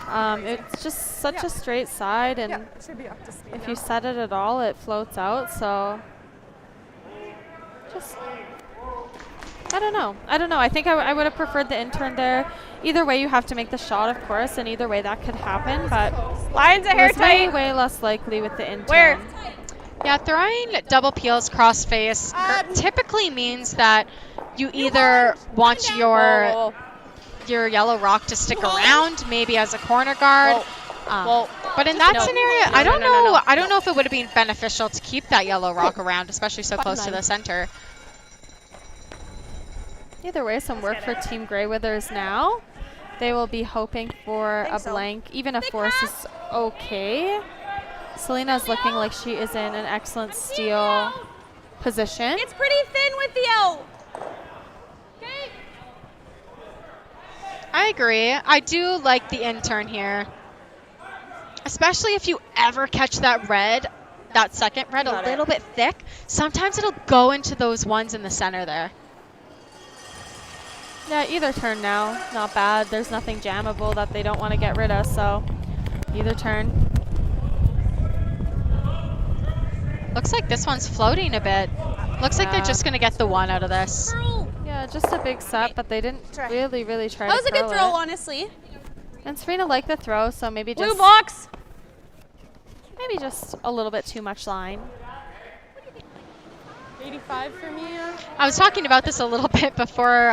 [SPEAKER 8] It's just such a straight side, and if you set it at all, it floats out. So just I don't know. I think I would have preferred the in turn there. Either way, you have to make the shot, of course, and either way that could happen. But
[SPEAKER 12] lines a hair tight.
[SPEAKER 8] Way less likely with the in turn.
[SPEAKER 9] Yeah, throwing double peels cross face typically means that you either want your yellow rock to stick around, maybe as a corner guard. But in that scenario, I don't know if it would have been beneficial to keep that yellow rock around, especially so close to the center.
[SPEAKER 8] Either way, some work for Team Grey Withers now. They will be hoping for a blank. Even a force is okay. Selena's looking like she is in an excellent steal position.
[SPEAKER 12] It's pretty thin with the out. Okay.
[SPEAKER 9] I agree. I do like the in turn here. Especially if you ever catch that red, that second red a little bit thick. Sometimes it'll go into those ones in the center there.
[SPEAKER 8] Yeah, either turn now. Not bad. There's nothing jammable that they don't want to get rid of, so either turn.
[SPEAKER 9] Looks like this one's floating a bit. Looks like they're just going to get the one out of this.
[SPEAKER 8] Yeah, just a big set, but they didn't really try to curl it.
[SPEAKER 12] That was a good throw, honestly.
[SPEAKER 8] And Serena liked the throw, so maybe just...
[SPEAKER 12] Blue box!
[SPEAKER 8] Maybe just a little bit too much line.
[SPEAKER 16] 85 for me.
[SPEAKER 9] I was talking about this a little bit before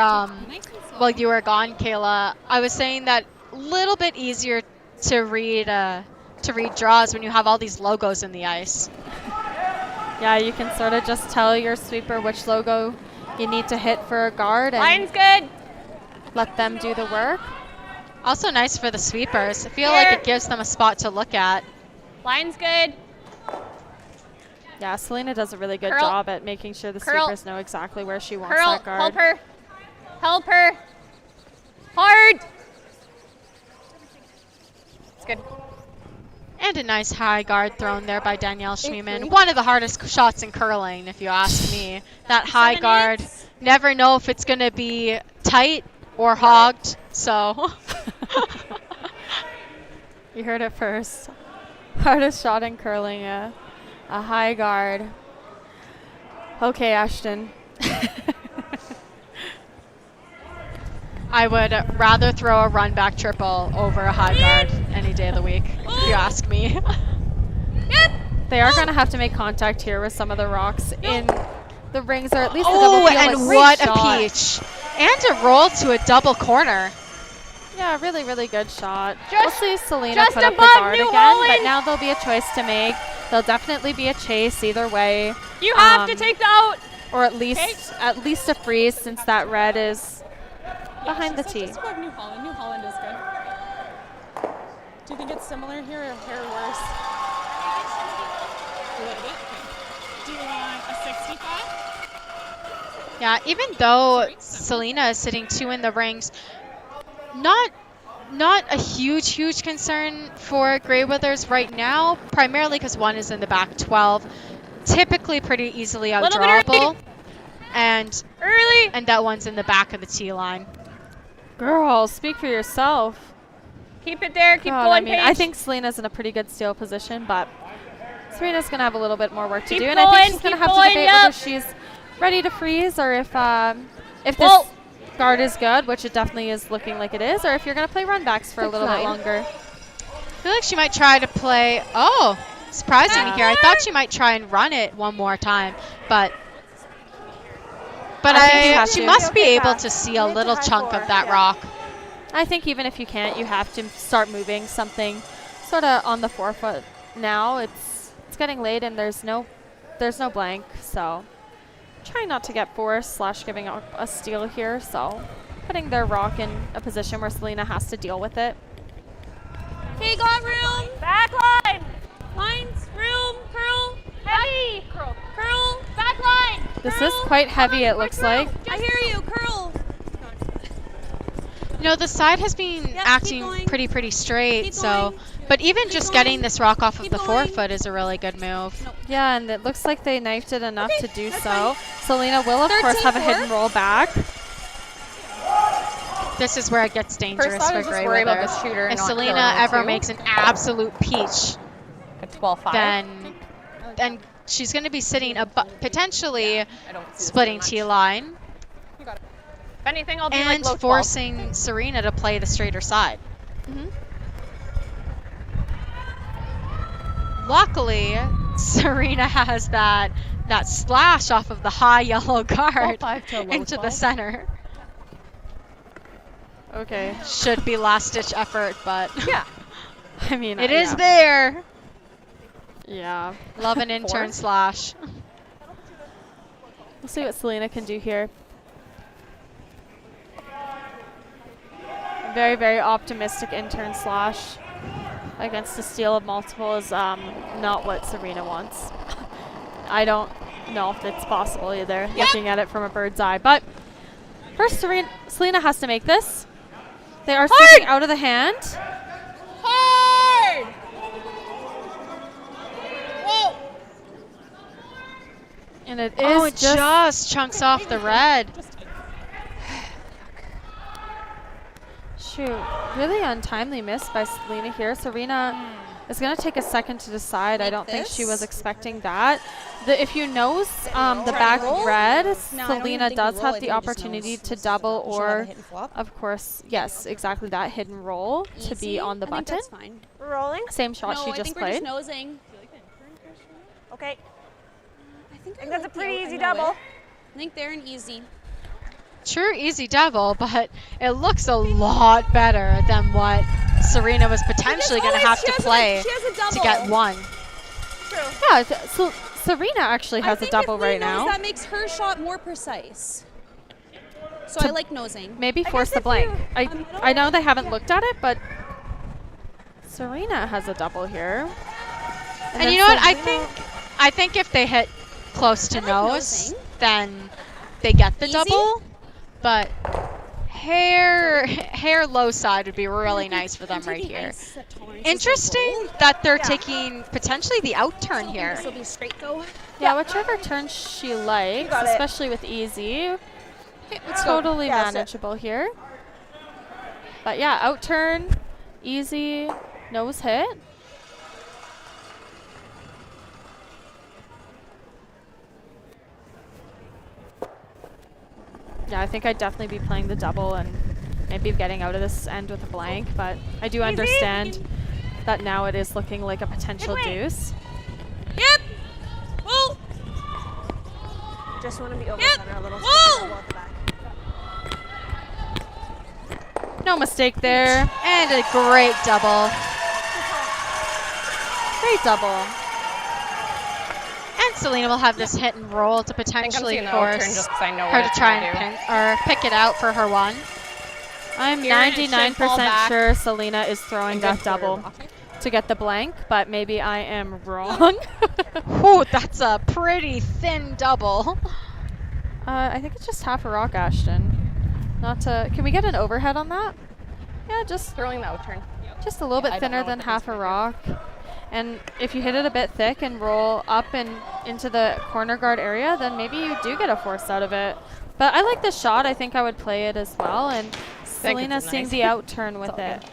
[SPEAKER 9] while you were gone, Kayla. I was saying that a little bit easier to read draws when you have all these logos in the ice.
[SPEAKER 8] Yeah, you can sort of just tell your sweeper which logo you need to hit for a guard. And
[SPEAKER 12] line's good.
[SPEAKER 8] Let them do the work.
[SPEAKER 9] Also nice for the sweepers. I feel like it gives them a spot to look at.
[SPEAKER 12] Line's good.
[SPEAKER 8] Yeah, Selena does a really good job at making sure the sweepers know exactly where she wants that guard.
[SPEAKER 12] Help her. Help her. Hard. It's good.
[SPEAKER 9] And a nice high guard thrown there by Danielle Schmiemann. One of the hardest shots in curling, if you ask me. That high guard. Never know if it's going to be tight or hogged, so.
[SPEAKER 8] You heard it first. Hardest shot in curling, a high guard. Okay, Ashton.
[SPEAKER 9] I would rather throw a run back triple over a high guard any day of the week, if you ask me.
[SPEAKER 8] They are going to have to make contact here with some of the rocks in the rings, or at least the double field.
[SPEAKER 9] And what a peach. And a roll to a double corner.
[SPEAKER 8] Yeah, really, really good shot. We'll see Selena
[SPEAKER 10] just
[SPEAKER 8] put up the
[SPEAKER 10] above
[SPEAKER 8] guard
[SPEAKER 10] New
[SPEAKER 8] again,
[SPEAKER 10] Holland.
[SPEAKER 8] but now there'll be a choice to make. There'll definitely be a chase either way.
[SPEAKER 10] You have to take the out.
[SPEAKER 8] Or at least a freeze, since that red is behind the tee.
[SPEAKER 16] Just above New Holland. New Holland is good. Do you think it's similar here or worse? A little bit. Okay. Do you want a 65?
[SPEAKER 9] Yeah, even though Selena is sitting 2 in the rings, not a huge concern for Grey Withers right now, primarily because one is in the back 12, typically pretty easily outdrawable, and that one's in the back of the tee line.
[SPEAKER 8] Girl, speak for yourself.
[SPEAKER 10] Keep it there. Keep
[SPEAKER 8] God,
[SPEAKER 10] going,
[SPEAKER 8] I mean,
[SPEAKER 10] Paige.
[SPEAKER 8] I think Selena's in a pretty good steal position, but Serena's going to have a little bit more work to
[SPEAKER 10] Keep
[SPEAKER 8] do, and
[SPEAKER 10] going,
[SPEAKER 8] I think she's going to
[SPEAKER 10] keep
[SPEAKER 8] have to
[SPEAKER 10] going,
[SPEAKER 8] debate
[SPEAKER 10] yep.
[SPEAKER 8] whether she's ready to freeze or if this guard is good, which it definitely is looking like it is, or if you're going to play runbacks for a little bit longer.
[SPEAKER 9] I feel like she might try to play, surprising me here. I thought she might try and run it one more time, but she must be able to see a little chunk of that rock.
[SPEAKER 8] I think even if you can't, you have to start moving something sort of on the forefoot now. It's getting late and there's no blank, so trying not to get forced / giving up a steal here, so putting their rock in a position where Selena has to deal with it.
[SPEAKER 10] Okay, got room. Back line. Lines, room, curl, heavy. Curl, back line.
[SPEAKER 8] This is quite heavy, it looks like.
[SPEAKER 10] I hear you, curl.
[SPEAKER 9] You know, the side has been acting pretty straight, so, but even just getting this rock off of the forefoot is a really good move.
[SPEAKER 8] Yeah, and it looks like they knifed it enough to do so. Selena will, of course, have a hidden roll back.
[SPEAKER 9] This is where it gets dangerous
[SPEAKER 11] First, I
[SPEAKER 9] for
[SPEAKER 11] was just
[SPEAKER 9] Grey
[SPEAKER 11] worried about
[SPEAKER 9] Withers.
[SPEAKER 11] the shooter and
[SPEAKER 9] If
[SPEAKER 11] not
[SPEAKER 9] Selena
[SPEAKER 11] killing the
[SPEAKER 9] ever
[SPEAKER 11] two.
[SPEAKER 9] makes an absolute peach,
[SPEAKER 11] At 12-5.
[SPEAKER 9] then she's going to be sitting potentially splitting tee line
[SPEAKER 11] If anything, I'll do like
[SPEAKER 9] and
[SPEAKER 11] low 12.
[SPEAKER 9] forcing Serena to play the straighter side. Luckily, Serena has that splash off of the high yellow guard into the center.
[SPEAKER 8] Okay.
[SPEAKER 9] Should be last-ditch effort, but
[SPEAKER 8] yeah, I mean,
[SPEAKER 9] it is there.
[SPEAKER 8] Yeah.
[SPEAKER 9] Love an intern slash.
[SPEAKER 8] We'll see what Selena can do here. Very, very optimistic intern slash against a steal of multiple is not what Serena wants. I don't know if it's possible either, looking at it from a bird's eye. But first, Selena has to make this. They are sticking out of the hand.
[SPEAKER 10] Hard. Whoa.
[SPEAKER 8] And it is
[SPEAKER 9] it just chunks off the red.
[SPEAKER 8] Shoot, really untimely miss by Selena here. Serena is going to take a second to decide. I don't think she was expecting that. If you nose the back red, Selena does have the opportunity to double or, of course, yes, exactly that, hidden roll to be on the button.
[SPEAKER 12] That's fine.
[SPEAKER 20] Rolling.
[SPEAKER 8] Same shot she
[SPEAKER 12] I
[SPEAKER 8] just
[SPEAKER 12] think we're
[SPEAKER 8] played.
[SPEAKER 12] just nosing.
[SPEAKER 20] Okay.
[SPEAKER 12] I think
[SPEAKER 20] that's a
[SPEAKER 12] like
[SPEAKER 20] pretty
[SPEAKER 12] I
[SPEAKER 20] easy
[SPEAKER 12] know it.
[SPEAKER 20] double.
[SPEAKER 12] I think they're an easy.
[SPEAKER 9] Sure, easy double, but it looks a lot better than what Serena was potentially going to have to play to get one.
[SPEAKER 20] True.
[SPEAKER 8] Yeah, so Serena actually has a double right now.
[SPEAKER 12] That makes her shot more precise. So I like nosing.
[SPEAKER 8] Maybe force the blank. I know they haven't looked at it, but Serena has a double here.
[SPEAKER 9] And you know what? I think if they hit close to nose, then they get the double. But hair low side would be really nice for them right here. Interesting that they're taking potentially the out turn here.
[SPEAKER 12] This will be straight though.
[SPEAKER 8] Yeah, whichever turn she likes, especially with easy.
[SPEAKER 12] Let's
[SPEAKER 8] Totally
[SPEAKER 12] go.
[SPEAKER 8] manageable here. But yeah, out turn, easy, nose hit. Yeah, I think I'd definitely be playing the double and maybe getting out of this end with a blank, but I do understand that now it is looking like a potential deuce.
[SPEAKER 12] Yep. Whoa.
[SPEAKER 20] Just want to be over center a little.
[SPEAKER 12] Whoa.
[SPEAKER 20] At the back.
[SPEAKER 8] No mistake there.
[SPEAKER 9] And a great double.
[SPEAKER 8] Great double.
[SPEAKER 9] And Selena will have this hit and roll to potentially force her to try and pick it out for her one.
[SPEAKER 8] I'm 99% sure Selena is throwing that double to get the blank, but maybe I am wrong.
[SPEAKER 9] Ooh, that's a pretty thin double.
[SPEAKER 8] I think it's just half a rock, Ashton. Not to. Can we get an overhead on that? Yeah, just
[SPEAKER 11] throwing the out turn.
[SPEAKER 8] Just a little bit thinner than half a rock. And if you hit it a bit thick and roll up and into the corner guard area, then maybe you do get a force out of it. But I like the shot. I think I would play it as well. And Selena seeing the out turn with it.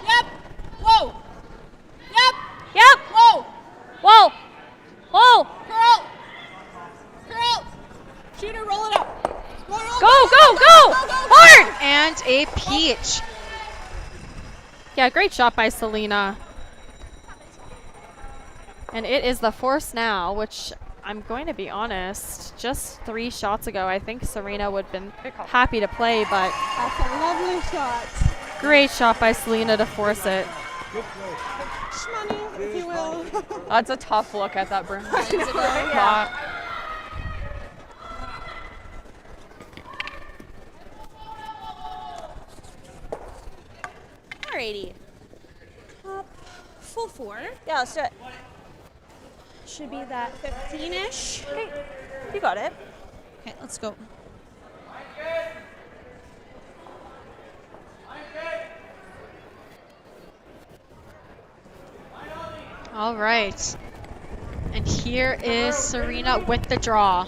[SPEAKER 12] Yep. Whoa. Yep. Yep. Whoa. Whoa. Whoa. Curl. Curl. Shooter, roll it up. Roll,
[SPEAKER 8] go. Hard.
[SPEAKER 9] And a peach.
[SPEAKER 8] Yeah, great shot by Selena. And it is the force now, which I'm going to be honest, just 3 shots ago, I think Serena would have been happy to play, but
[SPEAKER 12] that's a lovely shot.
[SPEAKER 8] Great shot by Selena to force it.
[SPEAKER 12] Shmoney, if you will.
[SPEAKER 11] That's a tough look at that broom.
[SPEAKER 12] Yeah. Alrighty. Full 4. Yeah, let's do it. Should be that 15-ish. Okay, you got it. Okay, let's go.
[SPEAKER 9] All right. And here is Serena with the draw.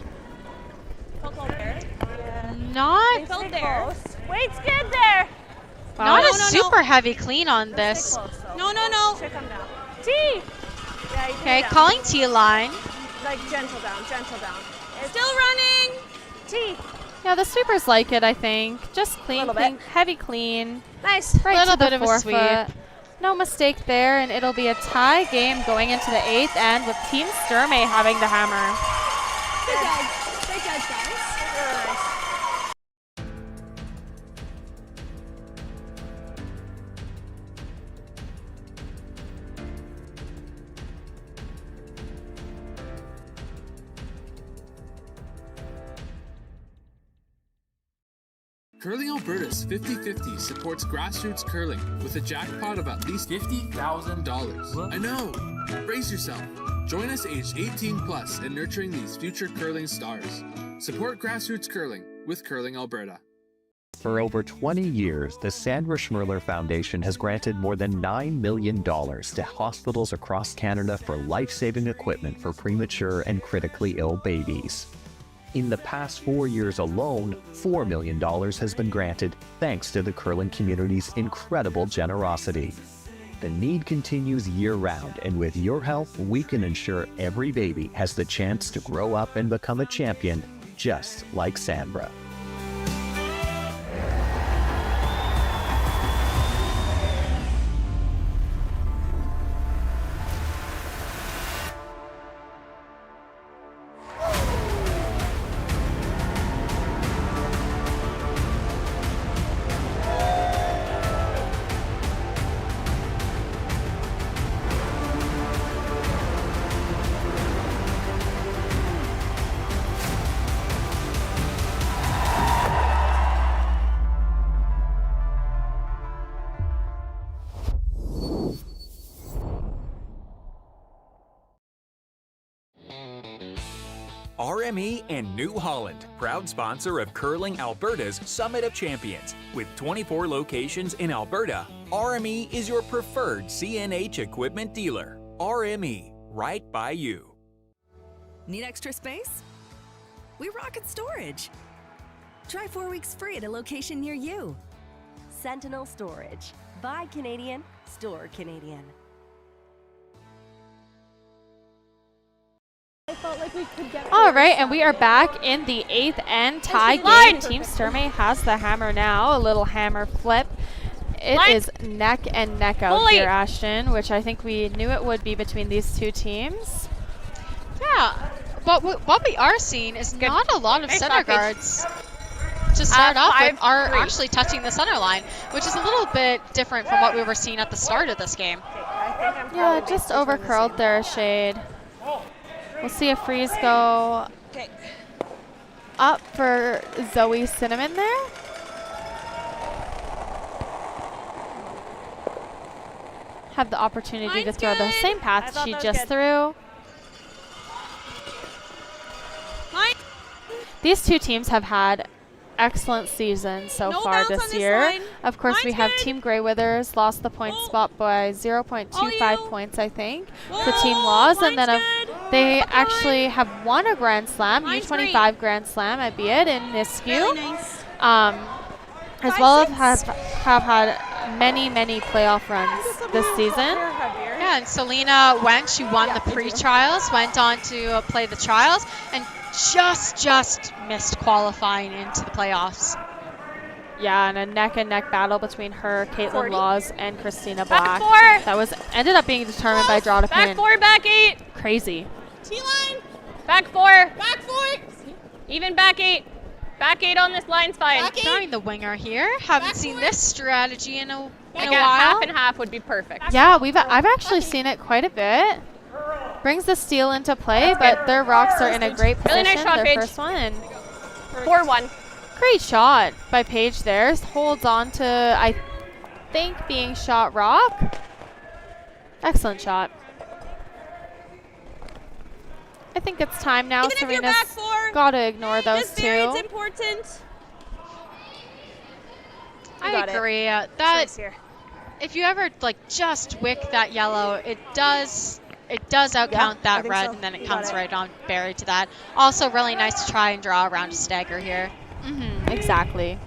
[SPEAKER 9] Not
[SPEAKER 12] Felt there. Weight's good there.
[SPEAKER 9] Not a super heavy clean on this.
[SPEAKER 12] No.
[SPEAKER 20] Should come down.
[SPEAKER 12] T.
[SPEAKER 20] Yeah,
[SPEAKER 9] Okay, calling T line.
[SPEAKER 20] Like gentle down.
[SPEAKER 12] Still running.
[SPEAKER 20] T.
[SPEAKER 8] Yeah, the sweepers like it, I think. Just clean, heavy clean.
[SPEAKER 20] Nice.
[SPEAKER 8] Right
[SPEAKER 9] Little
[SPEAKER 8] to the
[SPEAKER 9] bit of a
[SPEAKER 8] forefoot.
[SPEAKER 9] sweep.
[SPEAKER 8] No mistake there, and it'll be a tie game going into the 8th end with Team Sturmay having the hammer.
[SPEAKER 12] Good job. Great job, guys.
[SPEAKER 13] Curling Alberta's 50-50 supports grassroots curling with a jackpot of at least $50,000. I know! Brace yourself. Join us aged 18 plus in nurturing these future curling stars. Support grassroots curling with Curling Alberta.
[SPEAKER 23] For over 20 years, the Sandra Schmirler Foundation has granted more than $9 million to hospitals across Canada for life-saving equipment for premature and critically ill babies. In the past 4 years alone, $4 million has been granted thanks to the curling community's incredible generosity. The need continues year-round, and with your help, we can ensure every baby has the chance to grow up and become a champion, just like Sandra.
[SPEAKER 1] RME and New Holland, proud sponsor of Curling Alberta's Summit of Champions. With 24 locations in Alberta, RME is your preferred CNH equipment dealer. RME, right by you.
[SPEAKER 2] Need extra space? We rocket storage. Try 4 weeks free at a location near you.
[SPEAKER 3] Sentinel Storage. Buy Canadian, store Canadian.
[SPEAKER 16] I felt like we could get.
[SPEAKER 8] All right, and we are back in the 8th and tie game. Team Sturmay has the hammer now. A little hammer flip. It is neck and neck out here, Ashton, which I think we knew it would be between these two teams.
[SPEAKER 9] Yeah, but what we are seeing is not a lot of center guards to start off with are actually touching the center line, which is a little bit different from what we were seeing at the start of this game.
[SPEAKER 8] Yeah, just over curled there, Shade. We'll see a freeze go up for Zoe Cinnamon there. Have the opportunity to throw the same path she just threw. These two teams have had excellent seasons so far this year. Of course, we have Team Grey Withers lost the point spot by 0.25 points, I think. The team lost, and then they actually have won a Grand Slam, U25 Grand Slam at Beat in Nisku, as well as have had many playoff runs this season.
[SPEAKER 9] Yeah, and Selena she won the pre-trials, went on to play the trials, and just missed qualifying into the playoffs.
[SPEAKER 8] Yeah, and a neck-and-neck battle between her, Caitlin Laws, and Christina Black. That ended up being determined by draw to pin.
[SPEAKER 12] Back 4, back 8.
[SPEAKER 8] Crazy.
[SPEAKER 12] T-line. Back 4. Back 4. Even back 8. Back 8 on this line's fine.
[SPEAKER 9] Throwing the winger here. Haven't seen this strategy in a while.
[SPEAKER 11] Half and half would be perfect.
[SPEAKER 8] Yeah, I've actually seen it quite a bit. Brings the steal into play, but their rocks are in a great position.
[SPEAKER 12] Really nice shot,
[SPEAKER 8] their
[SPEAKER 12] Paige.
[SPEAKER 8] first one. And
[SPEAKER 12] 4-1.
[SPEAKER 8] Great shot by Paige there. Holds on to, I think, being shot rock. Excellent shot. I think it's time now. Serena's got to ignore those two.
[SPEAKER 12] It's important.
[SPEAKER 9] I agree. That if you ever just wick that yellow, it does outcount that red, and then it comes right on buried to that. Also, really nice to try and draw around a stagger here.
[SPEAKER 8] Exactly.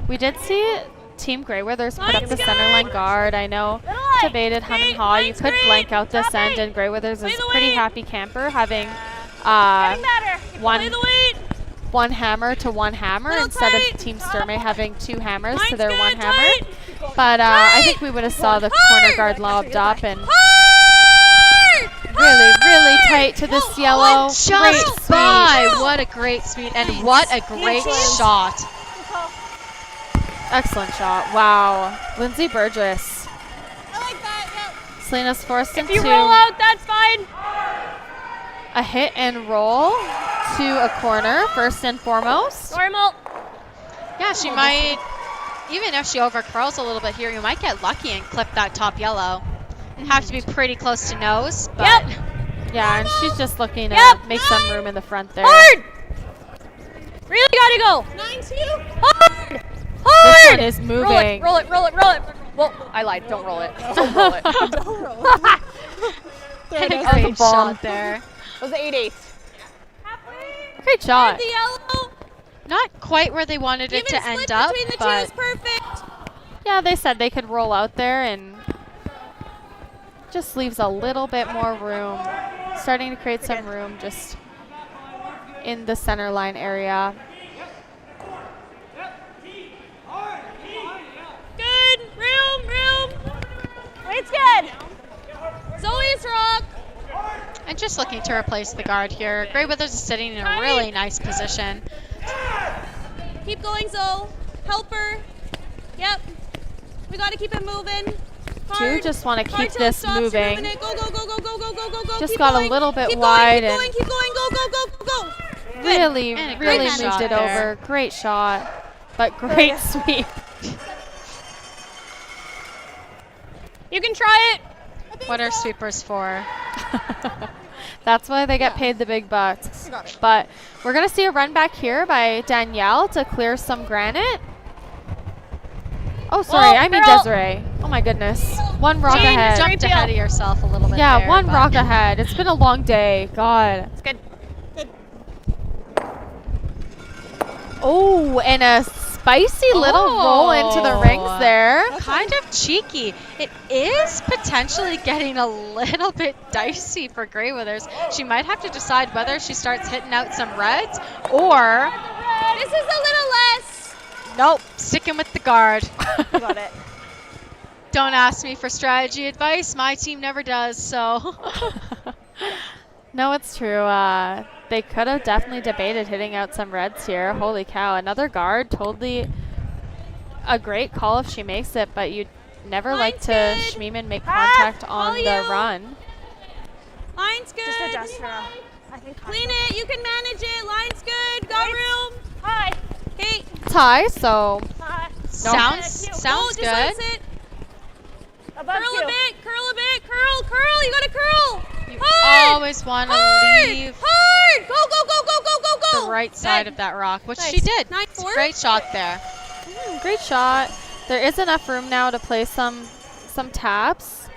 [SPEAKER 8] We did see Team Grey Withers put up the center line guard. I know debated hum and haw. You could blank out this end, and Grey Withers is pretty happy camper having one hammer to one hammer instead of Team Sturmay having two hammers to their one hammer. But I think we would have saw the corner guard lobbed up and really tight to this yellow. Great speed.
[SPEAKER 9] What a great speed, and what a great shot.
[SPEAKER 8] Excellent shot. Wow. Lindsay Burgess.
[SPEAKER 12] I like that, yeah.
[SPEAKER 8] Selena's forced into
[SPEAKER 12] If you roll out, that's fine.
[SPEAKER 8] a hit and roll to a corner, first and foremost.
[SPEAKER 12] Normal.
[SPEAKER 9] Yeah, she might, even if she overcurls a little bit here, you might get lucky and clip that top yellow. Have to be pretty close to nose, but
[SPEAKER 8] yeah, and she's just looking to make some room in the front there.
[SPEAKER 12] Hard. Really gotta go. 9-2. Hard.
[SPEAKER 8] This one is moving.
[SPEAKER 12] Roll it.
[SPEAKER 11] Well, I lied. Don't roll it. Don't roll it.
[SPEAKER 12] Don't roll it.
[SPEAKER 9] Great shot there.
[SPEAKER 11] It was 8-8.
[SPEAKER 8] Great shot.
[SPEAKER 12] The yellow.
[SPEAKER 9] Not quite where they wanted it to end up,
[SPEAKER 12] between the
[SPEAKER 9] but
[SPEAKER 12] two is perfect.
[SPEAKER 8] Yeah, they said they could roll out there and just leaves a little bit more room. Starting to create some room just in the center line area.
[SPEAKER 12] Good. Room. It's good. Zoe's rock.
[SPEAKER 9] and just looking to replace the guard here. Grey Withers is sitting in a really nice position.
[SPEAKER 12] Keep going, Zoe. Help her. Yep. We got to keep it moving.
[SPEAKER 8] Do just want to keep this moving.
[SPEAKER 12] Go.
[SPEAKER 8] Just got a little bit wide and
[SPEAKER 12] keep going. Go.
[SPEAKER 8] really moved
[SPEAKER 9] shot
[SPEAKER 8] it
[SPEAKER 9] there.
[SPEAKER 8] over. Great shot, but great sweep.
[SPEAKER 12] You can try it.
[SPEAKER 9] What are sweepers for?
[SPEAKER 8] That's why they get paid the big bucks. But we're going to see a run back here by Danielle to clear some granite. Oh, sorry. I mean Desiree. Oh, my goodness. One rock ahead.
[SPEAKER 9] You jumped ahead of yourself a little bit
[SPEAKER 8] Yeah,
[SPEAKER 9] there,
[SPEAKER 8] one
[SPEAKER 9] but
[SPEAKER 8] rock ahead. It's been a long day. God.
[SPEAKER 12] It's good.
[SPEAKER 8] Oh, and a spicy little roll into the rings there.
[SPEAKER 9] Kind of cheeky. It is potentially getting a little bit dicey for Grey Withers. She might have to decide whether she starts hitting out some reds or...
[SPEAKER 12] This is a little less.
[SPEAKER 9] Nope, sticking with the guard.
[SPEAKER 20] Got it.
[SPEAKER 9] Don't ask me for strategy advice. My team never does, so...
[SPEAKER 8] No, it's true. They could have definitely debated hitting out some reds here. Holy cow, another guard. Totally a great call if she makes it, but you'd never like to Schmiemann make contact on the run.
[SPEAKER 12] Line's good.
[SPEAKER 20] Just adjust her. I think
[SPEAKER 12] clean it. You can manage it. Line's good. Got room. Hi. Hey.
[SPEAKER 8] It's high, so...
[SPEAKER 9] Sounds good.
[SPEAKER 12] Curl a bit. Curl a bit. Curl. Curl. You got to curl.
[SPEAKER 9] You always want to leave
[SPEAKER 12] hard. Go, go, go, go, go, go, go.
[SPEAKER 9] the right side of that rock, which she did. Great shot there.
[SPEAKER 8] Great shot. There is enough room now to play some taps.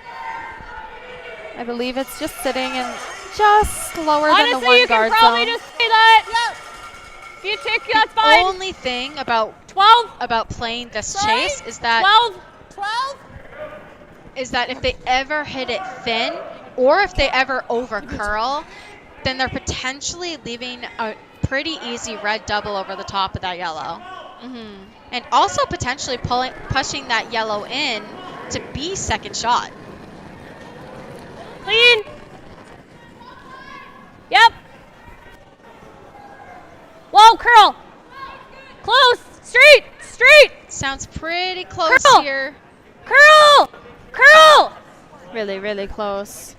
[SPEAKER 8] I believe it's just sitting in just lower than the one guard zone.
[SPEAKER 12] Honestly, you can probably just say that. Yep. If you tick, that's fine.
[SPEAKER 9] The only thing about
[SPEAKER 12] 12
[SPEAKER 9] about playing this chase is that
[SPEAKER 12] 12
[SPEAKER 9] is that if they ever hit it thin or if they ever over curl, then they're potentially leaving a pretty easy red double over the top of that yellow. And also potentially pushing that yellow in to be second shot.
[SPEAKER 12] Clean. Yep. Whoa, curl. Close. Straight. Straight.
[SPEAKER 9] Sounds pretty close here.
[SPEAKER 12] Curl. Curl.
[SPEAKER 8] Really, really close.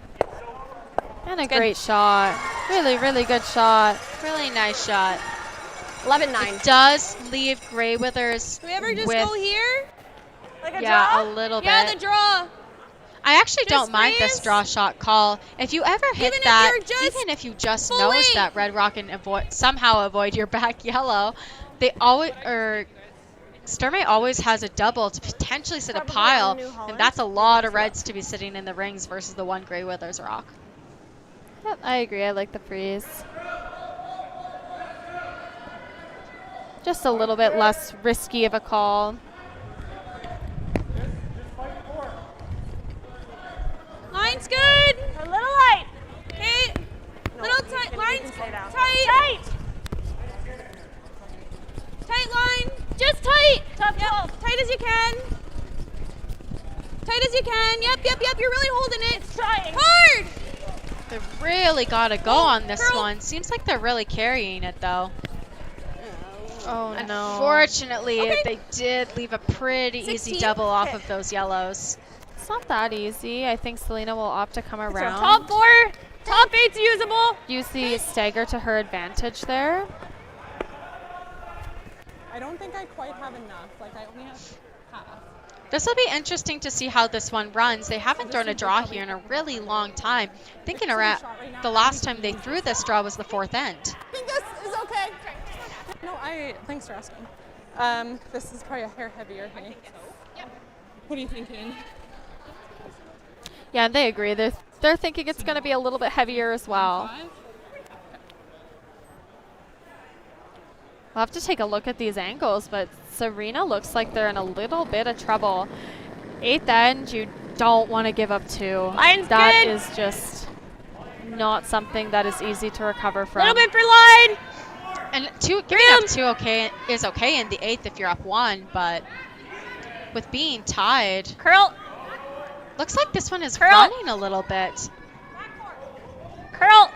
[SPEAKER 8] And a great shot. Really, really good shot.
[SPEAKER 9] Really nice shot.
[SPEAKER 20] 11-9.
[SPEAKER 9] It does leave Grey Withers
[SPEAKER 12] Do we ever just go here?
[SPEAKER 20] Like a
[SPEAKER 9] yeah,
[SPEAKER 20] draw?
[SPEAKER 9] a little
[SPEAKER 12] Yeah,
[SPEAKER 9] bit.
[SPEAKER 12] the draw.
[SPEAKER 9] I actually
[SPEAKER 12] Just
[SPEAKER 9] don't mind this
[SPEAKER 12] freeze.
[SPEAKER 9] draw shot call. If you ever hit
[SPEAKER 12] Even if
[SPEAKER 9] that,
[SPEAKER 12] you're just
[SPEAKER 9] even if you just
[SPEAKER 12] full
[SPEAKER 9] nose
[SPEAKER 12] weight.
[SPEAKER 9] that red rock and somehow avoid your back yellow, they always Sturmay always has a double to potentially sit a pile, and that's a lot of reds to be sitting in the rings versus the one Grey Withers rock.
[SPEAKER 8] Yep, I agree. I like the freeze. Just a little bit less risky of a call.
[SPEAKER 12] Line's good.
[SPEAKER 20] A little light.
[SPEAKER 12] Okay. Little tight. Line's tight.
[SPEAKER 20] Tight.
[SPEAKER 12] Tight line. Just tight.
[SPEAKER 20] Top
[SPEAKER 12] 12. Tight as you can. Tight as you can. Yep, yep, yep. You're really holding it.
[SPEAKER 20] It's trying.
[SPEAKER 12] Hard.
[SPEAKER 9] They really got to go on this one. Seems like they're really carrying it, though.
[SPEAKER 8] Oh, no.
[SPEAKER 9] Unfortunately, they did leave a pretty easy double off of those yellows.
[SPEAKER 8] It's not that easy. I think Selena will opt to come around.
[SPEAKER 12] Top 4. Top 8's usable.
[SPEAKER 8] Use the stagger to her advantage there.
[SPEAKER 16] I don't think I quite have enough. Like, I only have half.
[SPEAKER 9] This will be interesting to see how this one runs. They haven't thrown a draw here in a really long time. Thinking around the last time they threw this draw was the fourth end.
[SPEAKER 16] I think this is okay. No, thanks for asking. This is probably a hair heavier. Hey. What are you thinking?
[SPEAKER 8] Yeah, they agree. They're thinking it's going to be a little bit heavier as well. We'll have to take a look at these angles, but Serena looks like they're in a little bit of trouble. 8th end, you don't want to give up 2. That is just not something that is easy to recover from.
[SPEAKER 12] Little bit for line.
[SPEAKER 9] And giving up 2 is okay in the 8th if you're up 1, but with being tied,
[SPEAKER 12] curl.
[SPEAKER 9] Looks like this one is running a little bit.
[SPEAKER 12] Curl.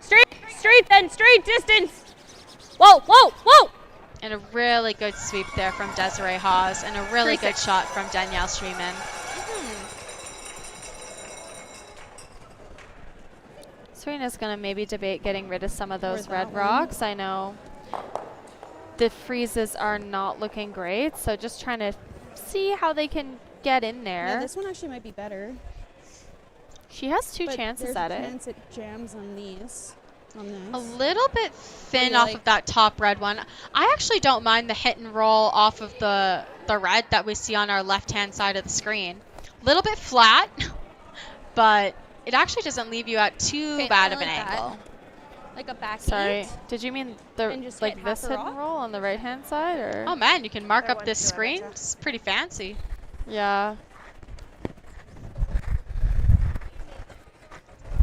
[SPEAKER 12] Straight then, straight distance. Whoa, whoa, whoa.
[SPEAKER 9] And a really good sweep there from Desiree Hawes, and a really good shot from Danielle Schmiemann.
[SPEAKER 8] Serena's going to maybe debate getting rid of some of those red rocks. I know the freezes are not looking great, so just trying to see how they can get in there.
[SPEAKER 16] Yeah, this one actually might be better.
[SPEAKER 8] She has 2 chances at it.
[SPEAKER 16] There's a chance it jams on these.
[SPEAKER 9] A little bit thin off of that top red one. I actually don't mind the hit and roll off of the red that we see on our left-hand side of the screen. A little bit flat, but it actually doesn't leave you at too bad of an angle.
[SPEAKER 11] Like a back
[SPEAKER 8] Sorry,
[SPEAKER 11] 8.
[SPEAKER 8] did you mean
[SPEAKER 11] And just
[SPEAKER 8] like
[SPEAKER 11] hit
[SPEAKER 8] this
[SPEAKER 11] half a
[SPEAKER 8] hit and
[SPEAKER 11] rock?
[SPEAKER 8] roll on the right hand side, or?
[SPEAKER 9] Oh man, you can mark up this screen. It's pretty fancy.
[SPEAKER 8] Yeah.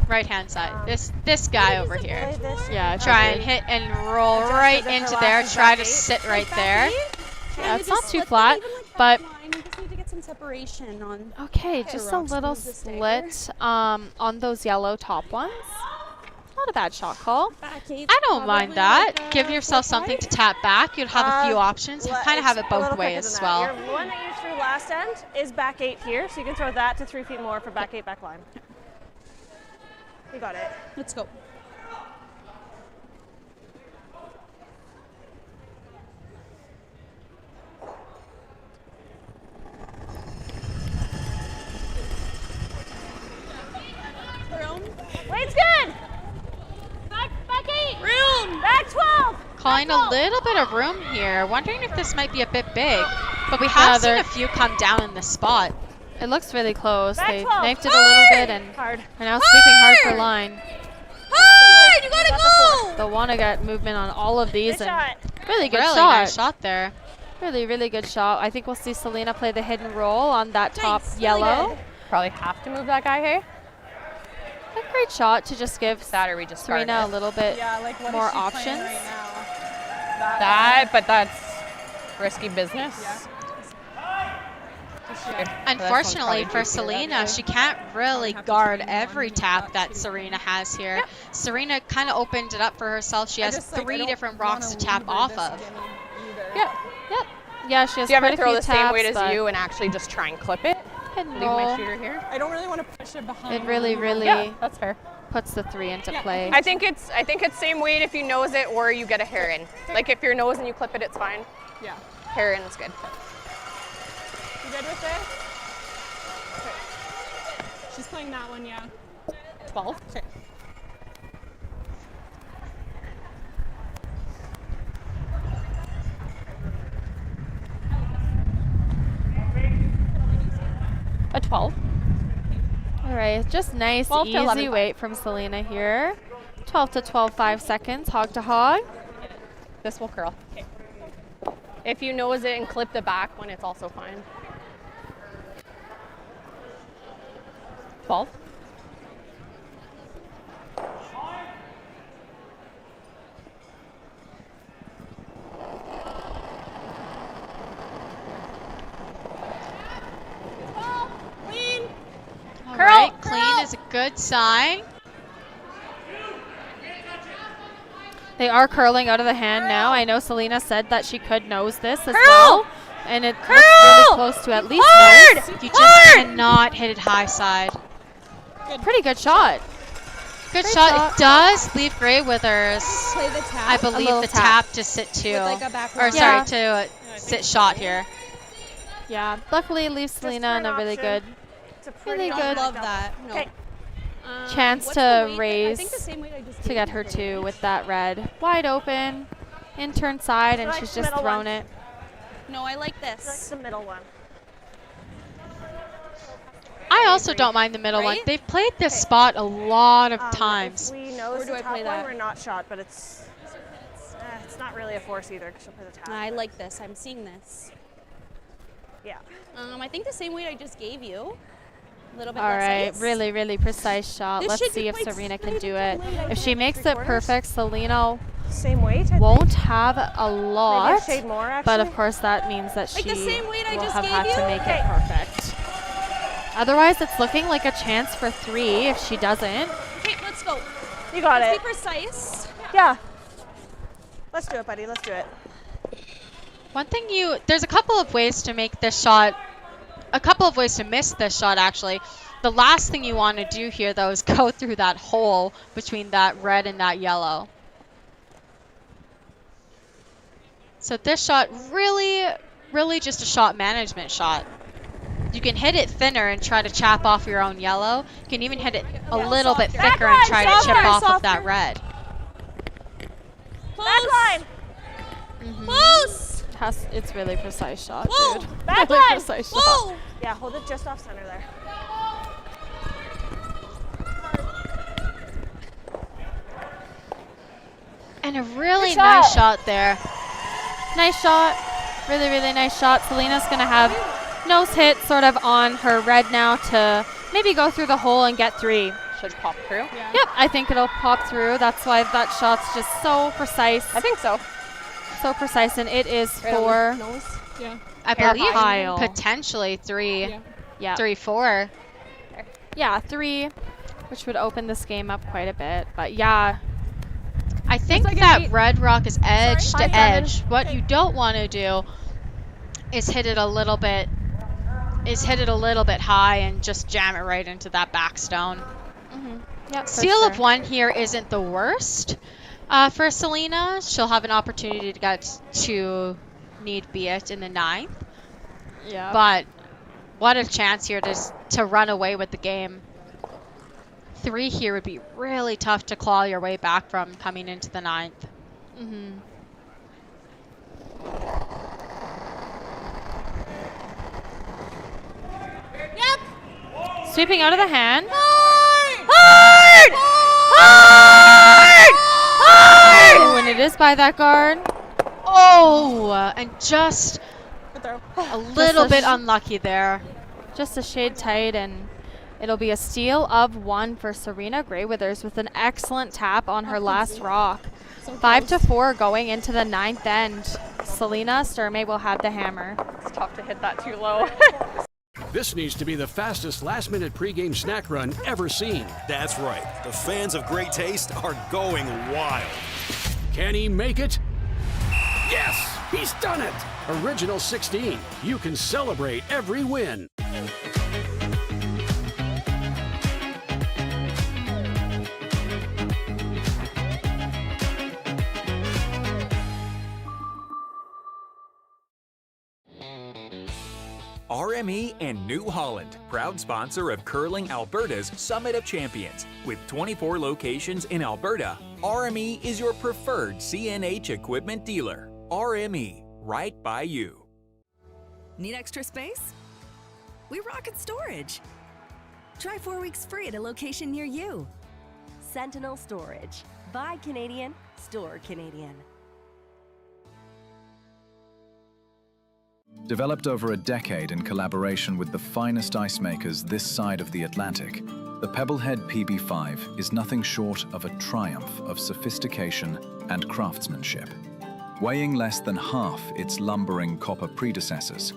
[SPEAKER 9] Right hand side. This guy over here.
[SPEAKER 8] Yeah.
[SPEAKER 9] Try and hit and roll right into there. Try to sit right there.
[SPEAKER 8] Yeah, it's not too flat, but
[SPEAKER 12] You just need to get some separation on.
[SPEAKER 8] okay, just a little split on those yellow top ones. Not a bad shot call.
[SPEAKER 9] I don't mind that. Give yourself something to tap back. You'd have a few options. Kind of have it both ways as well.
[SPEAKER 20] Your one that you threw last end is back 8 here, so you can throw that to 3 feet more for back 8 back line. You got it.
[SPEAKER 12] Let's go.
[SPEAKER 20] Weight's good.
[SPEAKER 12] Back 8.
[SPEAKER 20] Room. Back 12.
[SPEAKER 9] Calling a little bit of room here. Wondering if this might be a bit big. But we have seen a few come down in this spot.
[SPEAKER 8] It looks really close.
[SPEAKER 9] Back
[SPEAKER 8] They
[SPEAKER 9] 12.
[SPEAKER 8] knifed it a little bit and are now sweeping hard for line.
[SPEAKER 12] Hard! You gotta go!
[SPEAKER 8] They'll want to get movement on all of these.
[SPEAKER 20] Good
[SPEAKER 8] and
[SPEAKER 20] shot.
[SPEAKER 8] Really good
[SPEAKER 9] Really
[SPEAKER 8] shot.
[SPEAKER 9] nice shot there.
[SPEAKER 8] Really, really good shot. I think we'll see Selena play the hidden roll on that top yellow.
[SPEAKER 11] Probably have to move that guy, hey?
[SPEAKER 8] A great shot to just give
[SPEAKER 11] That or we just start
[SPEAKER 8] Serena a
[SPEAKER 11] it.
[SPEAKER 8] little bit
[SPEAKER 16] Like, what is
[SPEAKER 8] more
[SPEAKER 16] she playing
[SPEAKER 8] options.
[SPEAKER 16] right now?
[SPEAKER 11] But that's risky business.
[SPEAKER 9] Unfortunately for Selena, she can't really guard every tap that Serena has here. Serena kind of opened it up for herself. She has
[SPEAKER 16] just, like, I
[SPEAKER 9] 3
[SPEAKER 16] don't
[SPEAKER 9] different rocks to tap
[SPEAKER 16] lever
[SPEAKER 9] off
[SPEAKER 16] this
[SPEAKER 9] of.
[SPEAKER 16] Jimmy either.
[SPEAKER 11] Yep.
[SPEAKER 8] Yep. Yeah, she has
[SPEAKER 11] Do you
[SPEAKER 8] quite
[SPEAKER 11] ever
[SPEAKER 8] a
[SPEAKER 11] throw
[SPEAKER 8] few
[SPEAKER 11] the same
[SPEAKER 8] taps,
[SPEAKER 11] weight as
[SPEAKER 8] but
[SPEAKER 11] you and actually just try and clip it?
[SPEAKER 8] hidden
[SPEAKER 11] Leave
[SPEAKER 8] roll.
[SPEAKER 11] my shooter here.
[SPEAKER 16] I don't really want to push it behind.
[SPEAKER 8] It really, really
[SPEAKER 11] Yeah, that's fair.
[SPEAKER 8] puts the 3 into play.
[SPEAKER 11] I think it's same weight if you nose it or you get a hair in. Like if you're nose and you clip it, it's fine.
[SPEAKER 16] Yeah.
[SPEAKER 11] Hair in is good.
[SPEAKER 16] You good with this? Okay. She's playing that one, yeah.
[SPEAKER 11] 12.
[SPEAKER 16] Okay.
[SPEAKER 11] A 12.
[SPEAKER 8] All right, just nice,
[SPEAKER 11] 12 to 11,
[SPEAKER 8] easy weight from Selena here. 12 to 12, 5 seconds, hog to hog.
[SPEAKER 11] This will curl. If you nose it and clip the back one, it's also fine. 12.
[SPEAKER 9] All right, clean is a good sign.
[SPEAKER 8] They are curling out of the hand now. I know Selena said that she could nose this as well. And it looks really close to at least nose.
[SPEAKER 9] You just cannot hit it high side.
[SPEAKER 8] Pretty good shot.
[SPEAKER 9] Good shot. It does leave Gray Withers,
[SPEAKER 12] Play the tap.
[SPEAKER 9] I believe,
[SPEAKER 8] little
[SPEAKER 9] the
[SPEAKER 8] tap.
[SPEAKER 9] tap to sit to.
[SPEAKER 12] With like a back
[SPEAKER 9] Or
[SPEAKER 12] row.
[SPEAKER 9] sorry, to sit shot here.
[SPEAKER 8] Yeah, luckily it leaves Selena in a really good, really
[SPEAKER 12] I
[SPEAKER 8] good
[SPEAKER 12] love that. No.
[SPEAKER 20] Okay.
[SPEAKER 8] chance
[SPEAKER 12] What's the
[SPEAKER 8] to
[SPEAKER 12] weight? I
[SPEAKER 8] raise
[SPEAKER 12] think the same weight I just
[SPEAKER 8] to
[SPEAKER 12] gave
[SPEAKER 8] get
[SPEAKER 12] you.
[SPEAKER 8] her 2 with that red. Wide open, in turn side, and
[SPEAKER 20] Like
[SPEAKER 8] she's
[SPEAKER 20] the
[SPEAKER 8] just
[SPEAKER 20] middle
[SPEAKER 8] thrown
[SPEAKER 20] one.
[SPEAKER 8] it.
[SPEAKER 12] No, I like
[SPEAKER 20] That's
[SPEAKER 12] this.
[SPEAKER 20] the middle one.
[SPEAKER 9] I also don't mind the middle one.
[SPEAKER 12] Right?
[SPEAKER 9] They've played this spot a lot of times.
[SPEAKER 20] If we nose
[SPEAKER 12] Where do
[SPEAKER 20] the
[SPEAKER 12] I
[SPEAKER 20] top
[SPEAKER 12] play
[SPEAKER 20] one,
[SPEAKER 12] that?
[SPEAKER 20] we're not shot, but it's not really a force either because she'll play the tap.
[SPEAKER 12] I like this. I'm seeing this.
[SPEAKER 20] Yeah.
[SPEAKER 12] I think the same weight I just gave you. A little bit
[SPEAKER 8] All
[SPEAKER 12] less
[SPEAKER 8] right,
[SPEAKER 12] ice.
[SPEAKER 8] really, really precise shot.
[SPEAKER 12] This
[SPEAKER 8] Let's
[SPEAKER 12] should be
[SPEAKER 8] see if
[SPEAKER 12] quite
[SPEAKER 8] Serena can
[SPEAKER 12] straight
[SPEAKER 8] do
[SPEAKER 12] at
[SPEAKER 8] it.
[SPEAKER 12] the weight I
[SPEAKER 8] If she
[SPEAKER 12] did.
[SPEAKER 8] makes it perfect, Selena
[SPEAKER 20] Same weight. I
[SPEAKER 8] won't have a lot,
[SPEAKER 20] shade more,
[SPEAKER 8] but of
[SPEAKER 20] actually.
[SPEAKER 8] course that means that
[SPEAKER 12] Like
[SPEAKER 8] she
[SPEAKER 12] the same weight I
[SPEAKER 8] will
[SPEAKER 12] just
[SPEAKER 8] have
[SPEAKER 12] gave
[SPEAKER 8] had
[SPEAKER 12] you?
[SPEAKER 8] to make
[SPEAKER 20] Okay.
[SPEAKER 8] it perfect. Otherwise, it's looking like a chance for 3 if she doesn't.
[SPEAKER 12] Okay, let's go.
[SPEAKER 20] You got
[SPEAKER 12] Let's
[SPEAKER 20] it.
[SPEAKER 12] be precise.
[SPEAKER 20] Yeah. Let's do it, buddy. Let's do it.
[SPEAKER 9] One thing there's a couple of ways to make this shot, a couple of ways to miss this shot actually. The last thing you want to do here though is go through that hole between that red and that yellow. So this shot really just a shot management shot. You can hit it thinner and try to chap off your own yellow. You can even hit it a little bit thicker and try to chip off of that red.
[SPEAKER 20] Back line.
[SPEAKER 12] Close.
[SPEAKER 8] It's really precise shot,
[SPEAKER 12] Whoa.
[SPEAKER 8] dude.
[SPEAKER 20] Back
[SPEAKER 8] Really
[SPEAKER 20] line.
[SPEAKER 8] precise shot.
[SPEAKER 12] Whoa.
[SPEAKER 20] Yeah, hold it just off center there.
[SPEAKER 9] And a really nice shot there.
[SPEAKER 8] Nice shot. Really, really nice shot. Selena's going to have nose hit sort of on her red now to maybe go through the hole and get 3.
[SPEAKER 11] Should pop through?
[SPEAKER 8] Yeah. Yep, I think it'll pop through. That's why that shot's just so precise.
[SPEAKER 11] I think so.
[SPEAKER 8] So precise, and it is
[SPEAKER 11] Right
[SPEAKER 8] for
[SPEAKER 16] Yeah.
[SPEAKER 9] I believe
[SPEAKER 8] pile.
[SPEAKER 9] potentially 3.
[SPEAKER 8] Yeah.
[SPEAKER 9] 3-4.
[SPEAKER 8] Yeah, 3, which would open this game up quite a bit. But yeah.
[SPEAKER 9] I think that red rock is edge to edge. What you don't want to do is hit it a little bit high and just jam it right into that back stone.
[SPEAKER 8] Yep,
[SPEAKER 9] Steal of 1 here isn't the worst for Selena. She'll have an opportunity to get to need be it in the 9th.
[SPEAKER 8] Yeah.
[SPEAKER 9] But what a chance here to run away with the game. 3 here would be really tough to claw your way back from coming into the 9th.
[SPEAKER 8] Sweeping out of the hand.
[SPEAKER 10] Hard!
[SPEAKER 8] Oh, and it is by that guard.
[SPEAKER 9] Oh, and just a little bit unlucky there.
[SPEAKER 8] Just a shade tight, and it'll be a steal of 1 for Serena Greywithers with an excellent tap on her last rock. 5-4 going into the 9th end. Selena Sturmay will have the hammer.
[SPEAKER 11] It's tough to hit that too low.
[SPEAKER 17] This needs to be the fastest last-minute pregame snack run ever seen.
[SPEAKER 18] That's right. The fans of great taste are going wild.
[SPEAKER 17] Can he make it? Yes, he's done it! Original 16. You can celebrate every win.
[SPEAKER 1] RME and New Holland, proud sponsor of Curling Alberta's Summit of Champions. With 24 locations in Alberta, RME is your preferred CNH equipment dealer. RME, right by you.
[SPEAKER 2] Need extra space? We rocket storage. Try 4 weeks free at a location near you.
[SPEAKER 3] Sentinel Storage. Buy Canadian, store Canadian.
[SPEAKER 19] Developed over a decade in collaboration with the finest ice makers this side of the Atlantic, the Pebblehead PB5 is nothing short of a triumph of sophistication and craftsmanship. Weighing less than half its lumbering copper predecessors,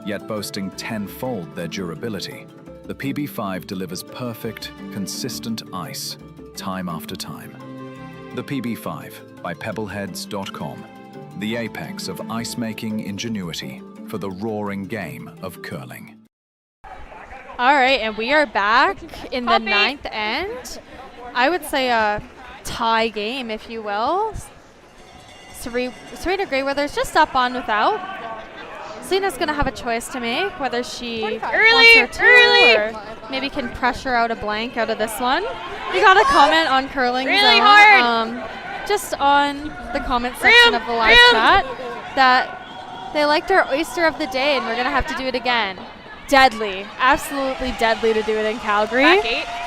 [SPEAKER 19] yet boasting 10-fold their durability, the PB5 delivers perfect, consistent ice, time after time. The PB5 by Pebbleheads.com, the apex of ice-making ingenuity for the roaring game of curling.
[SPEAKER 8] All right, and we are back in the 9th end. I would say a tie game, if you will. Serena Greywithers just up on without. Selena's going to have a choice to make, whether she wants her to or maybe can pressure out a blank out of this one. We got a comment on Curling Zone, just on the comment section of the live chat, that they liked our oyster of the day, and we're going to have to do it again. Deadly. Absolutely deadly to do it in Calgary.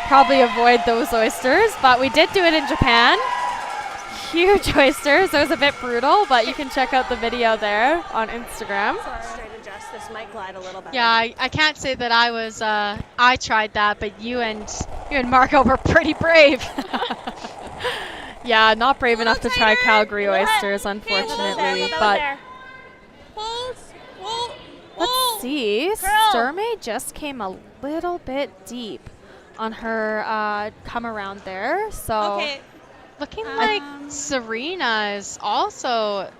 [SPEAKER 8] Probably avoid those oysters, but we did do it in Japan. Huge oysters. It was a bit brutal, but you can check out the video there on Instagram.
[SPEAKER 20] Straight adjust. This might glide a little better.
[SPEAKER 9] Yeah, I can't say that I tried that, but you and Marco were pretty brave.
[SPEAKER 8] Yeah, not brave enough to try Calgary oysters, unfortunately, but let's see. Sturmay just came a little bit deep on her come around there. So
[SPEAKER 9] looking like Serena is also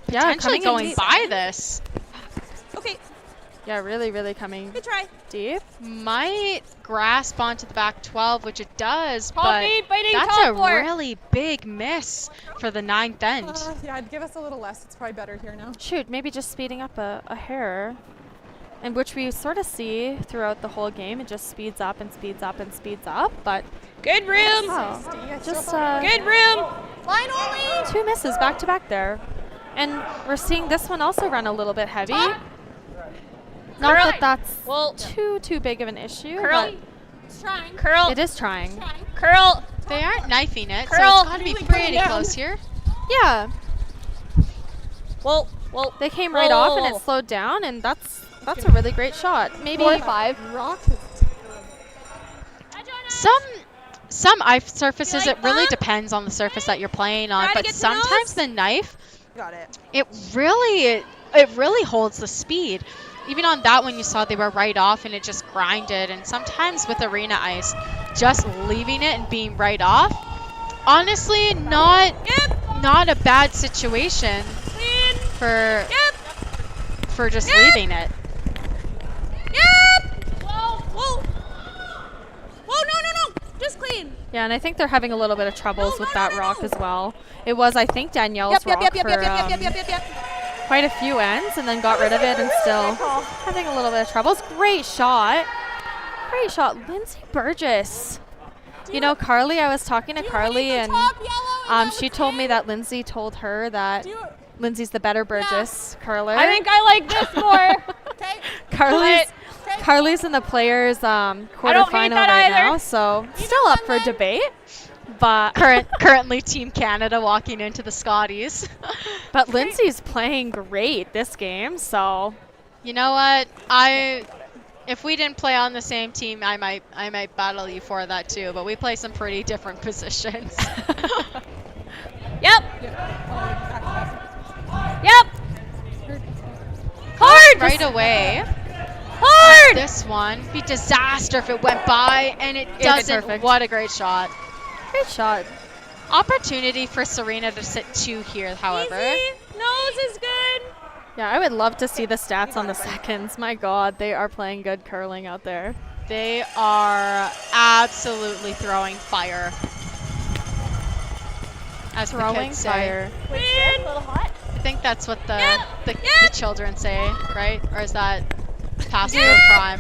[SPEAKER 9] potentially going by this.
[SPEAKER 8] Yeah, really, really coming deep.
[SPEAKER 9] Might grasp onto the back 12, which it does,
[SPEAKER 10] Top
[SPEAKER 9] but
[SPEAKER 10] 8 biting
[SPEAKER 9] that's
[SPEAKER 10] top
[SPEAKER 9] a
[SPEAKER 10] 4.
[SPEAKER 9] really big miss for the 9th end.
[SPEAKER 16] Yeah, I'd give us a little less. It's probably better here now.
[SPEAKER 8] Shoot, maybe just speeding up a hair, and which we sort of see throughout the whole game. It just speeds up and speeds up and speeds up, but
[SPEAKER 10] good room.
[SPEAKER 8] Just
[SPEAKER 10] good room. Line only.
[SPEAKER 8] 2 misses back to back there, and we're seeing this one also run a little bit heavy. Not that that's too big of an issue,
[SPEAKER 10] Curl.
[SPEAKER 8] but
[SPEAKER 10] It's trying. Curl.
[SPEAKER 8] It is trying.
[SPEAKER 10] Curl.
[SPEAKER 9] They aren't knifing it, so
[SPEAKER 10] Curl,
[SPEAKER 9] it's got to be
[SPEAKER 10] really
[SPEAKER 9] pretty
[SPEAKER 10] going
[SPEAKER 9] close
[SPEAKER 10] down.
[SPEAKER 9] here.
[SPEAKER 8] Yeah.
[SPEAKER 10] Well,
[SPEAKER 8] They came right off and it slowed down, and that's a really great shot. Maybe
[SPEAKER 11] 4-5.
[SPEAKER 16] Rock.
[SPEAKER 9] Some ice surfaces, it really depends on the surface that you're playing on, but sometimes the knife,
[SPEAKER 16] Got it.
[SPEAKER 9] it really holds the speed. Even on that one, you saw they were right off and it just grinded. And sometimes with arena ice, just leaving it and being right off, honestly, not a bad situation for just leaving it.
[SPEAKER 10] Whoa, no. Just clean.
[SPEAKER 8] Yeah, and I think they're having a little bit of troubles with that rock as well. It was, I think, Danielle's rock for quite a few ends, and then got rid of it and still having a little bit of troubles. Great shot. Great shot. Lindsay Burgess. You know, Carly, I was talking to Carly, and she told me that Lindsay told her that Lindsay's the better Burgess curler.
[SPEAKER 10] I think I like this more.
[SPEAKER 8] Carly's in the players quarterfinal right now, so still up for debate. But
[SPEAKER 9] currently Team Canada walking into the Scotties.
[SPEAKER 8] But Lindsay's playing great this game, so
[SPEAKER 9] you know what? If we didn't play on the same team, I might battle you for that too. But we play some pretty different positions.
[SPEAKER 10] Yep. Hard.
[SPEAKER 9] Right away.
[SPEAKER 10] Hard.
[SPEAKER 9] This one be disaster if it went by, and it doesn't.
[SPEAKER 8] Perfect.
[SPEAKER 9] What a great shot.
[SPEAKER 8] Great shot.
[SPEAKER 9] Opportunity for Serena to sit 2 here, however.
[SPEAKER 10] Nose is good.
[SPEAKER 8] Yeah, I would love to see the stats on the seconds. My God, they are playing good curling out there.
[SPEAKER 9] They are absolutely throwing fire. As
[SPEAKER 8] Throwing
[SPEAKER 9] the kids say.
[SPEAKER 8] fire.
[SPEAKER 10] A little hot.
[SPEAKER 9] I think that's what the children say, right? Or is that past their prime?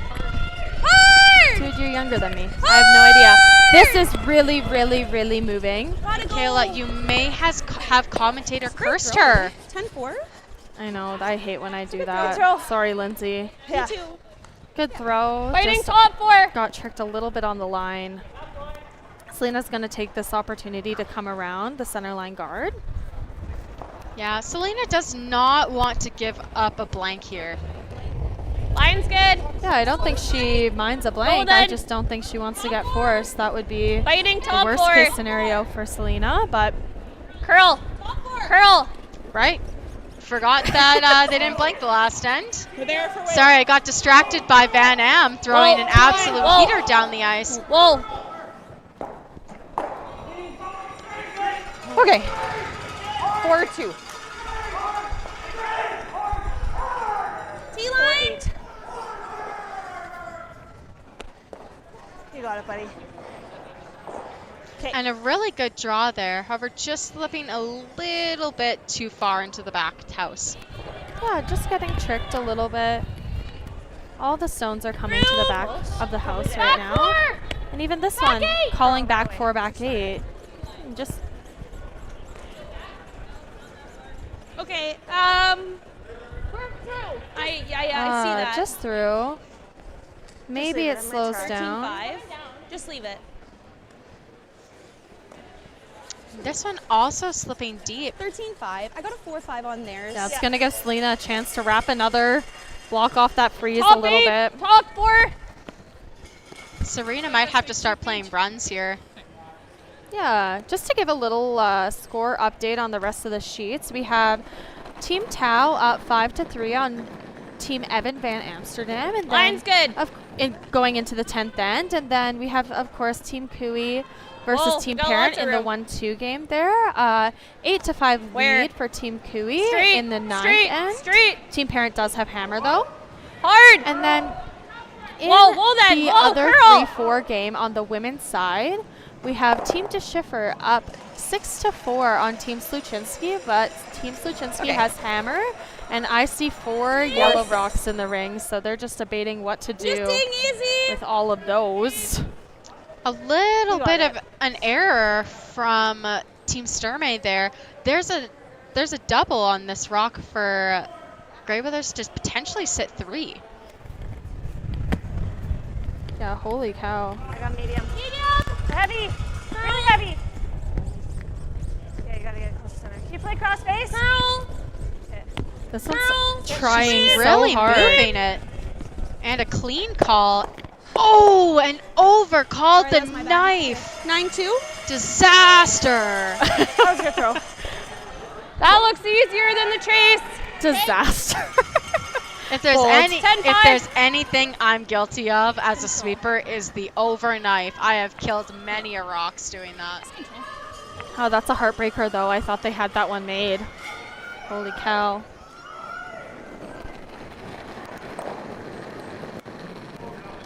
[SPEAKER 8] Dude, you're younger than me. I have no idea. This is really, really, really moving.
[SPEAKER 9] Kayla, you may have commentator cursed her.
[SPEAKER 16] 10-4.
[SPEAKER 8] I know. I hate when I do
[SPEAKER 10] throw.
[SPEAKER 8] that. Sorry, Lindsay.
[SPEAKER 16] Yeah.
[SPEAKER 10] Me too.
[SPEAKER 8] Good throw.
[SPEAKER 10] Fighting
[SPEAKER 8] Just
[SPEAKER 10] top 4.
[SPEAKER 8] got tricked a little bit on the line. Selena's going to take this opportunity to come around the center line guard.
[SPEAKER 9] Yeah, Selena does not want to give up a blank here.
[SPEAKER 10] Line's good.
[SPEAKER 8] Yeah, I don't think she minds a blank. I
[SPEAKER 10] Golden.
[SPEAKER 8] just don't think she wants to get forced. That would be
[SPEAKER 10] Fighting
[SPEAKER 8] the
[SPEAKER 10] top
[SPEAKER 8] worst
[SPEAKER 10] 4.
[SPEAKER 8] case scenario for Selena, but
[SPEAKER 10] Curl.
[SPEAKER 9] Right. Forgot that they didn't blank the last end.
[SPEAKER 16] We're there for
[SPEAKER 9] Sorry, I got distracted by Van Am throwing an absolute heater down the ice.
[SPEAKER 10] Whoa.
[SPEAKER 11] Okay. 4-2.
[SPEAKER 10] T-line.
[SPEAKER 16] You got it, buddy.
[SPEAKER 9] And a really good draw there. However, just slipping a little bit too far into the back house.
[SPEAKER 8] yeah, just getting tricked a little bit. All the stones are coming to the back of the house right now. And even this one, calling back 4, back 8. And just
[SPEAKER 10] Okay. I see that.
[SPEAKER 8] just through. Maybe it slows down.
[SPEAKER 10] 13-5. Just leave it.
[SPEAKER 9] This one also slipping deep.
[SPEAKER 16] 13-5. I got a 4-5 on theirs.
[SPEAKER 8] Yeah, it's going to give Selena a chance to wrap another, block off that freeze
[SPEAKER 10] Top
[SPEAKER 8] a little
[SPEAKER 10] 8,
[SPEAKER 8] bit.
[SPEAKER 10] top 4.
[SPEAKER 9] Serena might have to start playing runs here.
[SPEAKER 8] Yeah, just to give a little score update on the rest of the sheets, we have Team Tau up 5-3 on Team Evan Van Amsterdam. And
[SPEAKER 10] Line's good.
[SPEAKER 8] Going into the 10th end. And then we have, of course, Team Cooey versus
[SPEAKER 10] Whoa,
[SPEAKER 8] Team
[SPEAKER 10] got
[SPEAKER 8] Parent
[SPEAKER 10] lots of
[SPEAKER 8] in the
[SPEAKER 10] room.
[SPEAKER 8] 1-2 game there. 8-5 lead for Team Cooey in the 9th end. Team Parent does have hammer, though.
[SPEAKER 10] Hard.
[SPEAKER 8] And then in the other 3-4 game on the women's side, we have Team DeSchiffer up 6-4 on Team Sluchinski, but Team Sluchinski has hammer, and I see 4 yellow rocks in the ring, so they're just debating what to do with all of those.
[SPEAKER 9] A little bit of an error from Team Sturmay there. There's a double on this rock for Greyweathers to potentially sit 3.
[SPEAKER 8] Yeah, holy cow.
[SPEAKER 16] I got medium.
[SPEAKER 10] Medium.
[SPEAKER 16] Heavy.
[SPEAKER 12] Really heavy. Okay, you gotta get close to center. Can you play cross face?
[SPEAKER 10] Curl.
[SPEAKER 12] Okay.
[SPEAKER 8] This one's trying
[SPEAKER 9] She's
[SPEAKER 8] so
[SPEAKER 9] really
[SPEAKER 8] hard.
[SPEAKER 9] moving it. And a clean call. Oh, and overcalled the knife.
[SPEAKER 10] 9-2.
[SPEAKER 9] Disaster.
[SPEAKER 12] That was a good throw.
[SPEAKER 10] That looks easier than the chase.
[SPEAKER 8] Disaster.
[SPEAKER 9] If there's
[SPEAKER 8] Bold.
[SPEAKER 9] if there's anything I'm guilty of as a sweeper is the over knife. I have killed many a rocks doing that.
[SPEAKER 8] Oh, that's a heartbreaker though. I thought they had that one made. Holy cow.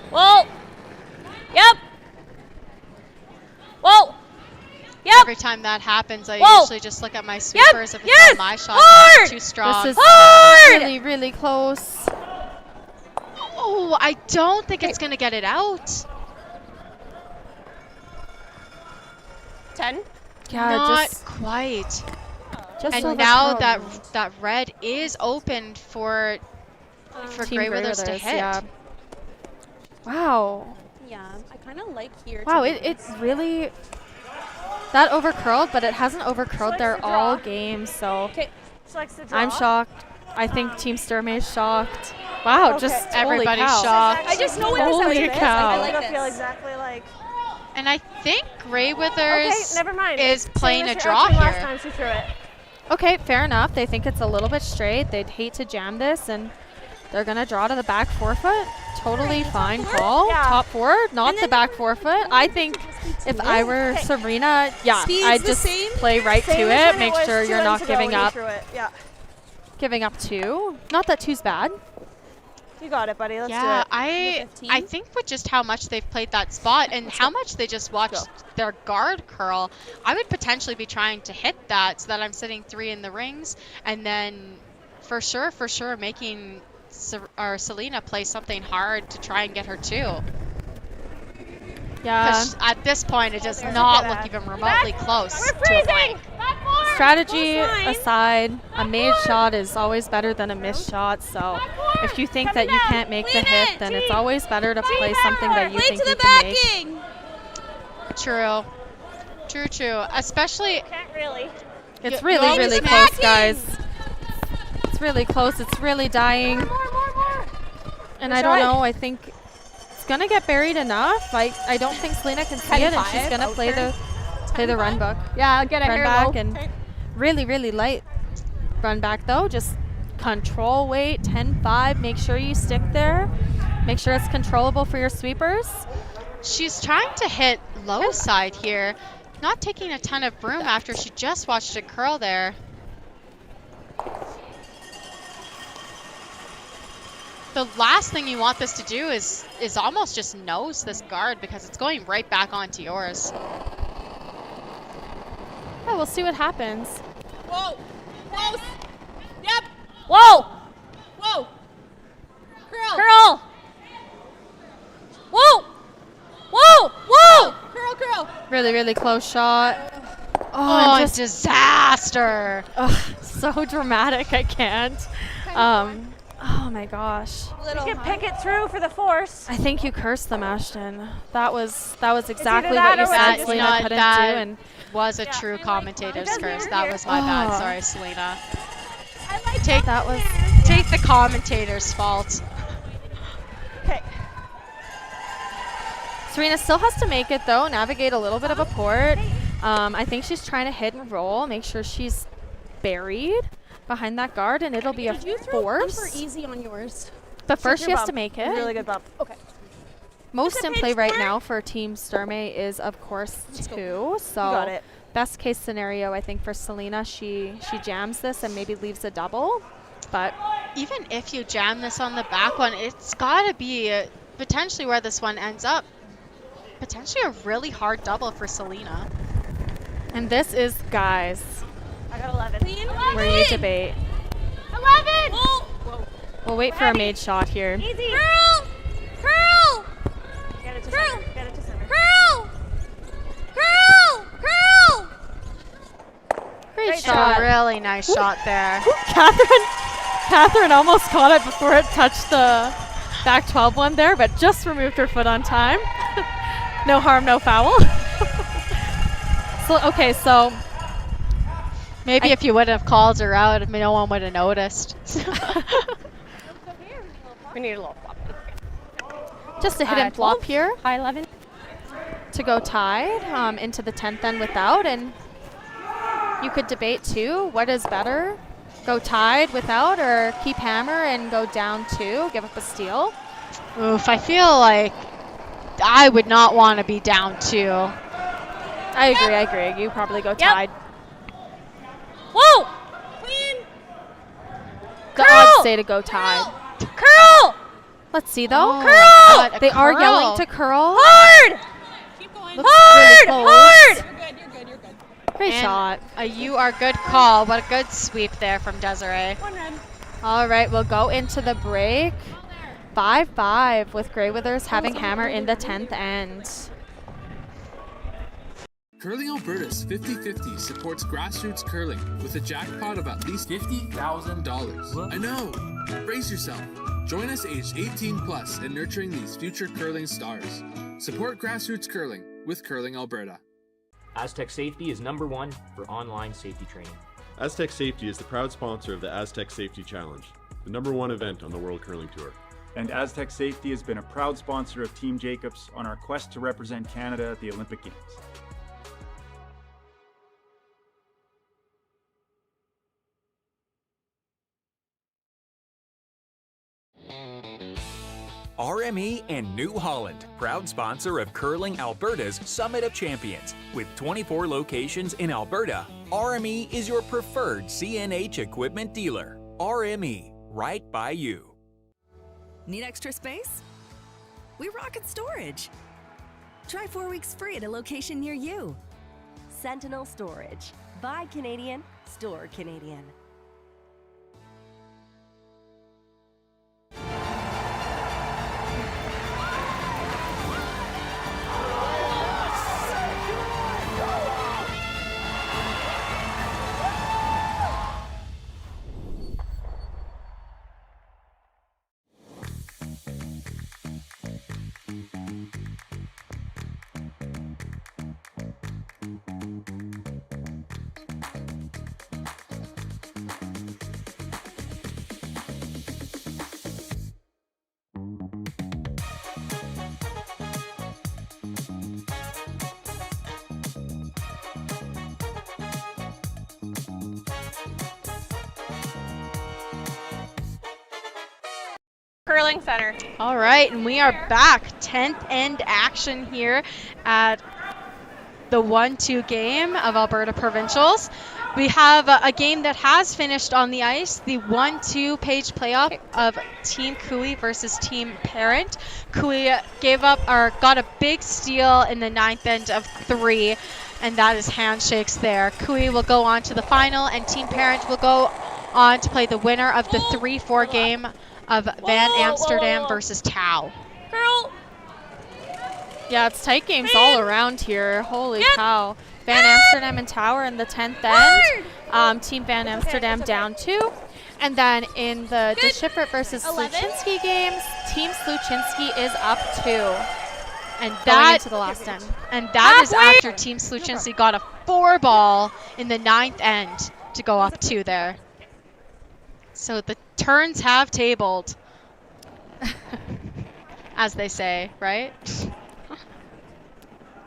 [SPEAKER 10] Whoa. Yep. Whoa. Yep.
[SPEAKER 9] Every time that happens, I
[SPEAKER 10] Whoa.
[SPEAKER 9] usually just look at my sweepers. If it's
[SPEAKER 10] Yes.
[SPEAKER 9] not my shot,
[SPEAKER 10] Hard.
[SPEAKER 9] it's too strong.
[SPEAKER 8] This is
[SPEAKER 10] Hard.
[SPEAKER 8] really, really close.
[SPEAKER 9] Oh, I don't think it's gonna get it out.
[SPEAKER 10] 10.
[SPEAKER 8] Yeah,
[SPEAKER 9] Not
[SPEAKER 8] just
[SPEAKER 9] quite.
[SPEAKER 8] Just
[SPEAKER 9] And
[SPEAKER 8] over
[SPEAKER 9] now
[SPEAKER 8] curled.
[SPEAKER 9] that red is open for
[SPEAKER 8] Team
[SPEAKER 9] Grey Withers to
[SPEAKER 8] Withers,
[SPEAKER 9] hit.
[SPEAKER 8] yeah. Wow.
[SPEAKER 10] Yeah, I kind of like here.
[SPEAKER 8] Wow, it's really that over curled, but it hasn't over curled there all game. So
[SPEAKER 12] Selects the draw.
[SPEAKER 8] I'm shocked. I think Team Sturmay is shocked. Wow,
[SPEAKER 12] Okay.
[SPEAKER 8] just
[SPEAKER 9] Everybody's
[SPEAKER 8] holy cow.
[SPEAKER 9] shocked.
[SPEAKER 10] I just know what
[SPEAKER 8] Holy
[SPEAKER 10] this
[SPEAKER 8] cow.
[SPEAKER 10] I
[SPEAKER 12] I
[SPEAKER 10] like
[SPEAKER 12] don't
[SPEAKER 10] this.
[SPEAKER 12] feel exactly like.
[SPEAKER 9] And I think Grey Withers
[SPEAKER 12] Okay, never mind.
[SPEAKER 9] is playing a
[SPEAKER 12] Same as
[SPEAKER 9] draw
[SPEAKER 12] your last
[SPEAKER 9] here.
[SPEAKER 12] time she threw it.
[SPEAKER 8] Okay, fair enough. They think it's a little bit straight. They'd hate to jam this, and they're gonna draw to the back forefoot. Totally fine call.
[SPEAKER 12] Yeah.
[SPEAKER 8] Top four, not the back forefoot. I think if I were Serena, yeah,
[SPEAKER 10] Speed's
[SPEAKER 8] I'd
[SPEAKER 10] the
[SPEAKER 8] just
[SPEAKER 10] same?
[SPEAKER 8] play right
[SPEAKER 12] Same
[SPEAKER 8] to
[SPEAKER 12] as
[SPEAKER 8] it.
[SPEAKER 12] when
[SPEAKER 8] Make
[SPEAKER 12] was
[SPEAKER 8] sure
[SPEAKER 12] 2
[SPEAKER 8] you're not
[SPEAKER 12] ends ago
[SPEAKER 8] giving
[SPEAKER 12] when you
[SPEAKER 8] up.
[SPEAKER 12] threw it. Yeah.
[SPEAKER 8] Giving up 2. Not that 2's bad.
[SPEAKER 12] You got it, buddy. Let's do
[SPEAKER 9] Yeah,
[SPEAKER 12] it.
[SPEAKER 9] I think with just how much they've played that spot and how much they just watched their guard curl, I would potentially be trying to hit that so that I'm sitting 3 in the rings, and then for sure making Selena play something hard to try and get her 2.
[SPEAKER 8] Yeah.
[SPEAKER 9] Because at this point, it does not look even remotely close to a blank.
[SPEAKER 8] Strategy aside, a made shot is always better than a missed shot. So if you think that you can't make the hit, then it's always better to play something that you think you can make.
[SPEAKER 9] True. True. Especially.
[SPEAKER 12] Can't really.
[SPEAKER 8] It's really close, guys. It's really close. It's really dying. And I don't know. I think it's gonna get buried enough. I don't think Selena can see it, and she's gonna play the run book.
[SPEAKER 10] Yeah, I'll get a
[SPEAKER 8] Run
[SPEAKER 10] hair
[SPEAKER 8] back
[SPEAKER 10] low.
[SPEAKER 8] and really light run back though. Just control weight 10-5. Make sure you stick there. Make sure it's controllable for your sweepers.
[SPEAKER 9] She's trying to hit low side here, not taking a ton of room after she just watched it curl there. The last thing you want this to do is almost just nose this guard because it's going right back onto yours.
[SPEAKER 8] Yeah, we'll see what happens.
[SPEAKER 10] Whoa. Close. Yep.
[SPEAKER 12] Whoa.
[SPEAKER 10] Whoa. Curl.
[SPEAKER 12] Curl. Whoa. Whoa. Whoa.
[SPEAKER 10] Curl.
[SPEAKER 8] Really close shot.
[SPEAKER 9] Oh,
[SPEAKER 8] just
[SPEAKER 9] disaster.
[SPEAKER 8] So dramatic. I can't. Oh my gosh.
[SPEAKER 12] You can pick it through for the force.
[SPEAKER 8] I think you cursed them, Ashton. That was exactly
[SPEAKER 12] that
[SPEAKER 8] what you
[SPEAKER 12] or
[SPEAKER 8] said
[SPEAKER 12] it's
[SPEAKER 8] Selena
[SPEAKER 9] not
[SPEAKER 8] couldn't
[SPEAKER 9] that.
[SPEAKER 8] do. And
[SPEAKER 9] Was a true commentator's
[SPEAKER 12] does
[SPEAKER 9] curse.
[SPEAKER 12] mirror
[SPEAKER 9] That
[SPEAKER 12] here.
[SPEAKER 9] was my bad.
[SPEAKER 8] Oh.
[SPEAKER 9] Sorry, Selena.
[SPEAKER 12] I like
[SPEAKER 9] Take
[SPEAKER 8] that was
[SPEAKER 9] Take the commentator's fault.
[SPEAKER 12] Okay.
[SPEAKER 8] Serena still has to make it though, navigate a little bit of a port. I think she's trying to hit and roll, make sure she's buried behind that guard, and it'll be a force.
[SPEAKER 10] Super easy on yours.
[SPEAKER 8] But first
[SPEAKER 12] Your
[SPEAKER 8] she has
[SPEAKER 12] bump.
[SPEAKER 8] to make it.
[SPEAKER 12] Really good bump. Okay.
[SPEAKER 8] Most in play right now for Team Sturmay is of course 2. So
[SPEAKER 12] got it.
[SPEAKER 8] best case scenario I think for Selena, she jams this and maybe leaves a double. But
[SPEAKER 9] Even if you jam this on the back one, it's got to be potentially where this one ends up. Potentially a really hard double for Selena.
[SPEAKER 8] and this is, guys,
[SPEAKER 12] I got 11.
[SPEAKER 8] where you debate.
[SPEAKER 12] 11.
[SPEAKER 8] We'll wait for a made shot here.
[SPEAKER 12] Easy.
[SPEAKER 10] Curl. Curl.
[SPEAKER 12] Get it to center. Get it to center.
[SPEAKER 10] Curl. Curl. Curl.
[SPEAKER 8] Great
[SPEAKER 9] A
[SPEAKER 8] shot.
[SPEAKER 9] really nice shot there.
[SPEAKER 8] Catherine almost caught it before it touched the back 12 one there, but just removed her foot on time. No harm, no foul. Okay, so
[SPEAKER 9] maybe if you wouldn't have called her out, no one would have noticed.
[SPEAKER 11] We need a little flop.
[SPEAKER 8] Just a hidden flop
[SPEAKER 11] 12,
[SPEAKER 8] here.
[SPEAKER 11] High 11.
[SPEAKER 8] To go tied into the 10th end without, and you could debate too, what is better? Go tied without or keep hammer and go down 2, give up a steal?
[SPEAKER 9] Oof, I feel like I would not want to be down 2.
[SPEAKER 8] I agree. You probably go tied.
[SPEAKER 12] Whoa! Queen!
[SPEAKER 8] The odds say to go tied.
[SPEAKER 12] Curl!
[SPEAKER 8] Let's see though.
[SPEAKER 12] Curl!
[SPEAKER 8] They are yelling to curl.
[SPEAKER 12] Hard!
[SPEAKER 8] Keep
[SPEAKER 12] going.
[SPEAKER 8] Looks
[SPEAKER 12] Hard!
[SPEAKER 8] really
[SPEAKER 12] Hard!
[SPEAKER 11] You're good.
[SPEAKER 8] Great shot.
[SPEAKER 9] You are good call. What a good sweep there from Desiree.
[SPEAKER 8] All right, we'll go into the break. 5-5 with Grey Withers having hammer in the 10th end.
[SPEAKER 13] Curling Alberta's 50/50 supports grassroots curling with a jackpot of at least $50,000. I know! Brace yourself. Join us aged 18 plus in nurturing these future curling stars. Support grassroots curling with Curling Alberta.
[SPEAKER 15] Aztec Safety is #1 for online safety training.
[SPEAKER 6] Aztec Safety is the proud sponsor of the Aztec Safety Challenge, the #1 event on the World Curling Tour.
[SPEAKER 7] And Aztec Safety has been a proud sponsor of Team Jacobs on our quest to represent Canada at the Olympic Games.
[SPEAKER 1] RME and New Holland, proud sponsor of Curling Alberta's Summit of Champions. With 24 locations in Alberta, RME is your preferred CNH equipment dealer. RME, right by you.
[SPEAKER 2] Need extra space? We rocket storage. Try 4 weeks free at a location near you.
[SPEAKER 3] Sentinel Storage. Buy Canadian, store Canadian.
[SPEAKER 11] Curling center.
[SPEAKER 9] All right, and we are back. 10th end action here at the 1-2 game of Alberta Provincials. We have a game that has finished on the ice, the 1-2 page playoff of Team Cooey versus Team Parent. Cooey got a big steal in the 9th end of 3, and that is handshakes there. Cooey will go on to the final, and Team Parent will go on to play the winner of the 3-4 game of Van Amsterdam versus Tau.
[SPEAKER 12] Girl.
[SPEAKER 8] Yeah, it's tight games all around here. Holy cow. Van Amsterdam and Tau are in the 10th end. Team Van Amsterdam down 2. And then in the Schiffer versus Sluchinski games, Team Sluchinski is up 2. And going into the last end.
[SPEAKER 9] And that is after Team Sluchinski got a 4-ball in the 9th end to go up 2 there. So the turns have tabled, as they say, right?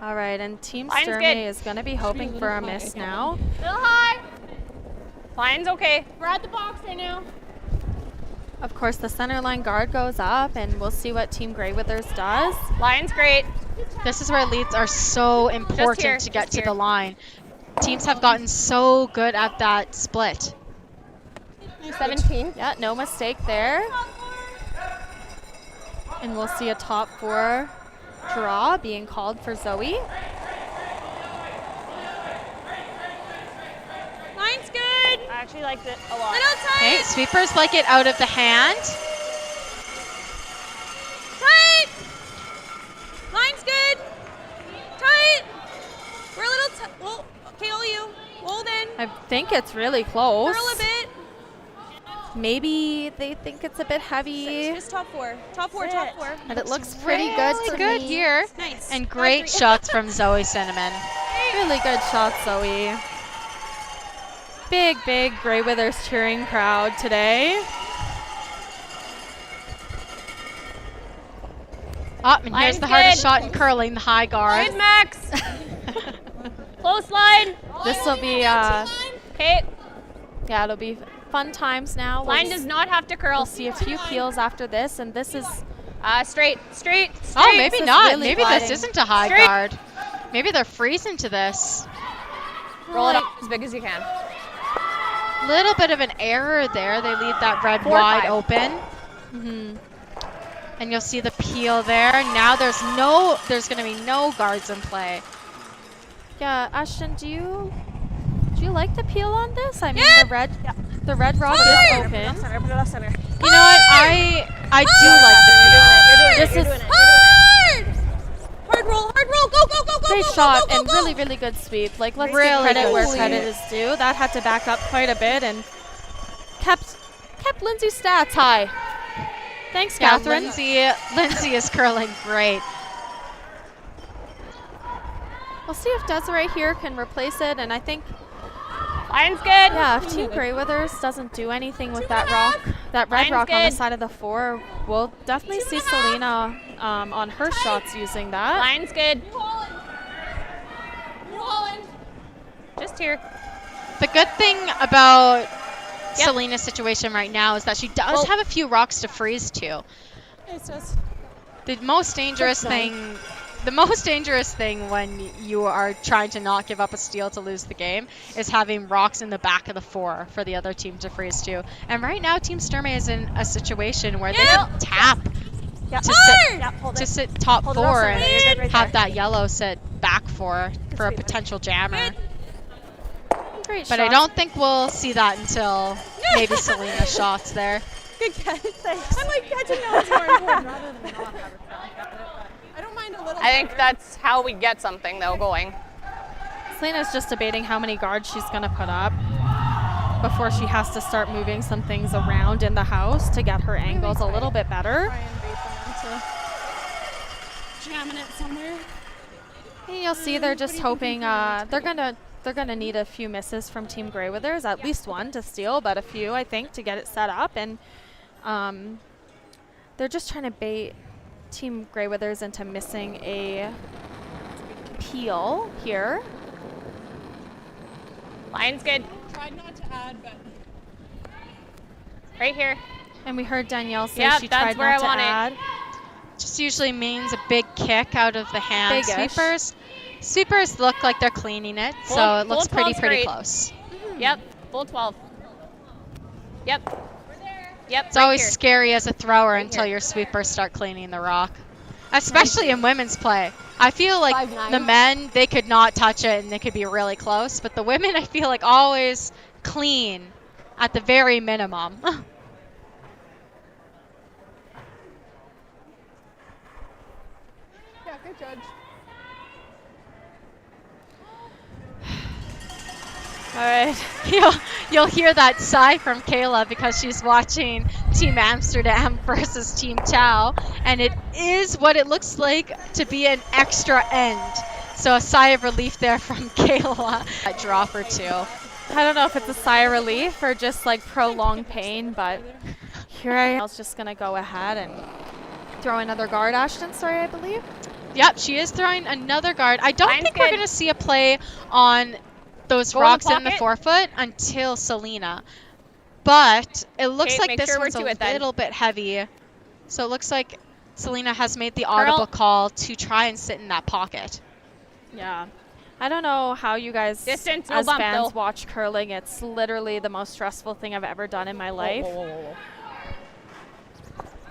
[SPEAKER 8] All right, and Team
[SPEAKER 11] Line's
[SPEAKER 8] Sturmay
[SPEAKER 11] good.
[SPEAKER 8] is going to be hoping for a miss now.
[SPEAKER 12] Still high.
[SPEAKER 11] Line's okay.
[SPEAKER 12] We're at the box right now.
[SPEAKER 8] Of course, the center line guard goes up, and we'll see what Team Grey Withers does.
[SPEAKER 11] Line's great.
[SPEAKER 9] This is where leads are so important to get to the line. Teams have gotten so good at that split.
[SPEAKER 11] 17.
[SPEAKER 8] Yeah, no mistake there. And we'll see a top 4 draw being called for Zoe.
[SPEAKER 12] Line's good.
[SPEAKER 11] I actually liked it a lot.
[SPEAKER 12] Little tight.
[SPEAKER 9] Okay, sweepers like it out of the hand.
[SPEAKER 12] Tight. Line's good. Tight. We're a little tight. Well, okay, all you. Hold in.
[SPEAKER 8] I think it's really close.
[SPEAKER 12] Curl a bit.
[SPEAKER 8] Maybe they think it's a bit heavy.
[SPEAKER 12] Just top 4. Top 4, top 4.
[SPEAKER 8] And it looks pretty good to
[SPEAKER 9] good
[SPEAKER 8] me.
[SPEAKER 9] here.
[SPEAKER 12] Nice.
[SPEAKER 9] And great shots from Zoe Cinnamon.
[SPEAKER 8] Really good shot, Zoe. Big, big Grey Withers cheering crowd today.
[SPEAKER 9] Oh, and here's the hardest shot in curling, the high guard.
[SPEAKER 10] Good, Max. Close line.
[SPEAKER 8] This will be,
[SPEAKER 10] Okay.
[SPEAKER 8] yeah, it'll be fun times now.
[SPEAKER 10] Line does not have to curl.
[SPEAKER 8] We'll see a few peels after this, and this is
[SPEAKER 10] straight.
[SPEAKER 9] Oh, maybe not.
[SPEAKER 8] Really
[SPEAKER 9] Maybe
[SPEAKER 8] gliding.
[SPEAKER 9] this isn't a high guard. Maybe they're freezing to this.
[SPEAKER 10] Roll it up as big as you can.
[SPEAKER 9] Little bit of an error there. They leave that red wide open. And you'll see the peel there. Now there's going to be no guards in play.
[SPEAKER 8] Yeah, Ashton, do you like the peel on this? I mean, the red rock is open.
[SPEAKER 20] Put it off center.
[SPEAKER 9] You know what? I do like the peel.
[SPEAKER 20] You're doing it.
[SPEAKER 10] Hard roll, go.
[SPEAKER 8] Great shot and really, really good sweep. Like, let's give credit where credit is due. That had to back up quite a bit and kept Lindsay's stats high. Thanks, Catherine.
[SPEAKER 9] Lindsay is curling great.
[SPEAKER 8] We'll see if Desiree here can replace it, and I think
[SPEAKER 10] Line's good.
[SPEAKER 8] Yeah, if Team Grey Withers doesn't do anything with that rock, that red rock on the side of the 4, we'll definitely see Selena on her shots using that.
[SPEAKER 10] Line's good. Just here.
[SPEAKER 9] The good thing about Selena's situation right now is that she does have a few rocks to freeze to. The most dangerous thing when you are trying to not give up a steal to lose the game is having rocks in the back of the 4 for the other team to freeze to. And right now, Team Sturmay is in a situation where they can tap to sit top 4 and have that yellow sit back 4 for a potential jammer.
[SPEAKER 8] Great
[SPEAKER 9] but I don't think we'll see that until maybe Selena's shots there.
[SPEAKER 16] Good catch, thanks. I'm like, catching now is more important rather than not have a crack at it. I don't mind a little.
[SPEAKER 11] I think that's how we get something though going.
[SPEAKER 8] Selena's just debating how many guards she's going to put up before she has to start moving some things around in the house to get her angles a little bit better.
[SPEAKER 16] Jamming it somewhere.
[SPEAKER 8] And you'll see they're just hoping they're gonna need a few misses from Team Grey Withers, at least one to steal, but a few I think to get it set up, and they're just trying to bait Team Grey Withers into missing a peel here.
[SPEAKER 10] Line's good.
[SPEAKER 16] Tried not to add, but
[SPEAKER 10] right here.
[SPEAKER 8] And we heard Danielle say she tried
[SPEAKER 10] where
[SPEAKER 8] not to
[SPEAKER 10] I want
[SPEAKER 8] add.
[SPEAKER 9] Just usually means a big kick out of the hand.
[SPEAKER 8] Big-ish.
[SPEAKER 9] Sweepers look like they're cleaning it, so it looks pretty close.
[SPEAKER 10] Yep, full 12. Yep.
[SPEAKER 9] It's always scary as a thrower until your sweepers start cleaning the rock, especially in women's play. I feel like the men, they could not touch it and they could be really close, but the women, I feel like always clean at the very minimum.
[SPEAKER 16] yeah, good judge.
[SPEAKER 8] All right.
[SPEAKER 9] You'll hear that sigh from Kayla because she's watching Team Amsterdam versus Team Tau, and it is what it looks like to be an extra end. So a sigh of relief there from Kayla. A drop or two.
[SPEAKER 8] I don't know if it's a sigh of relief or just like prolonged pain, but here I was just gonna go ahead and throw another guard. Ashton, sorry, I believe.
[SPEAKER 9] Yep, she is throwing another guard. I don't think we're gonna see a play on those rocks in the 4-foot until Selena, but it looks like this one's a little bit heavy, so it looks like Selena has made the audible call to try and sit in that pocket.
[SPEAKER 8] Yeah, I don't know how you guys as fans watch curling. It's literally the most stressful thing I've ever done in my life.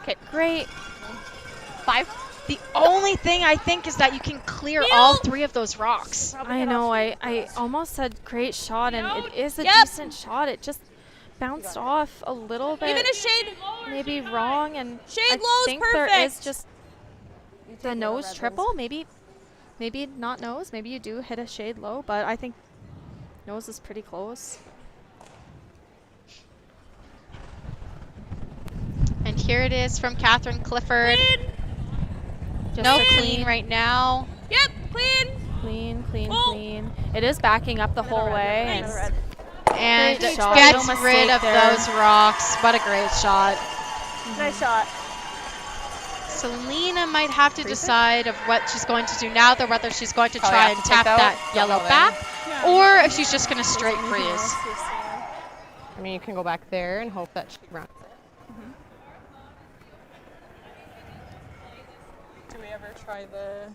[SPEAKER 9] Okay,
[SPEAKER 8] great.
[SPEAKER 9] 5. The only thing I think is that you can clear all 3 of those rocks.
[SPEAKER 8] I know, I almost said great shot, and it is a decent shot. It just bounced off a little bit.
[SPEAKER 10] Even a shade.
[SPEAKER 8] Maybe wrong, and
[SPEAKER 10] shade
[SPEAKER 8] I think there is
[SPEAKER 10] perfect.
[SPEAKER 8] just the nose triple. Maybe not nose. Maybe you do hit a shade low, but I think nose is pretty close.
[SPEAKER 9] And here it is from Catherine Clifford. No clean right now.
[SPEAKER 10] Yep, clean.
[SPEAKER 8] Clean, clean, clean. It is backing up the whole way.
[SPEAKER 9] And
[SPEAKER 8] Great shot.
[SPEAKER 9] gets
[SPEAKER 8] No
[SPEAKER 9] rid
[SPEAKER 8] mistake
[SPEAKER 9] of
[SPEAKER 8] there.
[SPEAKER 9] those rocks. What a great shot.
[SPEAKER 12] Nice shot.
[SPEAKER 9] Selena might have to decide of what she's going to do now, or whether she's going to
[SPEAKER 11] Probably
[SPEAKER 9] try
[SPEAKER 11] have
[SPEAKER 9] and
[SPEAKER 11] to
[SPEAKER 9] tap
[SPEAKER 11] take out.
[SPEAKER 9] that yellow back, or if she's just going to straight freeze.
[SPEAKER 11] I mean, you can go back there and hope that she runs it.
[SPEAKER 16] Do we ever try the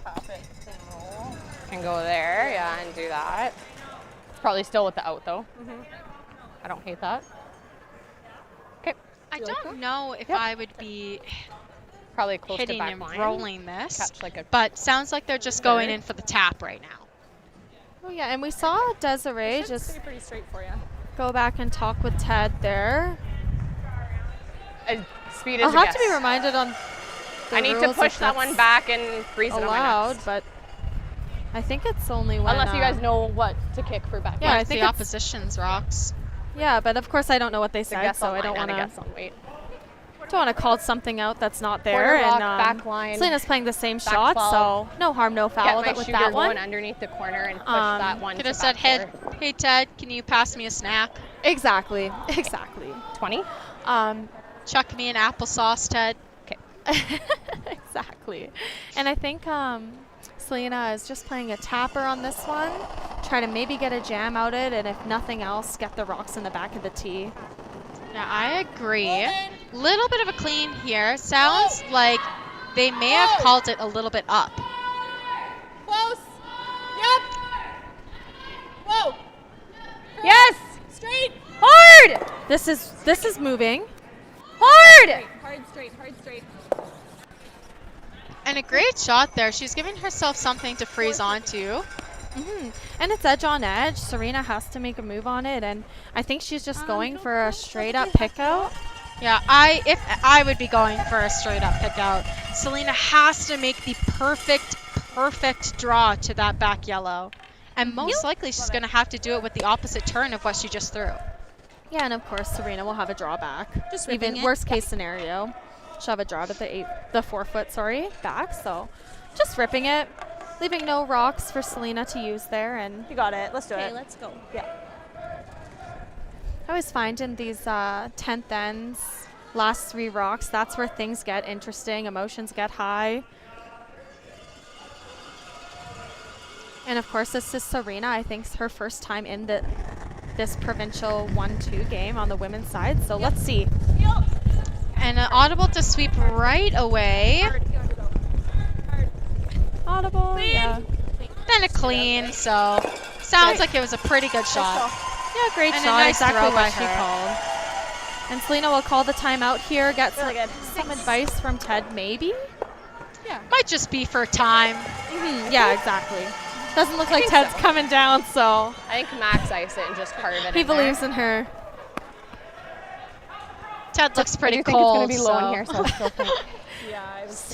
[SPEAKER 16] tap it and roll?
[SPEAKER 11] Can go there, yeah, and do that. It's probably still with the out though. I don't hate that. Okay.
[SPEAKER 9] I don't know if I would be
[SPEAKER 11] probably close
[SPEAKER 9] hitting
[SPEAKER 11] to back
[SPEAKER 9] and
[SPEAKER 11] line.
[SPEAKER 9] rolling this,
[SPEAKER 11] Catch like a
[SPEAKER 9] but sounds like they're just going in for the tap right now.
[SPEAKER 8] Oh yeah, and we saw Desiree just
[SPEAKER 16] Stay pretty straight for you.
[SPEAKER 8] go back and talk with Ted there.
[SPEAKER 11] Speed is
[SPEAKER 8] I'll
[SPEAKER 11] a
[SPEAKER 8] have
[SPEAKER 11] guess.
[SPEAKER 8] to be reminded on the
[SPEAKER 11] I need to
[SPEAKER 8] rules
[SPEAKER 11] push
[SPEAKER 8] if
[SPEAKER 11] that one
[SPEAKER 8] that's
[SPEAKER 11] back and freeze it on my
[SPEAKER 8] allowed,
[SPEAKER 11] next.
[SPEAKER 8] but I think it's only when
[SPEAKER 11] Unless you guys know what to kick for back.
[SPEAKER 8] Yeah, I
[SPEAKER 9] It's
[SPEAKER 8] think
[SPEAKER 9] the
[SPEAKER 8] it's-
[SPEAKER 9] opposition's rocks.
[SPEAKER 8] Yeah, but of course I don't know what they
[SPEAKER 11] It's a
[SPEAKER 8] said,
[SPEAKER 11] guess
[SPEAKER 8] so
[SPEAKER 11] on
[SPEAKER 8] I don't
[SPEAKER 11] line
[SPEAKER 8] want
[SPEAKER 11] and a
[SPEAKER 8] to
[SPEAKER 11] guess on weight.
[SPEAKER 8] call something out that's not
[SPEAKER 11] Quarter
[SPEAKER 8] there.
[SPEAKER 11] rock,
[SPEAKER 8] And
[SPEAKER 11] back line,
[SPEAKER 8] Selena's playing the same
[SPEAKER 11] back
[SPEAKER 8] shot,
[SPEAKER 11] 12.
[SPEAKER 8] so no harm, no foul
[SPEAKER 11] Get my
[SPEAKER 8] with
[SPEAKER 11] shooter
[SPEAKER 8] that one.
[SPEAKER 11] going underneath the corner and push that one.
[SPEAKER 9] Could
[SPEAKER 11] to
[SPEAKER 9] have said,
[SPEAKER 11] back
[SPEAKER 9] hey Ted, can you pass me a snack?
[SPEAKER 8] Exactly, exactly.
[SPEAKER 11] 20?
[SPEAKER 9] Chuck me an applesauce, Ted.
[SPEAKER 11] Okay.
[SPEAKER 8] Exactly. And I think Selena is just playing a tapper on this one. Try to maybe get a jam out it, and if nothing else, get the rocks in the back of the tee.
[SPEAKER 9] Yeah, I agree. Little bit of a clean here. Sounds like they may have called it a little bit up.
[SPEAKER 16] Close. Yep. Whoa.
[SPEAKER 8] Yes!
[SPEAKER 16] Straight.
[SPEAKER 8] Hard! This is moving.
[SPEAKER 16] Hard. Hard straight. Hard straight.
[SPEAKER 9] And a great shot there. She's giving herself something to freeze onto.
[SPEAKER 8] And it's edge on edge. Serena has to make a move on it, and I think she's just going for a straight up pick out.
[SPEAKER 9] Yeah, if I would be going for a straight up pick out. Selena has to make the perfect draw to that back yellow. And most likely she's going to have to do it with the opposite turn of what she just threw.
[SPEAKER 8] Yeah, and of course Serena will have a draw back.
[SPEAKER 9] Just
[SPEAKER 8] even
[SPEAKER 9] ripping it.
[SPEAKER 8] worst case scenario, she'll have a draw to the 4 foot, back. So just ripping it, leaving no rocks for Selena to use there, and
[SPEAKER 12] You got it. Let's do it.
[SPEAKER 10] Okay, let's go.
[SPEAKER 12] Yeah.
[SPEAKER 8] I always find in these 10th ends, last 3 rocks, that's where things get interesting, emotions get high. And of course, this is Serena. I think it's her first time in this provincial 1-2 game on the women's side. So let's see.
[SPEAKER 9] And an audible to sweep right away.
[SPEAKER 8] Audible, yeah.
[SPEAKER 9] Then a clean, so sounds like it was a pretty good shot.
[SPEAKER 8] Yeah, great
[SPEAKER 9] And a
[SPEAKER 8] shot.
[SPEAKER 9] nice
[SPEAKER 8] Exactly
[SPEAKER 9] throw by
[SPEAKER 8] what she
[SPEAKER 9] her.
[SPEAKER 8] called. And Selena will call the timeout here. Get
[SPEAKER 12] Really good.
[SPEAKER 8] some advice from Ted, maybe?
[SPEAKER 9] Might just be for time.
[SPEAKER 8] Yeah, exactly. Doesn't look like
[SPEAKER 11] think
[SPEAKER 8] Ted's
[SPEAKER 11] so.
[SPEAKER 8] coming down, so
[SPEAKER 11] I think max ice it and just carve it
[SPEAKER 8] he
[SPEAKER 11] in there.
[SPEAKER 8] believes in her.
[SPEAKER 9] Ted looks pretty
[SPEAKER 11] I do think
[SPEAKER 9] cold.
[SPEAKER 11] it's going to be low in here, so I still think.
[SPEAKER 16] Yeah, I was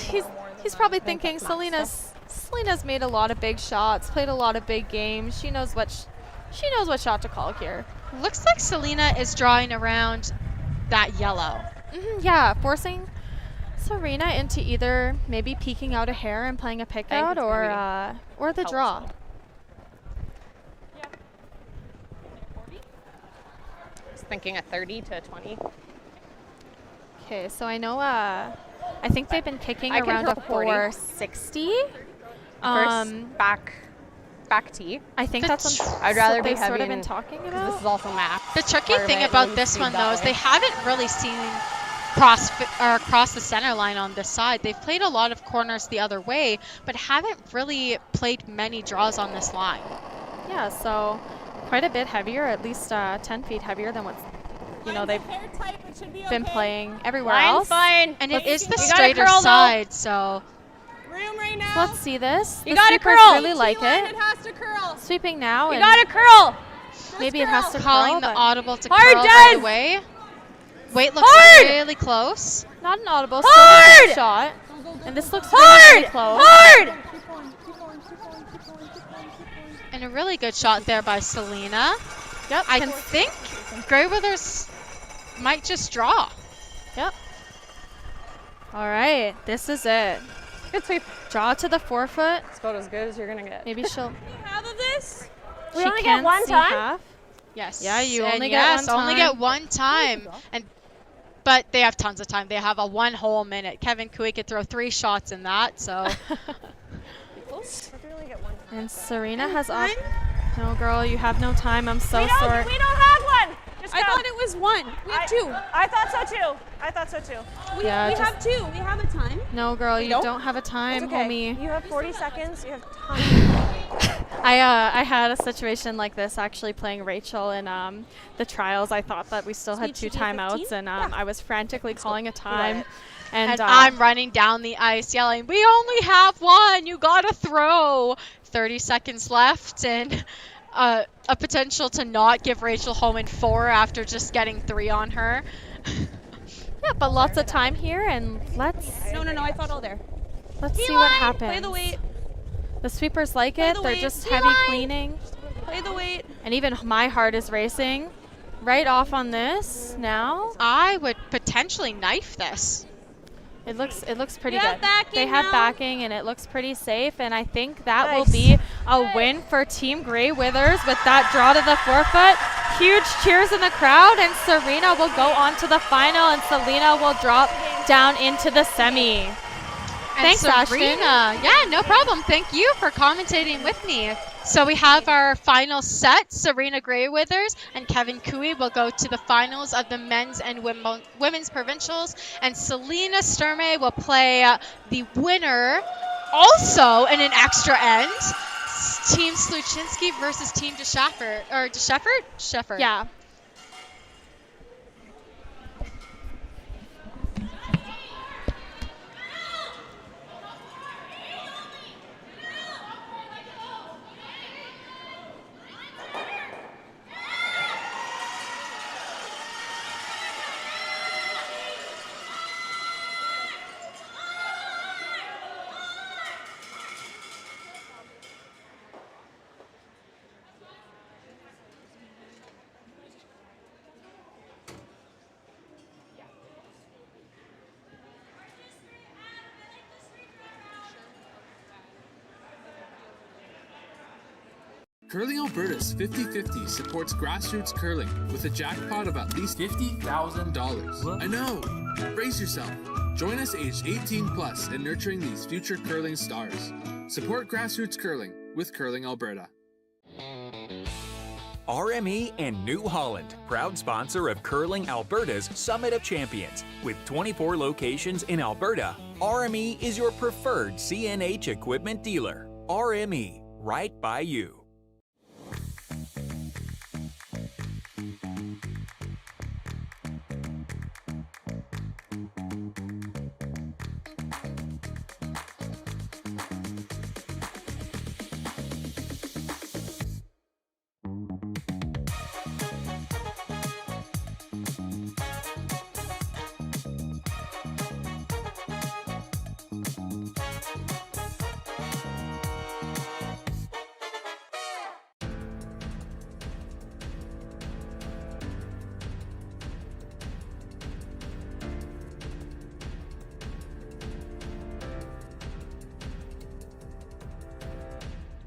[SPEAKER 8] He's probably thinking Selena's made a lot of big shots, played a lot of big games. She knows what shot to call here.
[SPEAKER 9] Looks like Selena is drawing around that yellow.
[SPEAKER 8] Yeah, forcing Serena into either maybe peeking out a hair and playing a pick
[SPEAKER 11] I think
[SPEAKER 8] out,
[SPEAKER 11] it's gonna
[SPEAKER 8] or the draw.
[SPEAKER 11] Just thinking a 30 to 20.
[SPEAKER 8] Okay, so I know I think they've been kicking
[SPEAKER 11] I can
[SPEAKER 8] around a
[SPEAKER 11] throw 40.
[SPEAKER 8] 460.
[SPEAKER 11] First back tee.
[SPEAKER 8] I think that's what
[SPEAKER 11] I'd rather
[SPEAKER 8] they've
[SPEAKER 11] be
[SPEAKER 8] sort
[SPEAKER 11] heavy
[SPEAKER 8] of been
[SPEAKER 11] and-
[SPEAKER 8] talking
[SPEAKER 11] 'cause
[SPEAKER 8] about.
[SPEAKER 11] This is also max.
[SPEAKER 9] The tricky
[SPEAKER 11] part of
[SPEAKER 9] thing
[SPEAKER 11] it,
[SPEAKER 9] about
[SPEAKER 11] and
[SPEAKER 9] this
[SPEAKER 11] speed
[SPEAKER 9] one,
[SPEAKER 11] that
[SPEAKER 9] though, is
[SPEAKER 11] way.
[SPEAKER 9] they haven't really seen cross the center line on this side. They've played a lot of corners the other way, but haven't really played many draws on this line.
[SPEAKER 8] Yeah, so quite a bit heavier, at least 10 feet heavier than what's they've been playing everywhere
[SPEAKER 11] Line's
[SPEAKER 8] else.
[SPEAKER 11] fine.
[SPEAKER 9] And it is the
[SPEAKER 11] You gotta
[SPEAKER 9] straighter
[SPEAKER 11] curl, though.
[SPEAKER 9] side, so
[SPEAKER 16] Room right now.
[SPEAKER 8] So let's see this.
[SPEAKER 11] You
[SPEAKER 8] The
[SPEAKER 11] gotta
[SPEAKER 8] sweepers
[SPEAKER 11] curl.
[SPEAKER 8] really like
[SPEAKER 16] T-line,
[SPEAKER 8] it.
[SPEAKER 16] It has to curl.
[SPEAKER 8] Sweeping now.
[SPEAKER 11] You
[SPEAKER 8] and
[SPEAKER 11] gotta curl.
[SPEAKER 8] maybe it has to
[SPEAKER 9] calling
[SPEAKER 8] curl,
[SPEAKER 9] the
[SPEAKER 8] but
[SPEAKER 9] audible to
[SPEAKER 11] Hard,
[SPEAKER 9] curl right
[SPEAKER 11] Des!
[SPEAKER 9] away. Weight looks
[SPEAKER 11] Hard!
[SPEAKER 9] really close.
[SPEAKER 8] not an audible.
[SPEAKER 11] Hard!
[SPEAKER 8] Still a good shot. And this looks
[SPEAKER 11] Hard!
[SPEAKER 8] really close.
[SPEAKER 11] Hard!
[SPEAKER 9] And a really good shot there by Selena.
[SPEAKER 8] Yep.
[SPEAKER 9] I think Greyweathers might just draw.
[SPEAKER 8] Yep. All right, this is it.
[SPEAKER 11] Good sweep.
[SPEAKER 8] Draw to the forefoot.
[SPEAKER 11] It's about as good as you're gonna get.
[SPEAKER 8] Maybe she'll.
[SPEAKER 12] Half of this?
[SPEAKER 8] She
[SPEAKER 12] We only
[SPEAKER 8] can
[SPEAKER 12] get one
[SPEAKER 8] see
[SPEAKER 12] time?
[SPEAKER 8] half.
[SPEAKER 9] Yes.
[SPEAKER 8] Yeah, you
[SPEAKER 9] and
[SPEAKER 8] only
[SPEAKER 9] yes,
[SPEAKER 8] get one
[SPEAKER 9] only
[SPEAKER 8] time.
[SPEAKER 9] get one time. But they have tons of time. They have a 1 whole minute. Kevin Cooey could throw 3 shots in that, so.
[SPEAKER 8] And Serena has up. No, girl, you have no time. I'm so sorry.
[SPEAKER 12] We don't have one. Just
[SPEAKER 10] I
[SPEAKER 12] go.
[SPEAKER 10] thought it was 1. We have 2.
[SPEAKER 12] I thought so too. I thought so too.
[SPEAKER 10] We
[SPEAKER 8] Yeah, just-
[SPEAKER 10] have 2. We have a time.
[SPEAKER 8] No, girl, you
[SPEAKER 10] don't?
[SPEAKER 8] don't have a time,
[SPEAKER 12] It's okay.
[SPEAKER 8] homie.
[SPEAKER 12] You have 40 seconds. You have tons.
[SPEAKER 8] I had a situation like this actually playing Rachel in the trials. I thought that we still had
[SPEAKER 10] Sweet,
[SPEAKER 8] 2
[SPEAKER 10] should be a
[SPEAKER 8] timeouts,
[SPEAKER 10] 15?
[SPEAKER 8] and I was frantically calling a time.
[SPEAKER 9] And I'm running down the ice yelling, we only have 1. You gotta throw. 30 seconds left, and a potential to not give Rachel home in 4 after just getting 3 on her.
[SPEAKER 8] Yeah, but lots of time here, and let's
[SPEAKER 10] No, I thought all there.
[SPEAKER 8] see what happens.
[SPEAKER 10] Play the weight.
[SPEAKER 8] The sweepers like
[SPEAKER 10] Play
[SPEAKER 8] it.
[SPEAKER 10] the
[SPEAKER 8] They're
[SPEAKER 10] weight.
[SPEAKER 8] just
[SPEAKER 10] D-line.
[SPEAKER 8] heavy cleaning.
[SPEAKER 10] Play the weight.
[SPEAKER 8] And even my heart is racing. Right off on this now.
[SPEAKER 9] I would potentially knife this.
[SPEAKER 8] It looks pretty
[SPEAKER 10] You have
[SPEAKER 8] good.
[SPEAKER 10] backing
[SPEAKER 8] They have
[SPEAKER 10] now.
[SPEAKER 8] backing, and it looks pretty safe, and I think that will
[SPEAKER 12] Nice.
[SPEAKER 8] be a win for Team Grey Withers with that draw to the forefoot. Huge cheers in the crowd, and Serena will go on to the final, and Selena will drop down into the semi.
[SPEAKER 9] And
[SPEAKER 8] Thanks, Ashton.
[SPEAKER 9] Serena. Yeah, no problem. Thank you for commentating with me. So we have our final set. Serena Grey-Withers and Kevin Cooey will go to the finals of the men's and women's provincials. And Selena Sturmay will play the winner also in an extra end. Team Sluchinski versus Team DeSheffert. Or DeSheffert? Sheffert.
[SPEAKER 8] Yeah.
[SPEAKER 13] Curling Alberta's 50-50 supports grassroots curling with a jackpot of at least $50,000. I know! Brace yourself. Join us aged 18 plus in nurturing these future curling stars. Support grassroots curling with Curling Alberta.
[SPEAKER 1] RME and New Holland, proud sponsor of Curling Alberta's Summit of Champions. With 24 locations in Alberta, RME is your preferred CNH equipment dealer. RME, right by you.